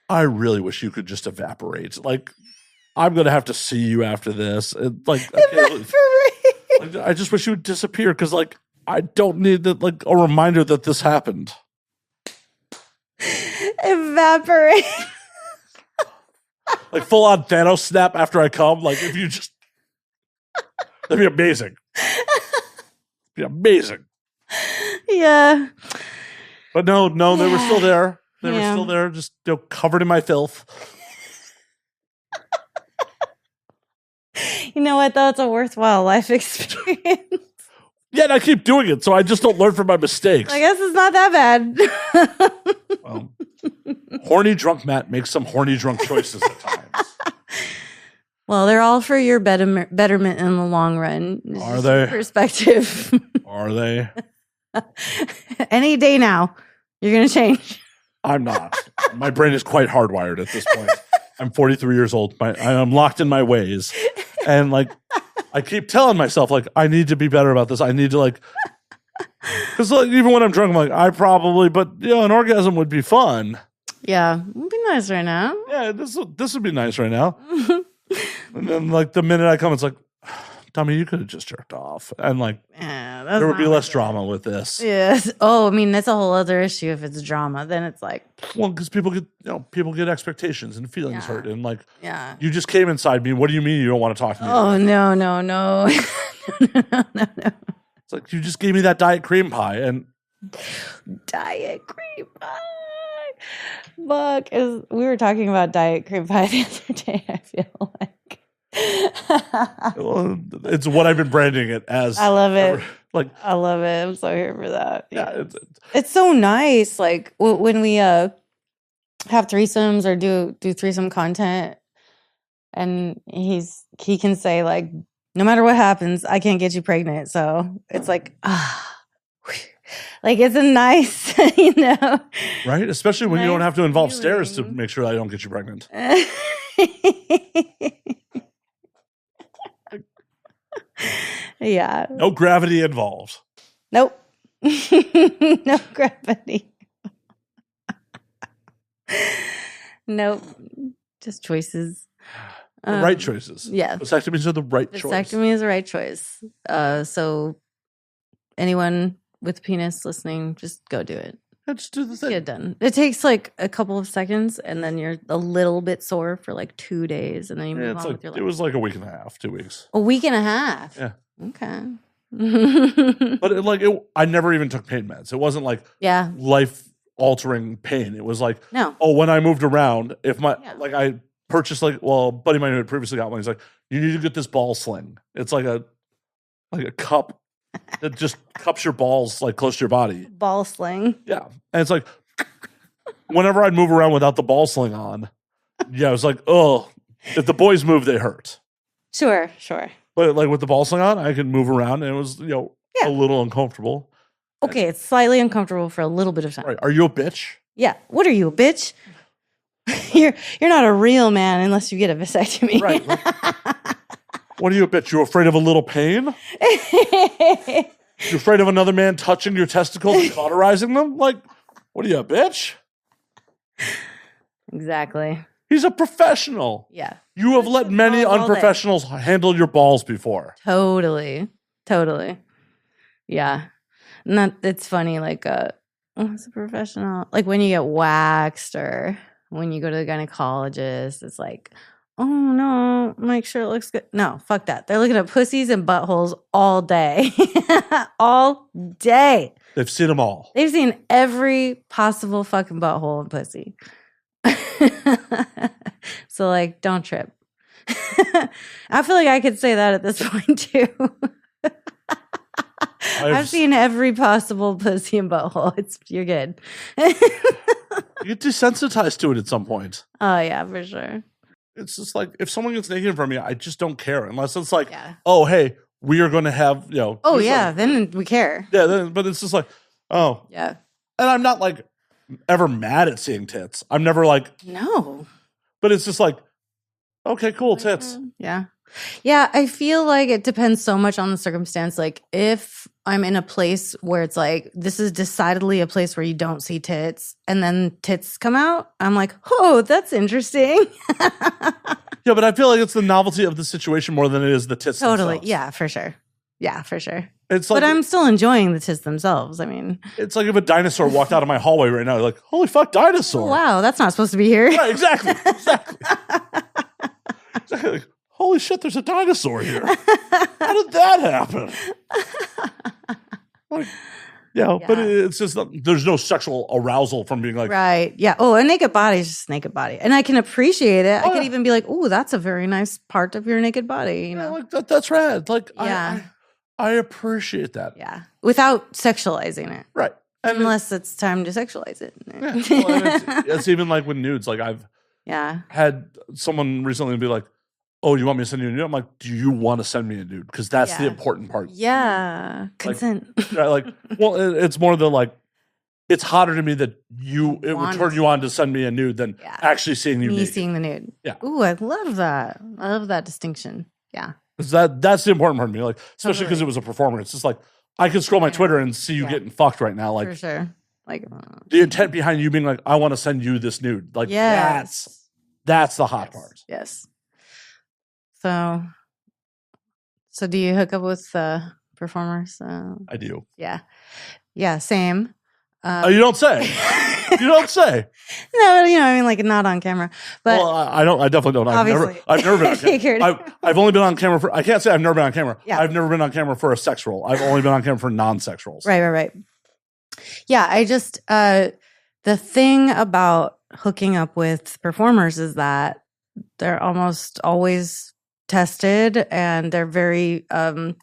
I really wish you could just evaporate. Like, I'm gonna have to see you after this. And, like, I just wish you would disappear because like I don't need like a reminder that this happened. Evaporate. Like full on Thanos snap after I come. Like if you just that'd be amazing. Be amazing. Yeah. But no, they were still there. They were Yeah. still there, just covered in my filth. You know what, though? It's a worthwhile life experience. Yeah, and I keep doing it, so I just don't learn from my mistakes. I guess it's not that bad. Horny drunk Matt makes some horny drunk choices at times. Well, they're all for your betterment in the long run. It's Are just they? your perspective. Are they? Any day now, you're going to change. I'm not. My brain is quite hardwired at this point. I'm 43 years old. I am locked in my ways. And like, I keep telling myself, like, I need to be better about this. I need to like, because like, even when I'm drunk, I'm like, but an orgasm would be fun. Yeah, it would be nice right now. Yeah, this would be nice right now. And then like the minute I come, it's like, Tommy, you could have just jerked off. And like, Yeah, there would be not less worth it. drama with this. Yes. Oh, I mean, that's a whole other issue if it's drama. Then it's like, Well, because people get expectations and feelings hurt. And like, yeah. you just came inside me. What do you mean you don't want to talk to me? Oh, no. No. It's like, you just gave me that diet cream pie. And Diet cream pie. Fuck. We were talking about diet cream pie the other day, I feel like. well, it's what I've been branding it as. I love it. Like, I love it. I'm so here for that. yeah, It's so nice. Like when we have threesomes or do threesome content, and he can say like, no matter what happens, I can't get you pregnant. So it's like, like it's a nice, right? Especially when you don't Nice have to involve stairs to feeling. make sure I don't get you pregnant. Yeah. No gravity involved. Nope. No gravity. Nope. Just choices. The right choices. Yeah. Vasectomies are the right choice. Vasectomy is the right choice. So anyone with penis listening, just go do it. Yeah, just do the Get thing. it done. It takes like a couple of seconds, and then you're a little bit sore for like 2 days, and then you Yeah, move it's on like, with your it life. was like a week and a half, 2 weeks. A week and a half. Yeah. Okay. But I never even took pain meds. It wasn't like Yeah. life-altering pain. It was like, No. oh, when I moved around, if Yeah. I purchased a buddy of mine who had previously got one, he's like, you need to get this ball sling. It's like a cup that just cups your balls like close to your body. Ball sling. Yeah. And it's like, whenever I'd move around without the ball sling on, yeah, it was like, oh, if the boys move, they hurt. Sure. But like with the ball sling on, I could move around and it was, Yeah. a little uncomfortable. Okay, it's slightly uncomfortable for a little bit of time. Right. Are you a bitch? Yeah. What are you, a bitch? You're not a real man unless you get a vasectomy. Right. What are you a bitch? You afraid of a little pain? You afraid of another man touching your testicles and cauterizing them? Like, what are you, a bitch? Exactly. He's a professional. Yeah. You have let many balls all day. unprofessionals handle your balls before. Totally. Yeah. And it's funny, like it's a professional. Like when you get waxed or when you go to the gynecologist, it's like, oh no, make sure it looks good. No, fuck that. They're looking at pussies and buttholes all day. All day. They've seen them all. They've seen every possible fucking butthole and pussy. So like, don't trip. I feel like I could say that at this point too. I've seen every possible pussy and butthole. You're good. You get desensitized to it at some point. Oh yeah, for sure. It's just like, if someone gets naked from me, I just don't care. Unless it's like, Yeah. oh, hey, we are going to have, Oh here's yeah, like- then we care. yeah, but it's just like, oh. Yeah. And I'm not like ever mad at seeing tits. I'm never like, No. but it's just like, okay, cool, tits. Yeah. Yeah, I feel like it depends so much on the circumstance. Like if I'm in a place where it's like, this is decidedly a place where you don't see tits, and then tits come out, I'm like, oh, that's interesting. Yeah, but I feel like it's the novelty of the situation more than it is the tits Totally. themselves. Yeah, for sure. Yeah, for sure. It's like, But I'm still enjoying the tits themselves. I mean, it's like if a dinosaur walked out of my hallway right now, like, holy fuck, dinosaur. wow, that's not supposed to be here. Right, exactly. Exactly. Like, holy shit, there's a dinosaur here. How did that happen? Like, but it's just, there's no sexual arousal from being like, Right. Yeah. Oh, a naked body is just a naked body. And I can appreciate it. I Oh, could yeah. even be like, oh, that's a very nice part of your naked body, you yeah, know? like that's rad. Like, Yeah. I appreciate that. Yeah. Without sexualizing it. Right. And Unless it's time to sexualize it. yeah, well, and it's even like with nudes. Like I've Yeah. had someone recently be like, oh, you want me to send you a nude? I'm like, do you want to send me a nude? Because that's the Yeah. important part. Yeah. Consent. Yeah, like, well, it's more the like, it's hotter to me that it would Want turn you on to send me a nude than Yeah. actually seeing you Me naked. seeing the nude. Yeah. Ooh, I love that. I love that distinction. Yeah. 'Cause that's the important part to me. Like, especially because Totally. it was a performer. It's just like, I could scroll my Yeah. Twitter and see you Yeah. getting fucked right now. Like, for sure. Like, the intent behind you being like, I want to send you this nude. Like, yes. that's the hot part. Yes. So do you hook up with performers? I do. Yeah. Yeah, same. You don't say. You don't say. No, I mean, like not on camera. But Well, I don't. I definitely don't. I've never Obviously. been on I figured. camera. I've only been on camera for. I can't say I've never been on camera. Yeah. I've never been on camera for a sex role. I've only been on camera for non-sex roles. right. Yeah, I just the thing about hooking up with performers is that they're almost always tested and they're very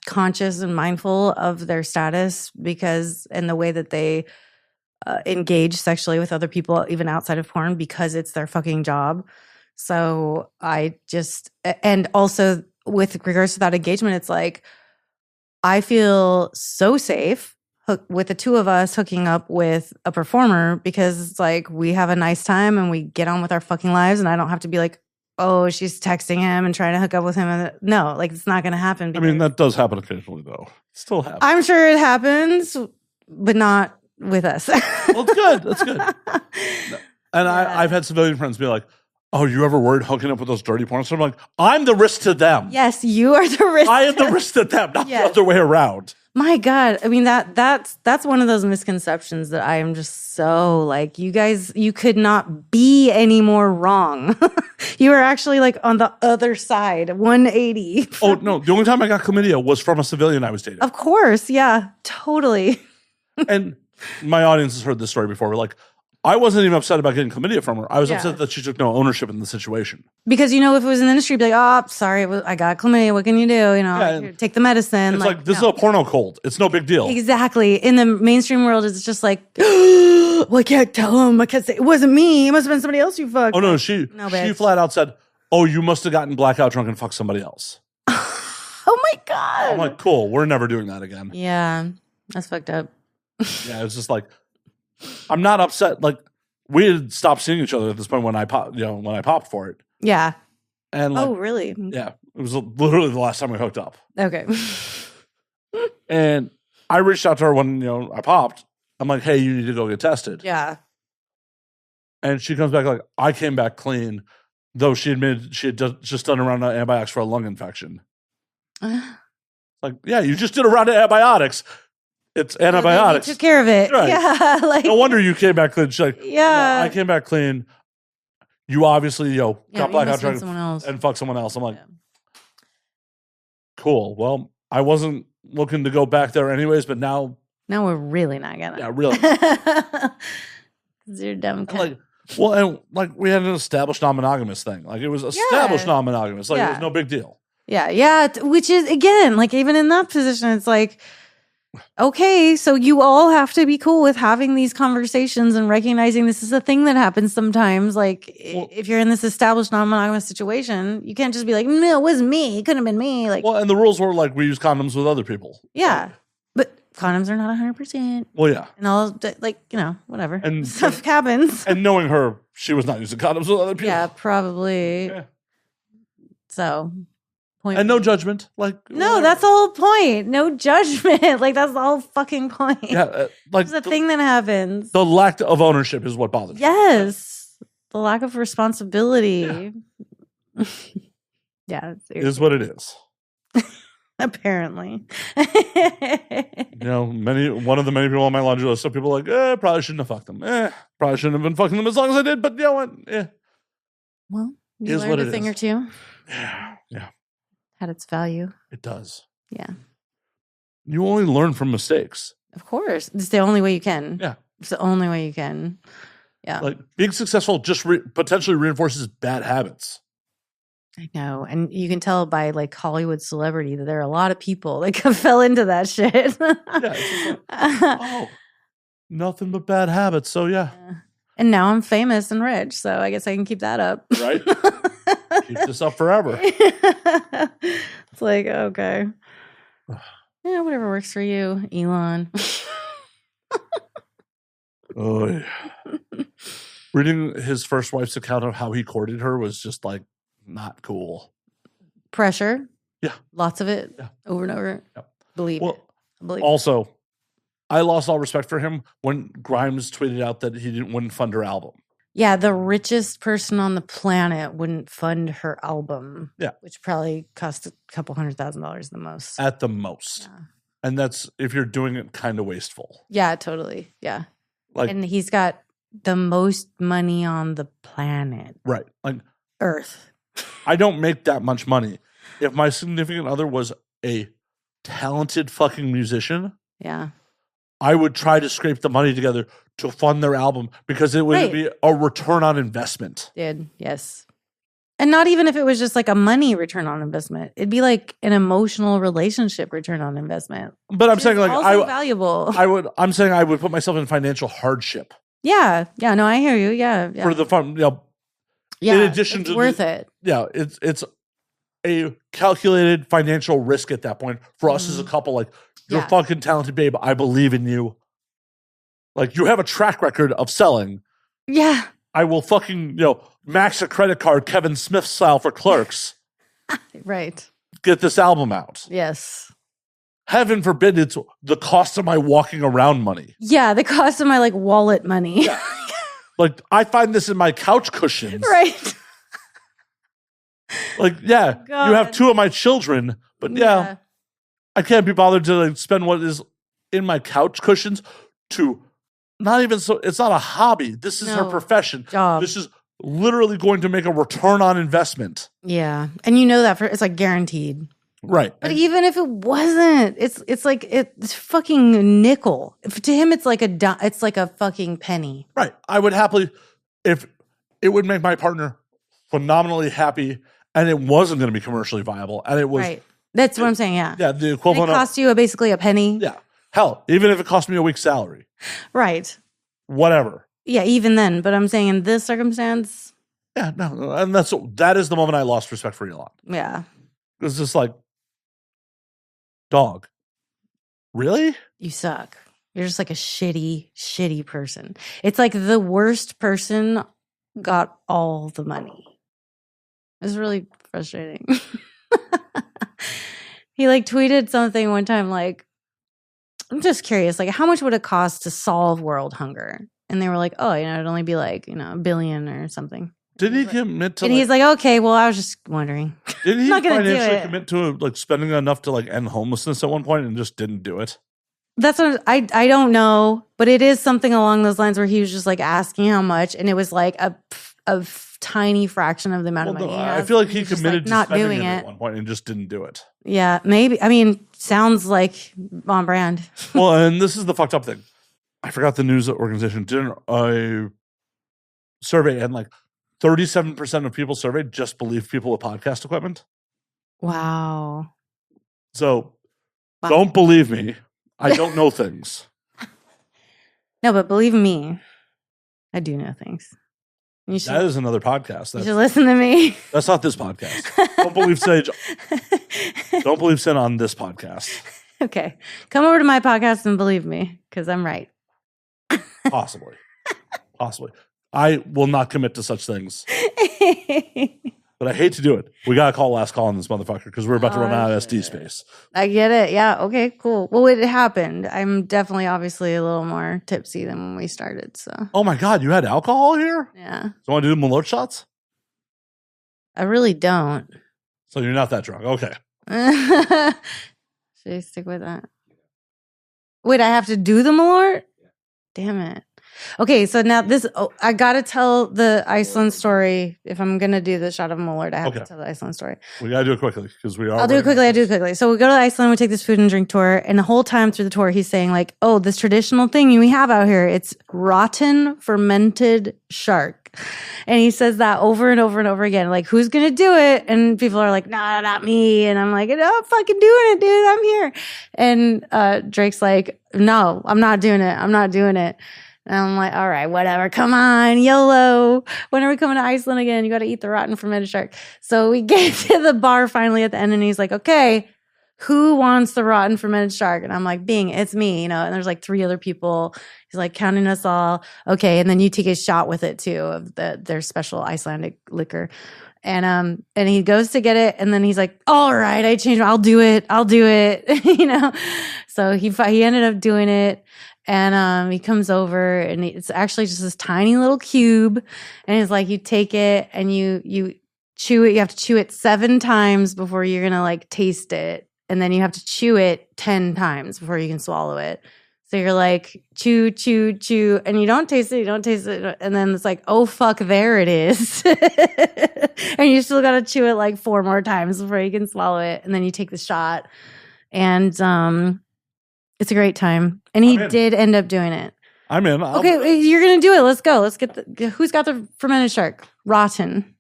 conscious and mindful of their status and the way that they engage sexually with other people, even outside of porn, because it's their fucking job. So and also with regards to that engagement, it's like, I feel so safe with the two of us hooking up with a performer because it's like we have a nice time and we get on with our fucking lives, and I don't have to be like, oh, she's texting him and trying to hook up with him. No, like it's not going to happen. I mean, that does happen occasionally, though. It still happens. I'm sure it happens, but not with us. Well, it's good. That's good. And I've had civilian friends be like, oh, you ever worried hooking up with those dirty porn stars? I'm like, I'm the risk to them. Yes, you are the risk. I am the risk to them, not the other way around. My God. I mean, that's one of those misconceptions that I am just so like, you guys, you could not be any more wrong. You are actually like on the other side, 180. Oh, no. The only time I got chlamydia was from a civilian I was dating. Of course. Yeah, totally. And my audience has heard this story before. We're like, I wasn't even upset about getting chlamydia from her. I was upset that she took no ownership in the situation. Because, if it was in the industry, you'd be like, oh, sorry, I got chlamydia. What can you do? Here, take the medicine. It's like this is a porno cold. It's no big deal. Exactly. In the mainstream world, it's just like, well, I can't tell him. I can't say, it wasn't me. It must have been somebody else you fucked. Oh, no, she flat out said, oh, you must have gotten blackout drunk and fucked somebody else. Oh, my God. I'm like, cool. We're never doing that again. Yeah, that's fucked up. Yeah, it's just like, I'm not upset. Like, we had stopped seeing each other at this point when I popped for it. Yeah. And like, oh, really? Yeah. It was literally the last time we hooked up. Okay. And I reached out to her when, I popped. I'm like, hey, you need to go get tested. Yeah. And she comes back like, I came back clean, though she admitted she had just done a round of antibiotics for a lung infection. Like, yeah, you just did a round of antibiotics. It's antibiotics. You took care of it. Right. Yeah. Like, no wonder you came back clean. She's like, yeah. I came back clean. You obviously, got blackout drunk and fucked someone else. I'm like, cool. Well, I wasn't looking to go back there anyways, but now we're really not gonna. Yeah, really. You're dumb. And we had an established non-monogamous thing. Like it was established non-monogamous. Like it was no big deal. Yeah, yeah. Which is again, like even in that position, it's like, okay, so you all have to be cool with having these conversations and recognizing this is a thing that happens sometimes. Like if you're in this established non-monogamous situation, you can't just be like, no, it wasn't me. It couldn't have been me. Like, and the rules were like we use condoms with other people. Yeah, but condoms are not 100%. Well, yeah, and all whatever and stuff happens. And knowing her, she was not using condoms with other people. Yeah, probably. Yeah. So. And no judgment. Like no, that's the whole point. No judgment. Like that's the whole fucking point. Yeah, like it's a thing that happens. The lack of ownership is what bothers me. Yes, the lack of responsibility. Yeah, it is what it is. Apparently, one of the many people on my laundry list. Some people are like, probably shouldn't have fucked them. Probably shouldn't have been fucking them as long as I did. But you know what? Well, you learned a thing or two. Yeah. Had its value. It does. Yeah. You only learn from mistakes. Of course. It's the only way you can. Yeah. It's the only way you can. Yeah. Like being successful just potentially reinforces bad habits. I know. And you can tell by like Hollywood celebrity that there are a lot of people that fell into that shit. It's just like, nothing but bad habits. So yeah. And now I'm famous and rich. So I guess I can keep that up. Right. Keep this up forever. It's like, okay. Yeah, whatever works for you, Elon. Oh, yeah. Reading his first wife's account of how he courted her was just like not cool. Pressure. Yeah. Lots of it. Yeah. Over and over. Yep. Believe it. Also, I lost all respect for him when Grimes tweeted out that he wouldn't fund her album. Yeah, the richest person on the planet wouldn't fund her album. Yeah. Which probably cost a couple $100,000 the most. At the most. Yeah. And that's if you're doing it kind of wasteful. Yeah, totally. Yeah. Like, and he's got the most money on the planet. Right. Like Earth. I don't make that much money. If my significant other was a talented fucking musician. Yeah. I would try to scrape the money together to fund their album because it would be a return on investment. Yes. And not even if it was just like a money return on investment. It'd be like an emotional relationship return on investment. But I'm saying like valuable. I'm saying I would put myself in financial hardship. Yeah. Yeah, no, I hear you. Yeah. For the fun, yeah, in addition it's to worth it. Yeah, it's a calculated financial risk at that point for us as a couple. Like, you're fucking talented, babe. I believe in you. Like, you have a track record of selling. Yeah. I will fucking, max a credit card Kevin Smith style for Clerks. Right. Get this album out. Yes. Heaven forbid it's the cost of my walking around money. Yeah, the cost of my like wallet money. Yeah. Like I find this in my couch cushions. Right. Like, yeah, God. you have two of my children, but yeah, I can't be bothered to like spend what is in my couch cushions to not even so. It's not a hobby. This is her profession. Job. This is literally going to make a return on investment. Yeah, and you know that it's like guaranteed. Right. But even if it wasn't, it's like it's fucking nickel. To him, it's like a fucking penny. Right. I would happily, if it would make my partner phenomenally happy, and it wasn't going to be commercially viable, and it was right. That's what I'm saying. Yeah. Yeah. The equivalent. It cost you basically a penny. Yeah. Hell, even if it cost me a week's salary. Right. Whatever. Yeah. Even then, but I'm saying in this circumstance. Yeah. No. And that is the moment I lost respect for Elon. Yeah. It's just like, dog. Really? You suck. You're just like a shitty person. It's like the worst person got all the money. It's really frustrating. He like tweeted something one time like, I'm just curious, like how much would it cost to solve world hunger? And they were like, oh, it'd only be like, $1 billion or something. Did he commit to? And he's like, okay, well, I was just wondering. Did he not gonna financially commit to like spending enough to like end homelessness at one point and just didn't do it? That's what I don't know, but it is something along those lines where he was just like asking how much, and it was like a tiny fraction of the amount of money. I feel like he committed to not spending doing it it at one point and just didn't do it. Yeah, maybe. I mean, sounds like on brand. Well, and this is the fucked up thing. I forgot the news organization did a survey, and like 37% of people surveyed just believe people with podcast equipment. Wow. So don't believe me. I don't know things. No, but believe me, I do know things. You should, that is another podcast. You should listen to me. That's not this podcast. Don't believe Sage. Don't believe Sin on this podcast. Okay. Come over to my podcast and believe me, because I'm right. Possibly. I will not commit to such things. But I hate to do it. We got to call last call on this motherfucker because we're about to run out of SD space. I get it. Yeah. Okay, cool. Well, it happened. I'm definitely obviously a little more tipsy than when we started. So. Oh my God, you had alcohol here? Yeah. So you want to do Malört shots? I really don't. So you're not that drunk. Okay. Should I stick with that? Wait, I have to do the Malört? Damn it. Okay, so now I got to tell the Iceland story. If I'm going to do the shot of Malört, I have to tell the Iceland story. We got to do it quickly because we are. I'll do it quickly. So we go to Iceland, we take this food and drink tour. And the whole time through the tour, he's saying like, oh, this traditional thing we have out here, it's rotten fermented shark. And he says that over and over and over again. Like, who's going to do it? And people are like, nah, not me. And I'm like, no, I'm fucking doing it, dude. I'm here. And Drake's like, no, I'm not doing it. And I'm like, all right, whatever. Come on, YOLO. When are we coming to Iceland again? You got to eat the rotten fermented shark. So we get to the bar finally at the end, and he's like, okay, who wants the rotten fermented shark? And I'm like, Bing, it's me, and there's like 3 other people. He's like counting us all. Okay. And then you take a shot with it too of their special Icelandic liquor. And he goes to get it, and then he's like, all right, I changed. I'll do it. So he ended up doing it. And he comes over, and it's actually just this tiny little cube. And it's like you take it and you chew it. You have to chew it 7 times before you're gonna like taste it, and then you have to chew it 10 times before you can swallow it. So you're like chew, and you don't taste it. And then it's like, oh fuck, there it is. And you still gotta chew it like 4 more times before you can swallow it. And then you take the shot, and it's a great time. And he did end up doing it. I'm in. Okay, you're going to do it. Let's go. Let's get who's got the fermented shark? Rotten.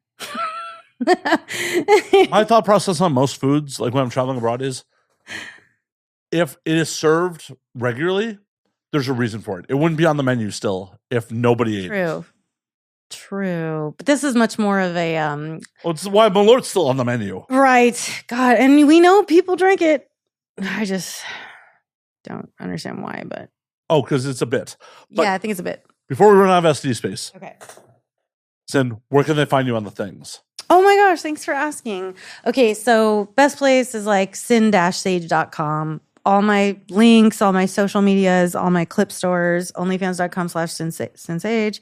My thought process on most foods, like when I'm traveling abroad, is if it is served regularly, there's a reason for it. It wouldn't be on the menu still if nobody ate it. True. But this is much more of a... well, it's why Malört's still on the menu. Right. God, and we know people drink it. I just... don't understand why, but because it's a bit. But yeah, I think it's a bit. Before we run out of SD space, okay. Sinn, where can they find you on the things? Oh my gosh, thanks for asking. Okay, so best place is like sin-sage.com. All my links, all my social medias, all my clip stores, onlyfans.com/sinsage,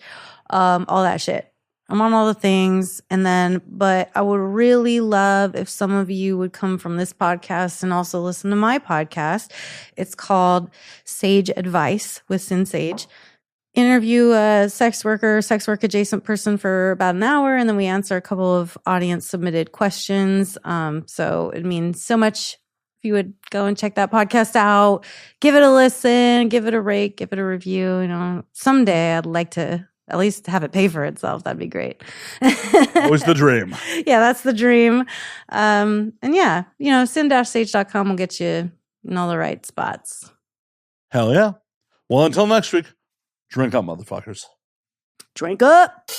all that shit. I'm on all the things. And then, but I would really love if some of you would come from this podcast and also listen to my podcast. It's called Sage Advice with Sinn Sage. Interview a sex work adjacent person for about an hour, and then we answer a couple of audience submitted questions. So it means so much if you would go and check that podcast out, give it a listen, give it a rate, give it a review. You know, someday I'd like to at least have it pay for itself. That'd be great. Always the dream. Yeah, that's the dream. And yeah, you know, sin-sage.com will get you in all the right spots. Hell yeah. Well, until next week, drink up, motherfuckers. Drink up.